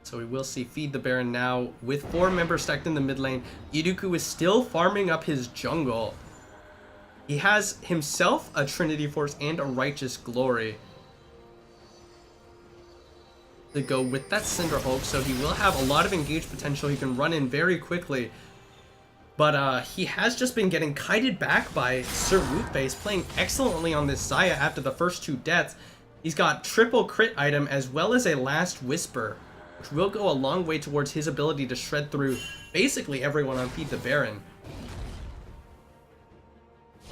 So we will see Feed the Baron now with 4 members stacked in the mid lane. Iruku is still farming up his jungle. He has himself a Trinity Force and a Righteous Glory to go with that Cinder Hulk, so he will have a lot of engage potential. He can run in very quickly. But he has just been getting kited back by Sir Rootface, playing excellently on this Saya after the first 2 deaths. He's got triple crit item as well as a Last Whisper, which will go a long way towards his ability to shred through basically everyone on Feed the Baron.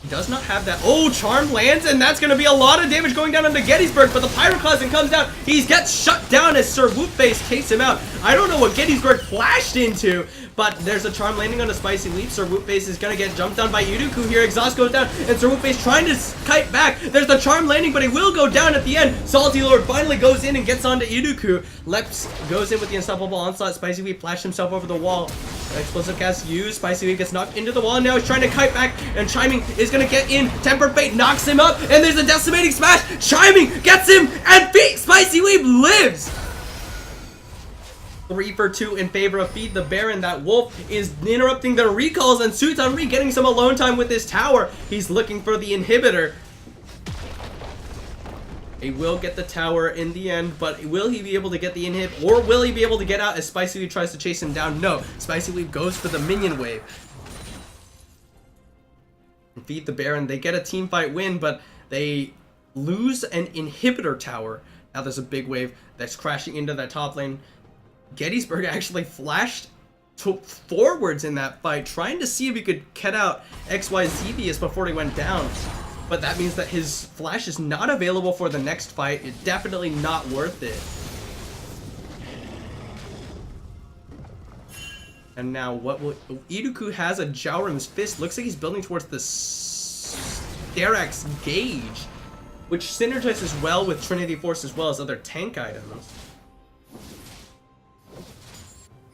He does not have that. Oh, Charm lands, and that's going to be a lot of damage going down onto Gettysburg, but the Pyroclasm comes down. He gets shut down as Sir Whoopface takes him out. I don't know what Gettysburg flashed into, but there's a Charm landing on a Spicy Leap. Sir Whoopface is going to get jumped on by Iruku here. Exhaust goes down, and Sir Whoopface trying to kite back. There's the Charm landing, but he will go down at the end. Salty Lord finally goes in and gets onto Iruku. Leps goes in with the Unstoppable Onslaught. Spicy Leap flashed himself over the wall. Explosive cast used. Spicy Leap gets knocked into the wall, and now he's trying to kite back, and Chiming is going to get in. Tempered Fate knocks him up, and there's a Decimating Smash. Chiming gets him, and Spicy Leap lives! 3 for 2 in favor of Feed the Baron. That Wolf is interrupting their recalls, and Suitonri getting some alone time with his tower. He's looking for the inhibitor. He will get the tower in the end, but will he be able to get the inhib, or will he be able to get out as Spicy Leap tries to chase him down? No, Spicy Leap goes for the minion wave. And Feed the Baron, they get a team fight win, but they lose an inhibitor tower. Now there's a big wave that's crashing into that top lane. Gettysburg actually flashed forwards in that fight, trying to see if he could cut out XYZ before he went down. But that means that his flash is not available for the next fight. It's definitely not worth it. And now what will... Iruku has a Jaurim's Fist. Looks like he's building towards the Sterax Gauge, which synergizes well with Trinity Force as well as other tank items.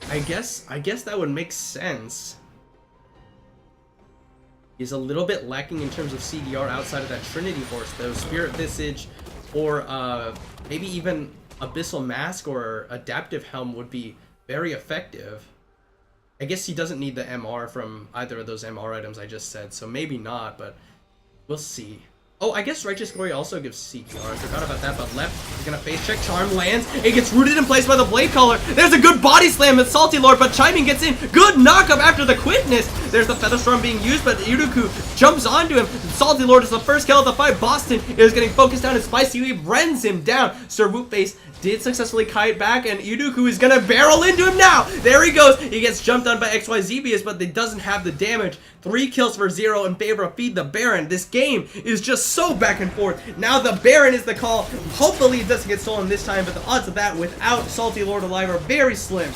I guess that would make sense. He's a little bit lacking in terms of CDR outside of that Trinity Force, though. Spirit Visage or maybe even Abyssal Mask or Adaptive Helm would be very effective. I guess he doesn't need the MR from either of those MR items I just said, so maybe not, but we'll see. Oh, I guess Righteous Glory also gives CPR. I forgot about that, but Left is gonna face check. Charm lands. It gets rooted in place by the Blade Caller. There's a good body slam with Salty Lord, but Chiming gets in. Good knockup after the quickness. There's the Feather Storm being used, but Iruku jumps onto him. Salty Lord is the first kill of the fight. Boston is getting focused down, and Spicy Leap rends him down. Sir Whoopface did successfully kite back, and Iruku is gonna barrel into him now. There he goes. He gets jumped on by XYZ, but he doesn't have the damage. 3 kills for 0 in favor of Feed the Baron. This game is just so back and forth. Now the Baron is the call. Hopefully it doesn't get stolen this time, but the odds of that without Salty Lord alive are very slim.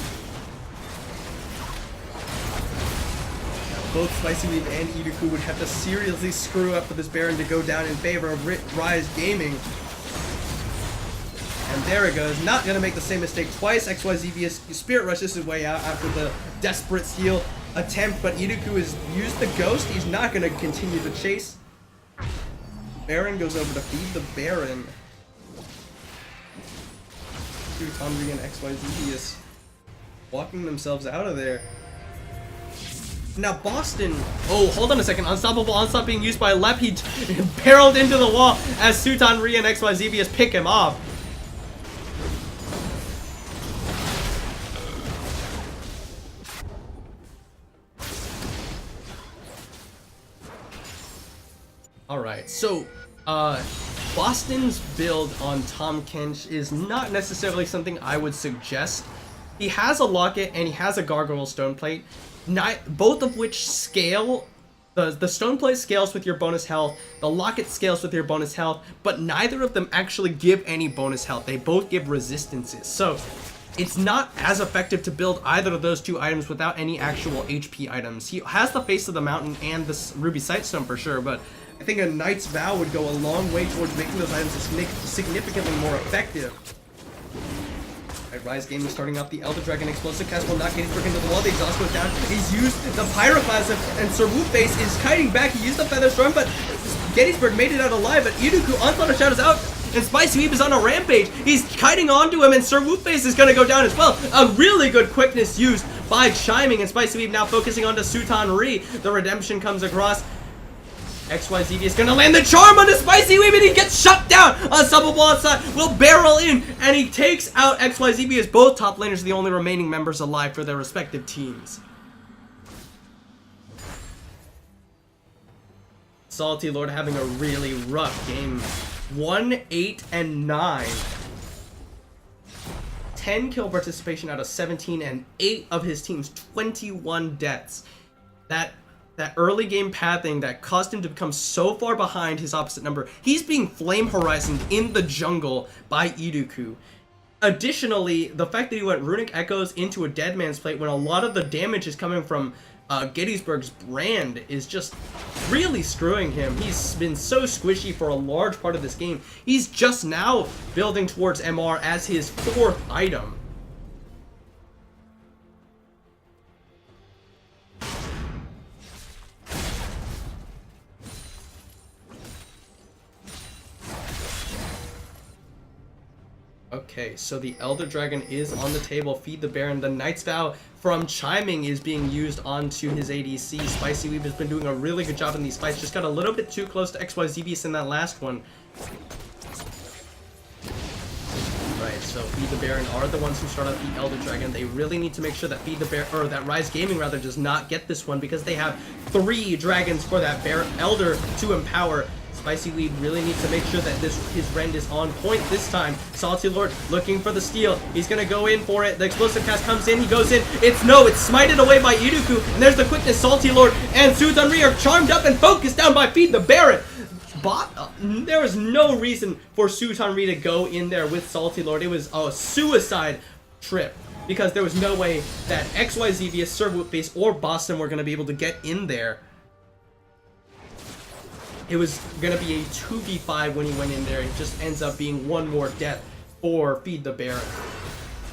Both Spicy Leap and Iruku would have to seriously screw up for this Baron to go down in favor of Rise Gaming. And there it goes. Not going to make the same mistake twice. XYZ Spirit rushes his way out after the desperate steal attempt, but Iruku has used the Ghost. He's not going to continue the chase. Baron goes over to Feed the Baron. Tomri and XYZ is walking themselves out of there. Now Boston, oh, hold on a second. Unstoppable Onslaught being used by Lep. He barreled into the wall as Suitonri and XYZ pick him off. Alright, so Boston's build on Tahm Kench is not necessarily something I would suggest. He has a Locket and he has a Gargoyle Stone Plate, both of which scale The stone plate scales with your bonus health, the locket scales with your bonus health, but neither of them actually give any bonus health. They both give resistances. So it's not as effective to build either of those two items without any actual HP items. He has the Face of the Mountain and the Ruby Sightstone for sure, but I think a Knight's Vow would go a long way towards making those items significantly more effective. Alright, Rise Gaming starting off the Elder Dragon Explosive Cast will not Gettysburg into the wall. The exhaust goes down. He's used the Pyroclasm, and Sir Whoopface is kiting back. He used the Feather Storm, but Gettysburg made it out alive. But Iruku, Onslaught of Shadows out, and Spicy Weave is on a rampage. He's kiting onto him, and Sir Whoopface is going to go down as well. A really good quickness used by Chiming, and Spicy Weave now focusing onto Sutan Ri. The Redemption comes across. XYZ is gonna land the charm on the Spicy Weave, and he gets shut down. Unstoppable outside will barrel in, and he takes out XYZ as both top laners are the only remaining members alive for their respective teams. Salty Lord having a really rough game. 1, 8, and 9. 10 kill participation out of 17, and 8 of his team's 21 deaths. That early game pathing that caused him to become so far behind his opposite number. He's being Flame Horizoned in the jungle by Iruku. Additionally, the fact that he went Runic Echoes into a Dead Man's Plate when a lot of the damage is coming from Gettysburg's brand is just really screwing him. He's been so squishy for a large part of this game. He's just now building towards MR as his 4th item. Okay, so the Elder Dragon is on the table. Feed the Baron. The Knight's Vow from Chiming is being used onto his ADC. Spicy Weave has been doing a really good job in these fights. Just got a little bit too close to XYZBS in that last one. Right, so Feed the Baron are the ones who start out the Elder Dragon. They really need to make sure that Feed the Baron, or that Rise Gaming rather, does not get this one because they have 3 dragons for that Elder to empower. Spicy Weed really needs to make sure that his rend is on point this time. Salty Lord looking for the steal. He's gonna go in for it. The explosive cast comes in. He goes in. It's smited away by Iruku. And there's the quickness. Salty Lord and Sutan Ri are charmed up and focused down by Feed the Baron. There was no reason for Sutan Ri to go in there with Salty Lord. It was a suicide trip because there was no way that XYZ via Sir Whoopface or Boston were gonna be able to get in there. It was going to be a 2v5 when he went in there. It just ends up being one more death for Feed the Baron.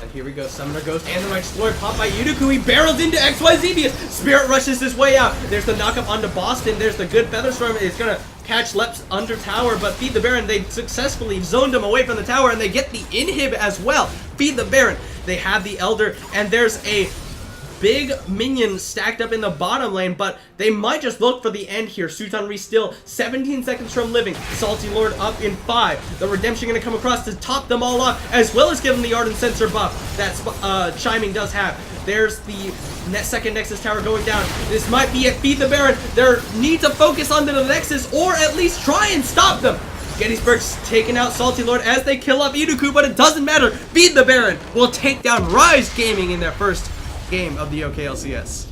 And here we go. Summoner Ghost and the Right Explorer popped by Iruku. He barrels into XYZ. Spirit rushes his way out. There's the knockup onto Boston. There's the good Feather Storm. It's going to catch Leps under tower. But Feed the Baron, they successfully zoned him away from the tower. And they get the inhib as well. Feed the Baron. They have the Elder. And there's a big minion stacked up in the bottom lane, but they might just look for the end here. Sutan Ri still 17 seconds from living. Salty Lord up in 5. The Redemption going to come across to top them all off, as well as give them the Ardent Sensor buff that Chiming does have. There's the second Nexus Tower going down. This might be it. Feed the Baron. They need to focus onto the Nexus, or at least try and stop them. Gettysburg's taking out Salty Lord as they kill off Iruku, but it doesn't matter. Feed the Baron will take down Rise Gaming in their first game of the OKLCS.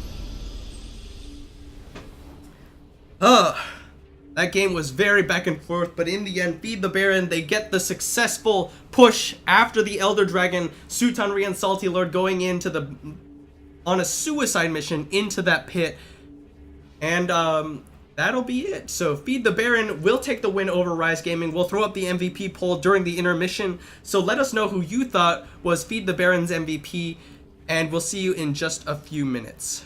That game was very back and forth, but in the end, Feed the Baron, they get the successful push after the Elder Dragon, Sutan Ri and Salty Lord going into on a suicide mission into that pit. And that'll be it. So Feed the Baron will take the win over Rise Gaming. We'll throw up the MVP poll during the intermission. So let us know who you thought was Feed the Baron's MVP. And we'll see you in just a few minutes.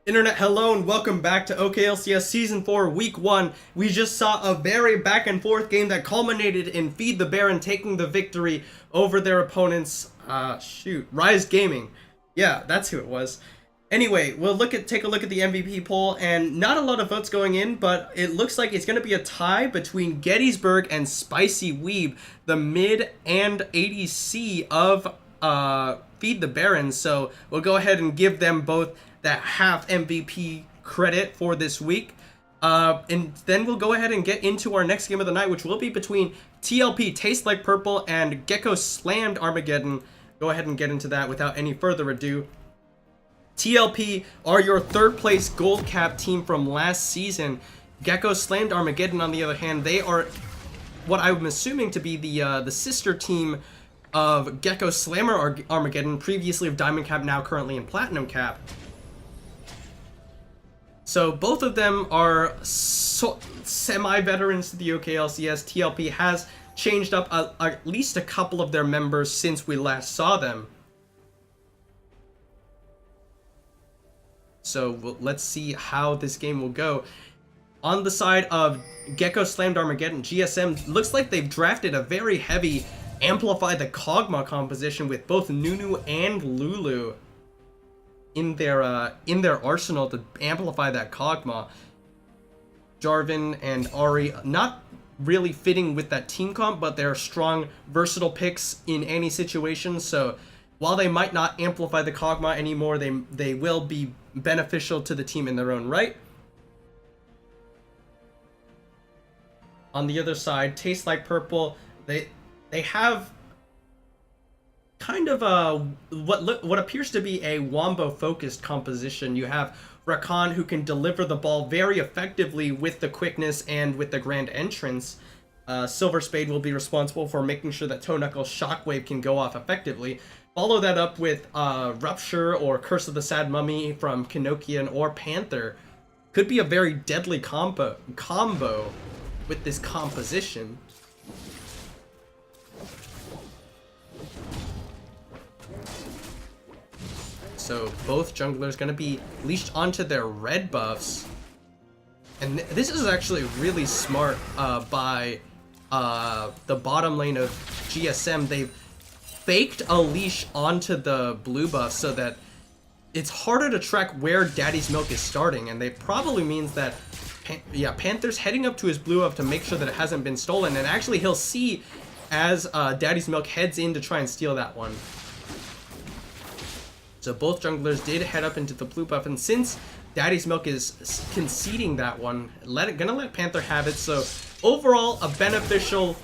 Internet, hello and welcome back to OKLCS Season 4 Week 1. We just saw a very back and forth game that culminated in Feed the Baron taking the victory over their opponents, Rise Gaming. Yeah, that's who it was. Anyway, we'll take a look at the MVP poll, and not a lot of votes going in, but it looks like it's going to be a tie between Gettysburg and Spicy Weeb, the mid and ADC of Feed the Baron. So we'll go ahead and give them both that half MVP credit for this week. And then we'll go ahead and get into our next game of the night, which will be between TLP, Taste Like Purple, and Gecko Slammed Armageddon. Go ahead and get into that without any further ado. TLP are your third place gold cap team from last season. Gecko Slammed Armageddon, on the other hand, they are what I'm assuming to be the sister team of Gecko Slammer Armageddon, previously of Diamond Cap, now currently in Platinum Cap. So both of them are semi-veterans to the OKLCS. TLP has changed up at least a couple of their members since we last saw them. So let's see how this game will go. On the side of Gecko Slammed Armageddon, GSM looks like they've drafted a very heavy Amplify the Kog'Maw composition with both Nunu and Lulu in their arsenal to amplify that Kog'Maw. Jarvan and Ari not really fitting with that team comp, but they're strong, versatile picks in any situation. So while they might not amplify the Kog'Maw anymore, they will be beneficial to the team in their own right. On the other side, Taste Like Purple, they have kind of a what appears to be a Wombo focused composition. You have Rakan, who can deliver the ball very effectively with the quickness and with the grand entrance. Silver Spade will be responsible for making sure that Toe Knuckle's Shockwave can go off effectively. Follow that up with Rupture or Curse of the Sad Mummy from Kenokian or Panther. Could be a very deadly combo with this composition. So both junglers going to be leashed onto their red buffs. And this is actually really smart by the bottom lane of GSM. They've faked a leash onto the blue buff so that it's harder to track where Daddy's Milk is starting. And that probably means that, Panther's heading up to his blue buff to make sure that it hasn't been stolen. And actually he'll see as Daddy's Milk heads in to try and steal that one. So both junglers did head up into the blue buff, and since Daddy's Milk is conceding that one, gonna let Panther have it. So overall, a beneficial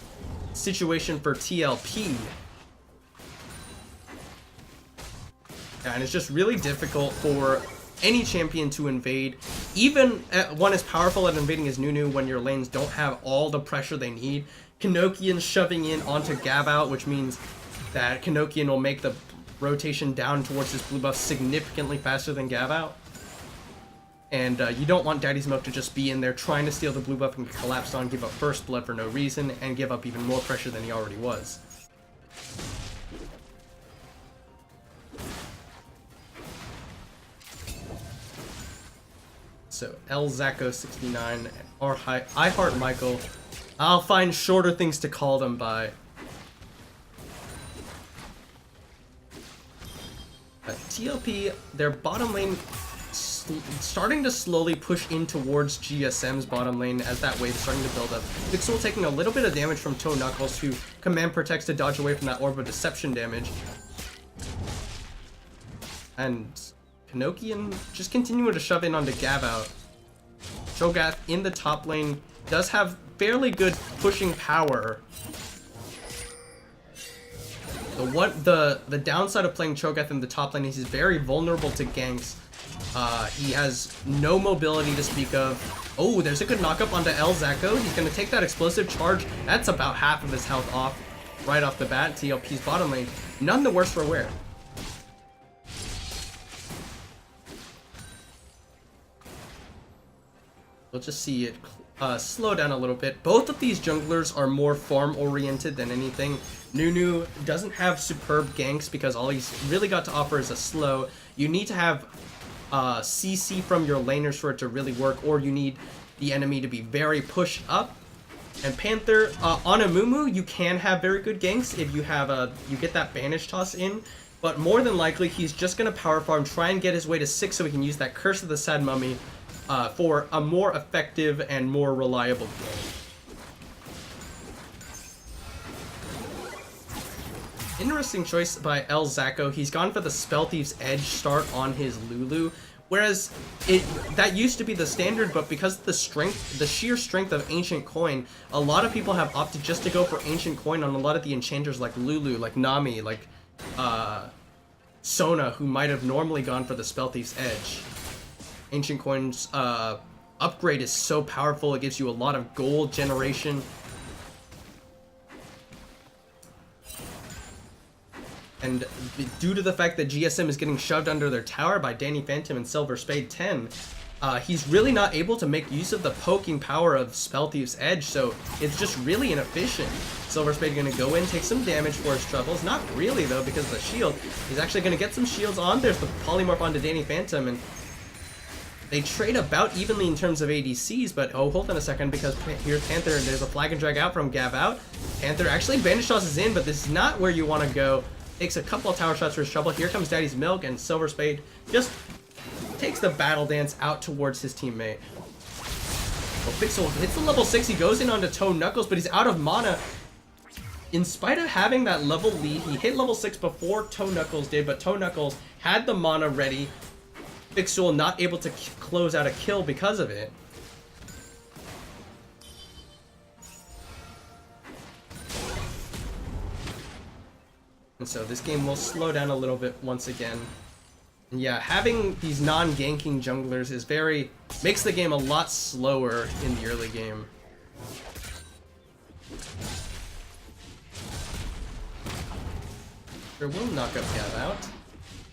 situation for TLP. And it's just really difficult for any champion to invade, even one as powerful at invading as Nunu, when your lanes don't have all the pressure they need. Kenokian shoving in onto Gav-Out, which means that Kenokian will make the rotation down towards his blue buff significantly faster than Gav-Out. And you don't want Daddy's Milk to just be in there trying to steal the blue buff and get collapsed on, give up first blood for no reason, and give up even more pressure than he already was. So Elzacco69 or I Heart Michael. I'll find shorter things to call them by. TLP, their bottom lane starting to slowly push in towards GSM's bottom lane as that wave is starting to build up. Vixel taking a little bit of damage from Toe Knuckles, who command protects to dodge away from that Orb of Deception damage. And Kenokian just continuing to shove in onto Gav-Out. Cho'Gath in the top lane does have fairly good pushing power. The downside of playing Cho'Gath in the top lane is he's very vulnerable to ganks. He has no mobility to speak of. Oh, there's a good knockup onto Elzacco. He's going to take that explosive charge. That's about half of his health off right off the bat. TLP's bottom lane, none the worse for wear. We'll just see it slow down a little bit. Both of these junglers are more farm oriented than anything. Nunu doesn't have superb ganks because all he's really got to offer is a slow. You need to have CC from your laners for it to really work, or you need the enemy to be very pushed up. And Panther, on a Mumu, you can have very good ganks if you have you get that Banish Toss in, but more than likely he's just going to power farm, try and get his way to 6 so he can use that Curse of the Sad Mummy for a more effective and more reliable game. Interesting choice by El Zacco. He's gone for the Spell Thief's Edge start on his Lulu, whereas that used to be the standard, but because of the sheer strength of Ancient Coin, a lot of people have opted just to go for Ancient Coin on a lot of the enchanters like Lulu, like Nami, like Sona, who might have normally gone for the Spell Thief's Edge. Ancient Coin's upgrade is so powerful, it gives you a lot of gold generation. And due to the fact that GSM is getting shoved under their tower by Danny Phantom and Silver Spade 10, he's really not able to make use of the poking power of Spell Thief's Edge, so it's just really inefficient. Silver Spade going to go in, take some damage for his troubles. Not really, though, because of the shield. He's actually going to get some shields on. There's the Polymorph onto Danny Phantom, and they trade about evenly in terms of ADCs, but oh, hold on a second, because here's Panther, and there's a Flag and Drag out from Gav out. Panther actually Banish tosses in, but this is not where you want to go. Takes a couple of tower shots for his trouble. Here comes Daddy's Milk, and Silver Spade just takes the battle dance out towards his teammate. Well, Pixel hits the level 6. He goes in onto Toe Knuckles, but he's out of mana. In spite of having that level lead, he hit level 6 before Toe Knuckles did, but Toe Knuckles had the mana ready. Pixel not able to close out a kill because of it. And so this game will slow down a little bit once again. And yeah, having these non-ganking junglers is makes the game a lot slower in the early game. Sure will knock up Gav out.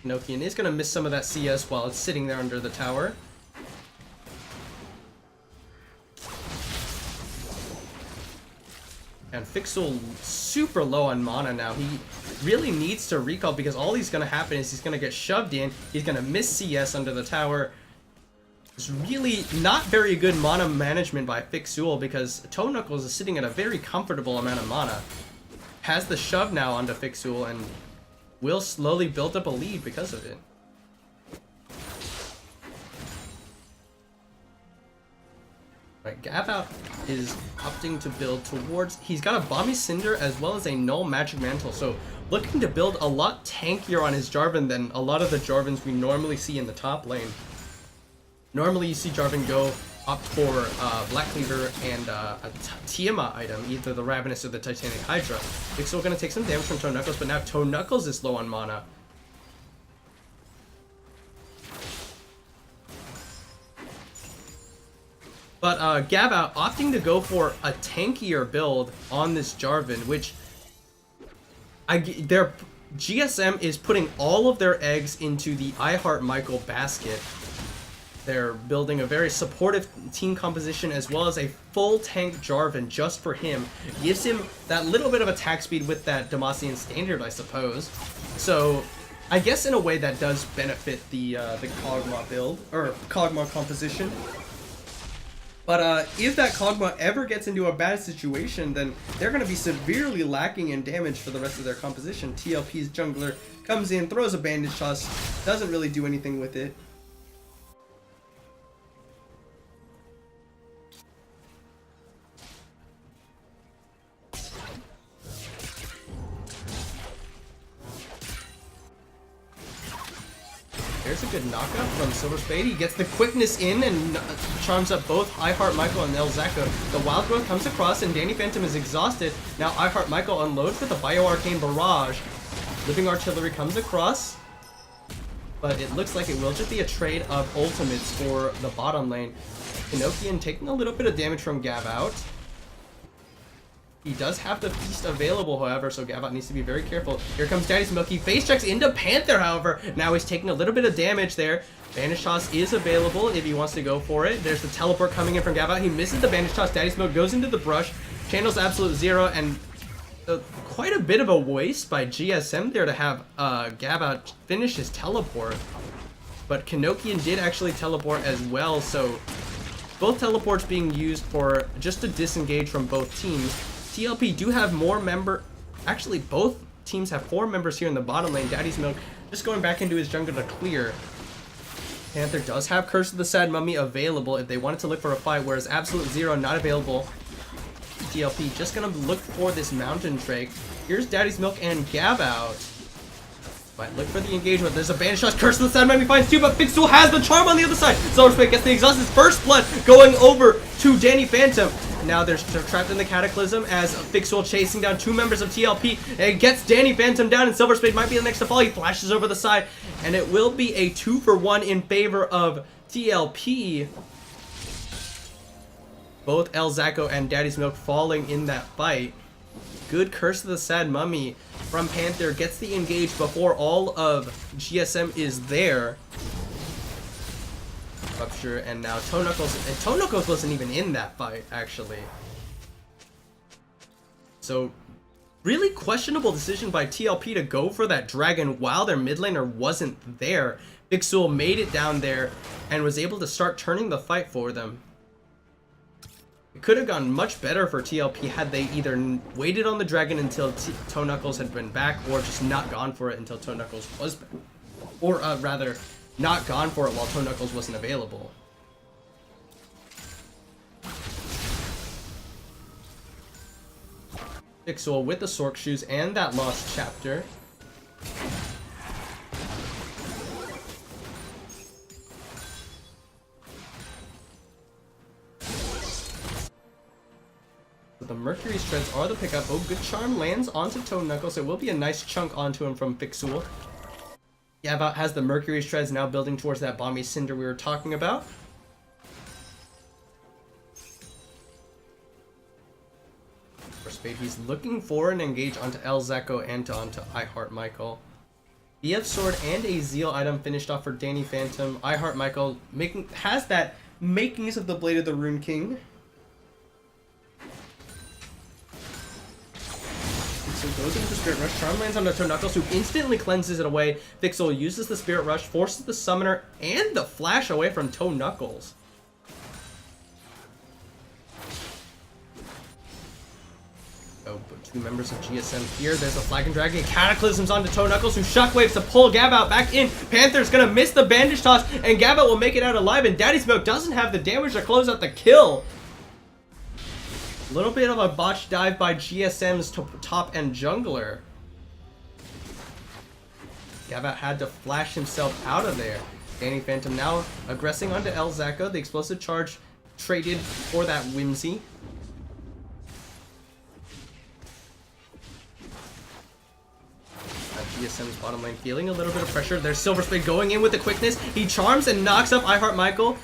Nokian is going to miss some of that CS while it's sitting there under the tower. And Fixel super low on mana now. He really needs to recall because all he's going to happen is he's going to get shoved in. He's going to miss CS under the tower. It's really not very good mana management by Fixul because Toe Knuckles is sitting at a very comfortable amount of mana. Has the shove now onto Fixul and will slowly build up a lead because of it. Right, Gav is opting to build towards... He's got a Bomby Cinder as well as a Null Magic Mantle, so looking to build a lot tankier on his Jarvan than a lot of the Jarvans we normally see in the top lane. Normally you see Jarvan opt for Black Cleaver and a Tiamat item, either the Ravenous or the Titanic Hydra. It's still going to take some damage from Toe Knuckles, but now Toe Knuckles is low on mana. But Gav opting to go for a tankier build on this Jarvan, which their GSM is putting all of their eggs into the I Heart Michael basket. They're building a very supportive team composition as well as a full tank Jarvan just for him. Gives him that little bit of attack speed with that Demacian standard, I suppose. So I guess in a way that does benefit the Kog'Maw build, or Kog'Maw composition. But if that Kog'Maw ever gets into a bad situation, then they're going to be severely lacking in damage for the rest of their composition. TLP's jungler comes in, throws a bandage toss, doesn't really do anything with it. There's a good knockup from Silver Spade. He gets the quickness in and charms up both I Heart Michael and El Zacco. The Wild Growth comes across and Danny Phantom is exhausted. Now I Heart Michael unloads with a Bio Arcane Barrage. Living Artillery comes across, but it looks like it will just be a trade of ultimates for the bottom lane. Enochian taking a little bit of damage from Gav out. He does have the Feast available, however, so Gav needs to be very careful. Here comes Daddy's Milk. He face checks into Panther, however. Now he's taking a little bit of damage there. Banish Toss is available if he wants to go for it. There's the teleport coming in from Gav. He misses the Banish Toss. Daddy's Milk goes into the brush. Channels Absolute Zero, and quite a bit of a waste by GSM there to have Gav finish his teleport. but Kenokian did actually teleport as well, so both teleports being used for just to disengage from both teams. TLP do have actually both teams have 4 members here in the bottom lane. Daddy's Milk just going back into his jungle to clear. Panther does have Curse of the Sad Mummy available if they wanted to look for a fight, whereas Absolute Zero not available. TLP just gonna look for this Mountain Drake. Here's Daddy's Milk and Gab out. Might look for the engagement. There's a Banish Shot. Curse of the Sad Mummy finds 2, but Fixul has the charm on the other side. Silverspade gets the exhaust. His first blood going over to Danny Phantom. Now they're trapped in the Cataclysm as Fixul chasing down 2 members of TLP and gets Danny Phantom down, and Silverspade might be the next to fall. He flashes over the side, and it will be a 2-for-1 in favor of TLP. Both El Zacco and Daddy's Milk falling in that fight. Good Curse of the Sad Mummy from Panther gets the engage before all of GSM is there. Rupture, and now Toe Knuckles. And Toe Knuckles wasn't even in that fight, actually. So, really questionable decision by TLP to go for that dragon while their mid laner wasn't there. Fixul made it down there and was able to start turning the fight for them. It could have gone much better for TLP had they either waited on the dragon until Toe Knuckles had been back, or just not gone for it until Toe Knuckles was back. Or rather, not gone for it while Toe Knuckles wasn't available. Fixul with the Sork Shoes and that Lost Chapter. The Mercury Shreds are the pickup. Oh, good charm lands onto Toe Knuckles. It will be a nice chunk onto him from Fixul. Gabot has the Mercury Shreds now building towards that Bomby Cinder we were talking about. For Spade, he's looking for an engage onto El Zacco and onto I Heart Michael. BF Sword and a Zeal item finished off for Danny Phantom. I Heart Michael has that makings of the Blade of the Rune King. So goes into the Spirit Rush. Charm lands on the Toe Knuckles, who instantly cleanses it away. Fixul uses the Spirit Rush, forces the Summoner and the Flash away from Toe Knuckles. Oh, but 2 members of GSM here. There's a Flag and Dragon. Cataclysms onto Toe Knuckles, who shockwaves to pull Gabot back in. Panther's gonna miss the bandage toss, and Gabot will make it out alive, and Daddy's Milk doesn't have the damage to close out the kill. A little bit of a botched dive by GSM's top and jungler. Gabot had to flash himself out of there. Danny Phantom now aggressing onto El Zacco. The explosive charge traded for that Whimsy. GSM's bottom lane feeling a little bit of pressure. There's Silverspade going in with the quickness. He charms and knocks up I Heart Michael.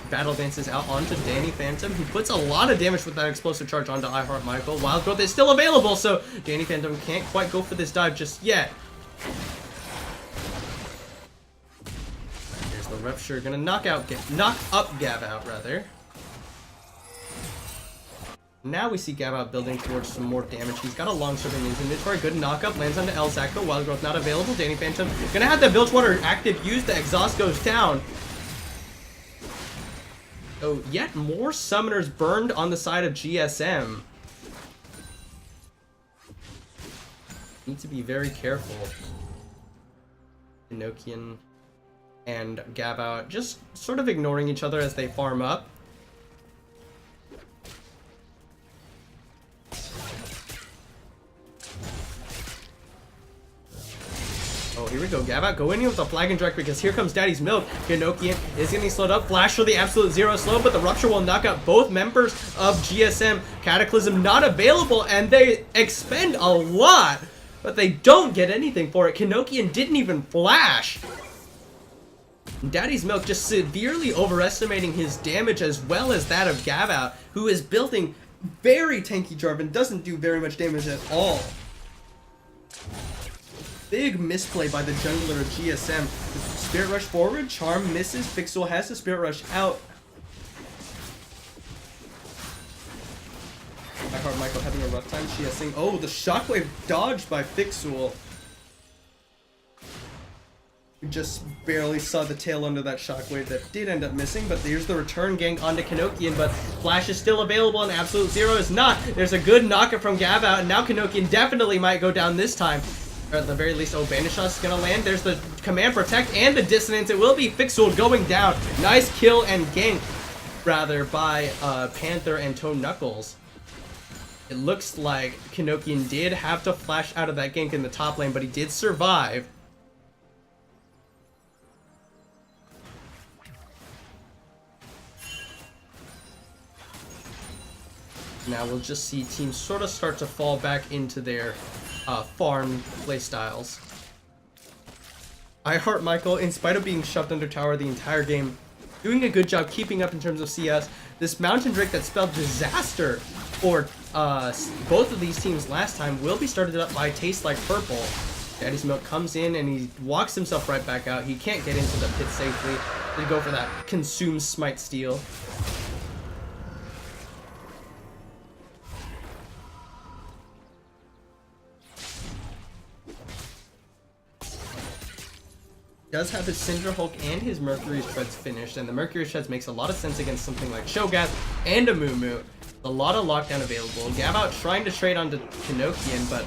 Battle dances out onto Danny Phantom, who puts a lot of damage with that explosive charge onto I Heart Michael. Wild Growth is still available, so Danny Phantom can't quite go for this dive just yet. Here's the Rupture, gonna knock up Gabot, rather. Now we see Gabot building towards some more damage. He's got a long-sword in his inventory. Good knockup. Lands onto El Zacco. Wild Growth not available. Danny Phantom gonna have the Bilgewater active used. The exhaust goes down. Oh, yet more summoners burned on the side of GSM. Need to be very careful. Enochian and Gabot just sort of ignoring each other as they farm up. Oh, here we go. Gabot going in with a Flag and Direct because here comes Daddy's Milk. Enochian is getting slowed up. Flash for the Absolute Zero slow, but the Rupture will knock out both members of GSM. Cataclysm not available, and they expend a lot, but they don't get anything for it. Enochian didn't even flash. Daddy's Milk just severely overestimating his damage as well as that of Gabot, who is building very tanky Jarvan, doesn't do very much damage at all. Big misplay by the jungler of GSM. Spirit Rush forward, Charm misses, Fixul has the Spirit Rush out. I Heart Michael having a rough time GSing. Oh, the Shockwave dodged by Fixul. We just barely saw the tail end of that shockwave that did end up missing, but there's the return gank onto Kanokian, but Flash is still available and Absolute Zero is not. There's a good knockup from Gav out, and now Kanokian definitely might go down this time. Or at the very least, Bandit Shot's gonna land. There's the Command Protect and the Dissonance. It will be Fixul going down. Nice kill and gank, rather, by Panther and Toe Knuckles. It looks like Kanokian did have to flash out of that gank in the top lane, but he did survive. Now we'll just see teams sort of start to fall back into their farm playstyles. Michael, in spite of being shoved under tower the entire game, doing a good job keeping up in terms of CS. This Mountain Drake that spelled disaster for both of these teams last time will be started up by Taste Like Purple. Daddy's Milk comes in and he walks himself right back out. He can't get into the pit safely. They go for that Consume Smite Steal. Does have his Cinder Hulk and his Mercury Shreds finished, and the Mercury Shreds makes a lot of sense against something like Shogat and a Moo. A lot of lockdown available. Gav out trying to trade onto Kanokian, but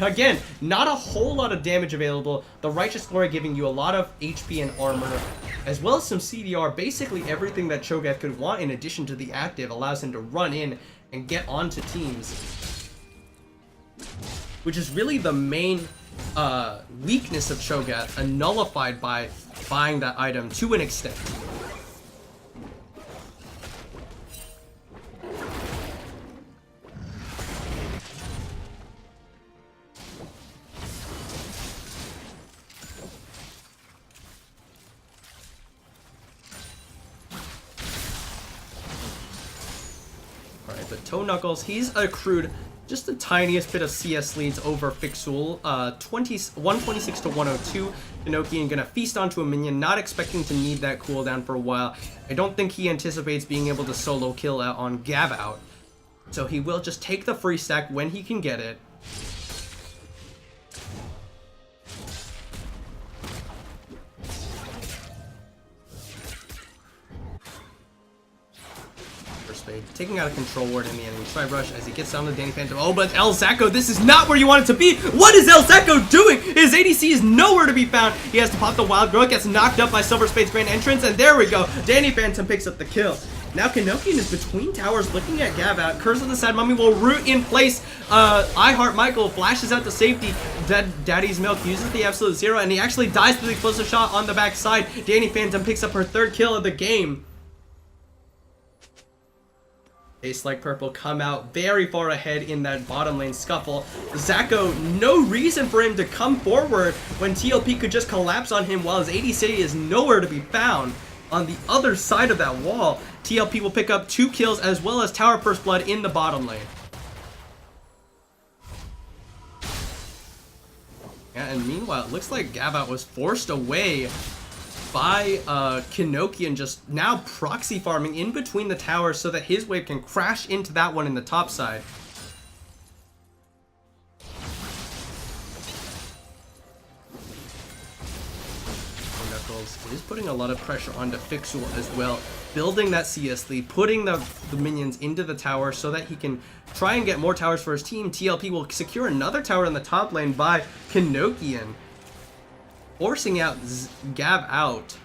again, not a whole lot of damage available. The Righteous Glory giving you a lot of HP and armor, as well as some CDR. Basically everything that Cho'Gath could want in addition to the active allows him to run in and get onto teams, which is really the main weakness of Cho'Gath, nullified by buying that item to an extent. Alright, but Toe Knuckles, he's accrued just the tiniest bit of CS leads over Fixul, 126 to 102. Kanokian gonna feast onto a minion, not expecting to need that cooldown for a while. I don't think he anticipates being able to solo kill out on Gav out, so he will just take the free stack when he can get it. Taking out a control ward in the enemy try rush as he gets down to Danny Phantom. Oh, but El Zacco, this is not where you want it to be. What is El Zacco doing? His ADC is nowhere to be found. He has to pop the Wild Growth, gets knocked up by Silver Spade's Grand Entrance, and there we go. Danny Phantom picks up the kill. Now Kanokian is between towers looking at Gav out. Curse of the Sad Mummy will root in place. Michael flashes out to safety. Daddy's Milk uses the Absolute Zero, and he actually dies to the explosive shot on the backside. Danny Phantom picks up her third kill of the game. Taste Like Purple come out very far ahead in that bottom lane scuffle. Zacco, no reason for him to come forward when TLP could just collapse on him while his ADC is nowhere to be found. On the other side of that wall, TLP will pick up 2 kills as well as Tower First Blood in the bottom lane. Yeah, and meanwhile, it looks like Gavat was forced away by Kanokian, just now proxy farming in between the towers so that his wave can crash into that one in the top side. Knuckles is putting a lot of pressure onto Fixul as well, building that CS lead, putting the minions into the tower so that he can try and get more towers for his team. TLP will secure another tower in the top lane by Kanokian, forcing out Gav out.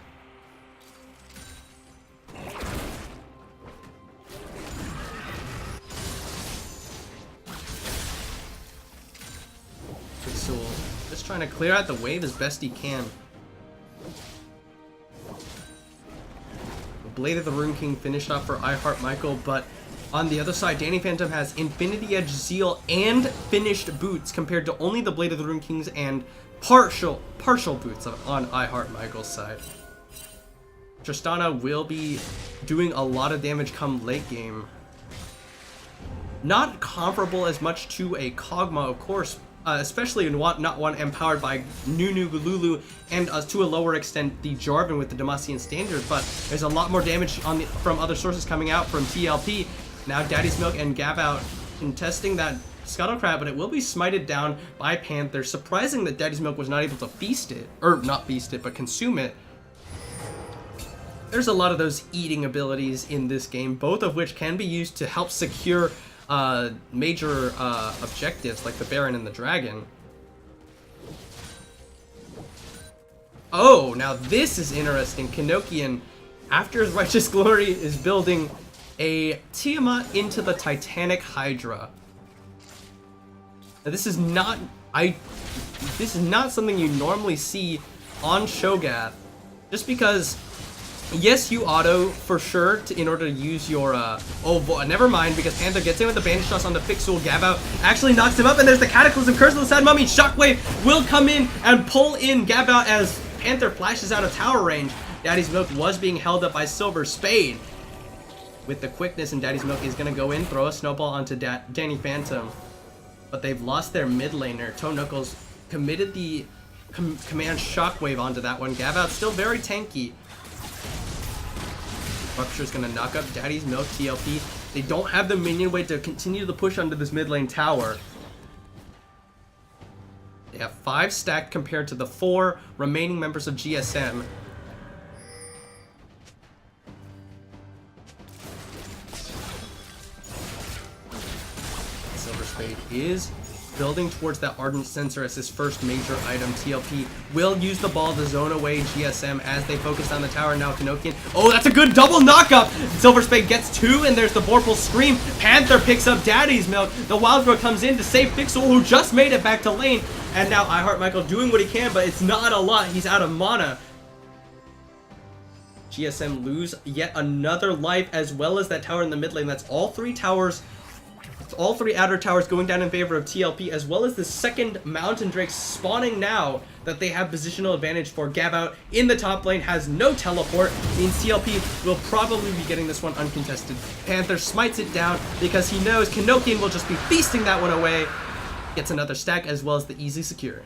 Fixul just trying to clear out the wave as best he can. The Blade of the Rune King finished off for Michael, but on the other side, Danny Phantom has Infinity Edge, Zeal, and finished boots compared to only the Blade of the Rune Kings and partial boots on Michael's side. Tristana will be doing a lot of damage come late game. Not comparable as much to a Kog'Maw, of course, especially in not one empowered by Nunu, Lulu, and to a lower extent the Jarvan with the Demacian Standard, but there's a lot more damage from other sources coming out from TLP. Now Daddy's Milk and Gav out contesting that Scuttle Crab, but it will be smited down by Panther. Surprising that Daddy's Milk was not able to feast it, or not feast it, but consume it. There's a lot of those eating abilities in this game, both of which can be used to help secure major objectives like the Baron and the Dragon. Oh, now this is interesting. Kenokian, after his Righteous Glory, is building a Tiamat into the Titanic Hydra. Now this is not something you normally see on Shogath, just because yes, you auto for sure in order to use your oh boy, never mind, because Panther gets in with the bandage toss on the Fixul. Gabao actually knocks him up, and there's the Cataclysm Curse of the Sad Mummy. Shockwave will come in and pull in Gabao as Panther flashes out of tower range. Daddy's Milk was being held up by Silver Spade. With the quickness, and Daddy's Milk is going to go in, throw a snowball onto Danny Phantom. But they've lost their mid laner. Toe Knuckles committed the command Shockwave onto that one. Gabao still very tanky. Rupture's going to knock up Daddy's Milk TLP. They don't have the minion weight to continue the push onto this mid lane tower. They have 5 stacked compared to the 4 remaining members of GSM. Silver Spade is building towards that Ardent Sensor as his first major item. TLP will use the ball to zone away GSM as they focus on the tower. Now Kenokian. Oh, that's a good double knockup. Silver Spade gets 2, and there's the Vorpal Scream. Panther picks up Daddy's Milk. The Wild Growth comes in to save Fixul, who just made it back to lane. And now iHeartMichael doing what he can, but it's not a lot. He's out of mana. GSM lose yet another life, as well as that tower in the mid lane. That's all 3 towers. All 3 outer towers going down in favor of TLP, as well as the second Mountain Drake spawning now that they have positional advantage for. Gabao in the top lane has no teleport, means TLP will probably be getting this one uncontested. Panther smites it down because he knows Kenokian will just be feasting that one away. Gets another stack as well as the easy secure.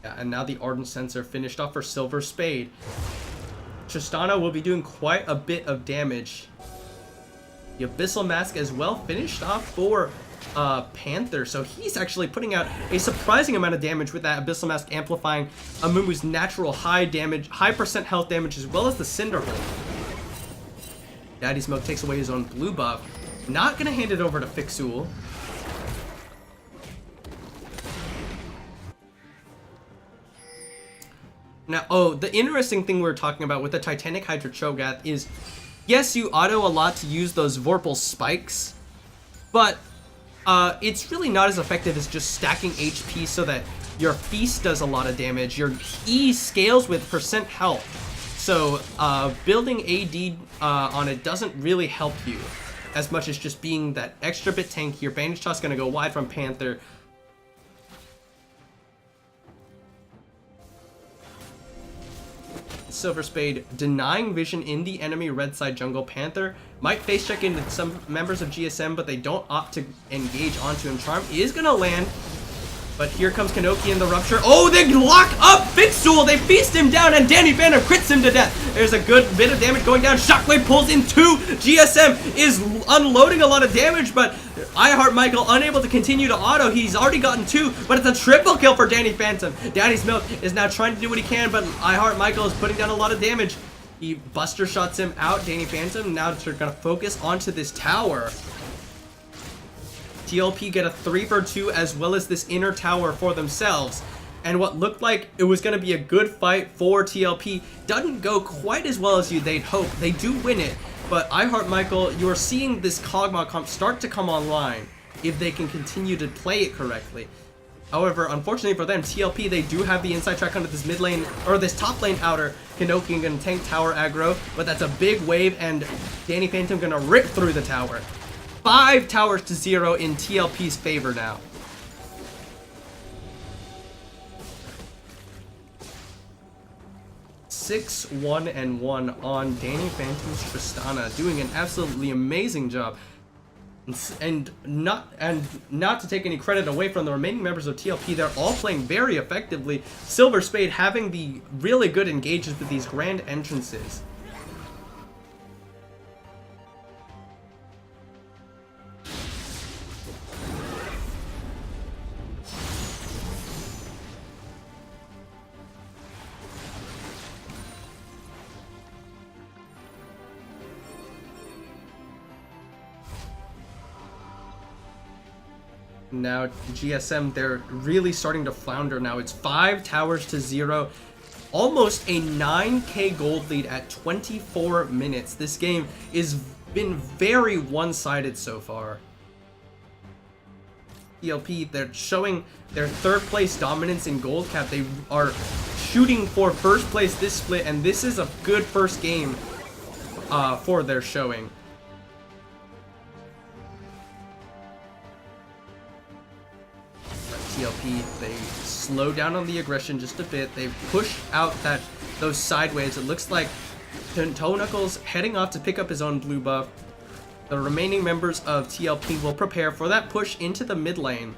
Yeah, and now the Ardent Sensor finished off for Silver Spade. Tristana will be doing quite a bit of damage. The Abyssal Mask as well finished off for Panther, so he's actually putting out a surprising amount of damage with that Abyssal Mask amplifying Amumu's natural high percent health damage, as well as the Cinderhold. Daddy's Milk takes away his own blue buff. Not gonna hand it over to Fixul. Now, oh, the interesting thing we're talking about with the Titanic Hydra Cho'Gath is, yes, you auto a lot to use those Vorpal spikes, but it's really not as effective as just stacking HP so that your Feast does a lot of damage. Your E scales with percent health, so building AD on it doesn't really help you as much as just being that extra bit tanky. Your Bandage Toss is going to go wide from Panther. Silver Spade denying vision in the enemy red side jungle. Panther might face check into some members of GSM, but they don't opt to engage onto him. Charm is gonna land, but here comes Kenoki in the Rupture. Oh, they lock up Fixul! They feast him down, and Danny Phantom crits him to death. There's a good bit of damage going down. Shockwave pulls in 2. GSM is unloading a lot of damage, but iHeartMichael unable to continue to auto. He's already gotten 2, but it's a triple kill for Danny Phantom. Daddy's Milk is now trying to do what he can, but iHeartMichael is putting down a lot of damage. He Buster shots him out, Danny Phantom. Now they're gonna focus onto this tower. TLP get a 3 for 2 as well as this inner tower for themselves. And what looked like it was going to be a good fight for TLP doesn't go quite as well as they'd hope. They do win it, but iHeartMichael, you're seeing this Kog'Maw comp start to come online if they can continue to play it correctly. However, unfortunately for them, TLP, they do have the inside track onto this mid lane, or this top lane outer. Kenoki gonna tank tower aggro, but that's a big wave, and Danny Phantom gonna rip through the tower. 5 towers to 0 in TLP's favor now. Six, 1, and 1 on Danny Phantom's Tristana, doing an absolutely amazing job. And not to take any credit away from the remaining members of TLP, they're all playing very effectively. Silver Spade having the really good engagements with these grand entrances. Now GSM, they're really starting to flounder now. It's 5 towers to 0. Almost a 9k gold lead at 24 minutes. This game has been very one-sided so far. TLP, they're showing their 3rd place dominance in gold cap. They are shooting for 1st place this split, and this is a good first game for their showing. TLP, they slow down on the aggression just a bit. They push out those sideways. It looks like Toe Knuckles heading off to pick up his own blue buff. The remaining members of TLP will prepare for that push into the mid lane.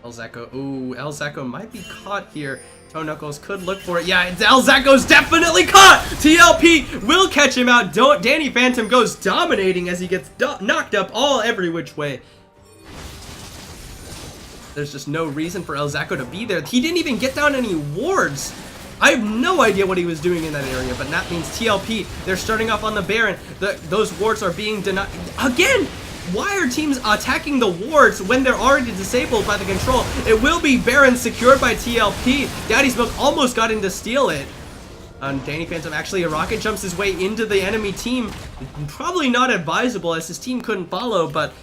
Elzacco, ooh, Elzacco might be caught here. Toe Knuckles could look for it. Yeah, Elzacco's definitely caught! TLP will catch him out. Danny Phantom goes dominating as he gets knocked up every which way. There's just no reason for Elzacco to be there. He didn't even get down any wards. I have no idea what he was doing in that area, but that means TLP, they're starting off on the Baron. Those wards are being denied. Again, why are teams attacking the wards when they're already disabled by the control? It will be Baron secured by TLP. Daddy's Milk almost got in to steal it. Danny Phantom actually rocket jumps his way into the enemy team. Probably not advisable as his team couldn't follow, but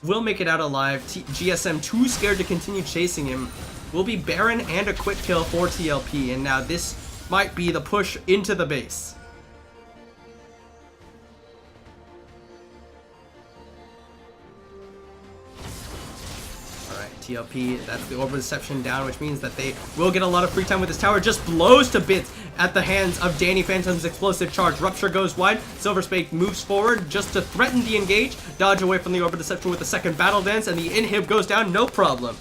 will make it out alive. GSM too scared to continue chasing him. Will be Baron and a quick kill for TLP, and now this might be the push into the base. Alright, TLP, that's the Orb of Deception down, which means that they will get a lot of free time with this tower. Just blows to bits at the hands of Danny Phantom's explosive charge. Rupture goes wide. Silver Spade moves forward just to threaten the engage. Dodge away from the Orb of Deception with the second battle dance, and the inhib goes down, no problem.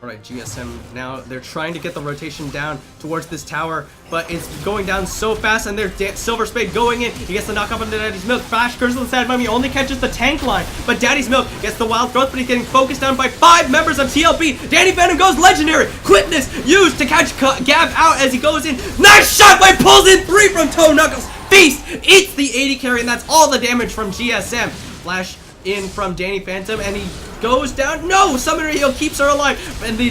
Alright, GSM now, they're trying to get the rotation down towards this tower, but it's going down so fast, and there's Silver Spade going in. He gets the knock up onto Daddy's Milk. Flash curses on the side mummy, only catches the tank line, but Daddy's Milk gets the wild growth, but he's getting focused down by 5 members of TLP. Danny Phantom goes legendary. Quickness used to catch Gab out as he goes in. Nice shot by pulls in 3 from Toe Knuckles. Feast eats the 80 carry, and that's all the damage from GSM. Flash in from Danny Phantom, and he goes down. No! Summoner Heal keeps her alive, and they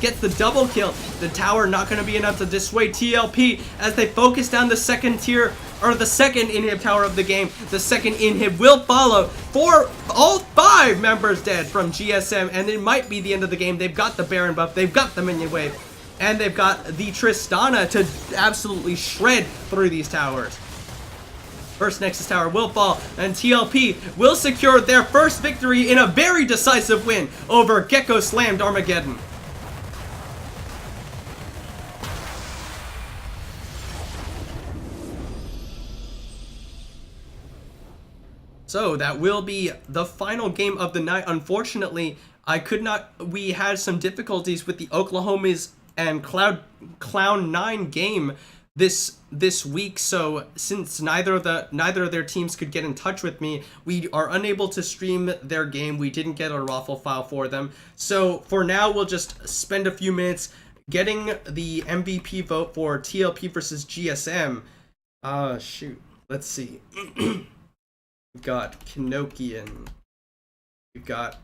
gets the double kill. The tower not going to be enough to dissuade TLP as they focus down the second tier, or the second inhib tower of the game. The second inhib will follow for all 5 members dead from GSM, and it might be the end of the game. They've got the Baron buff, they've got the minion wave, and they've got the Tristana to absolutely shred through these towers. First Nexus Tower will fall, and TLP will secure their first victory in a very decisive win over Gecko Slammed Armageddon. So that will be the final game of the night. Unfortunately, we had some difficulties with the Oklahomas and Cloud9 game this week, so since neither of their teams could get in touch with me, we are unable to stream their game. We didn't get a raffle file for them, so for now we'll just spend a few minutes getting the MVP vote for TLP versus GSM. Shoot, let's see. We've got Kinokian, we've got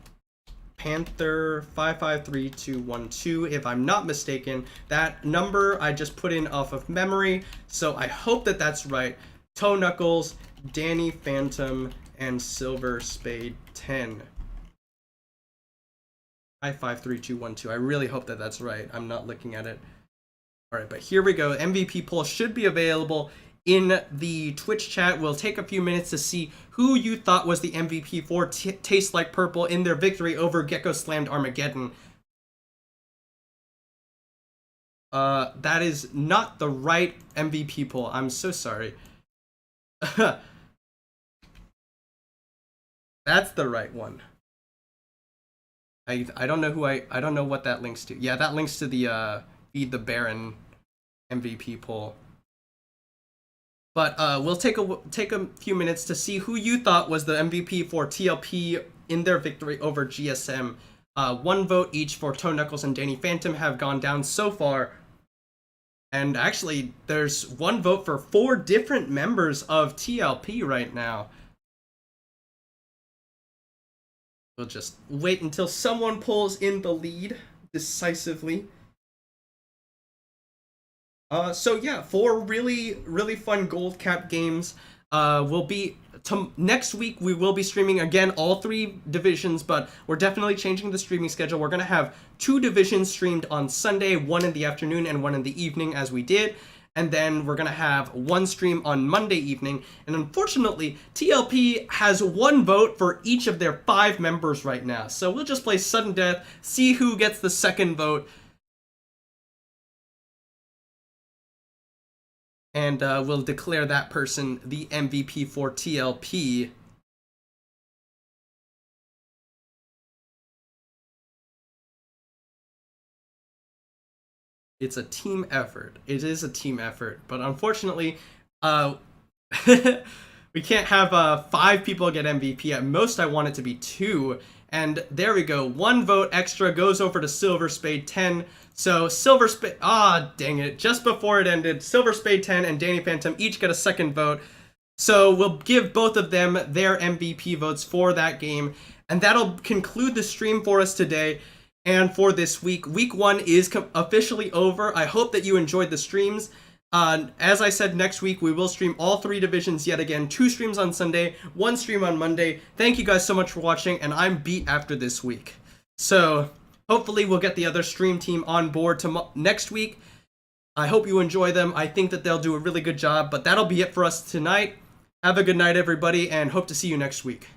Panther 553212, if I'm not mistaken. That number I just put in off of memory, so I hope that that's right. Toe Knuckles, Danny Phantom, and Silver Spade 10. 553212. I really hope that that's right. I'm not looking at it. All right, but here we go. MVP poll should be available in the Twitch chat. We'll take a few minutes to see who you thought was the MVP for Taste Like Purple in their victory over Gecko Slammed Armageddon. That is not the right MVP poll. I'm so sorry. That's the right one. I don't know I don't know what that links to. Yeah, that links to the Feed the Baron MVP poll. But we'll take a few minutes to see who you thought was the MVP for TLP in their victory over GSM. 1 vote each for Toe Knuckles and Danny Phantom have gone down so far. And actually, there's one vote for 4 different members of TLP right now. We'll just wait until someone pulls in the lead decisively. So yeah, 4 really fun gold cap games. Will be next week. We will be streaming again all 3 divisions, but we're definitely changing the streaming schedule. We're gonna have 2 divisions streamed on Sunday, one in the afternoon and one in the evening, as we did. And then we're gonna have 1 stream on Monday evening. And unfortunately, TLP has 1 vote for each of their 5 members right now. So we'll just play sudden death, see who gets the second vote. And we'll declare that person the MVP for TLP. It's a team effort. It is a team effort, but unfortunately, we can't have 5 people get MVP. At most, I want it to be 2. And there we go. 1 vote extra goes over to Silver Spade 10. So Silver Spade, dang it. Just before it ended, Silver Spade 10 and Danny Phantom each get a second vote. So we'll give both of them their MVP votes for that game. And that'll conclude the stream for us today and for this week. Week 1 is officially over. I hope that you enjoyed the streams. As I said, next week we will stream all 3 divisions yet again. 2 streams on Sunday, 1 stream on Monday. Thank you guys so much for watching, and I'm beat after this week. So hopefully we'll get the other stream team on board next week. I hope you enjoy them. I think that they'll do a really good job, but that'll be it for us tonight. Have a good night, everybody, and hope to see you next week.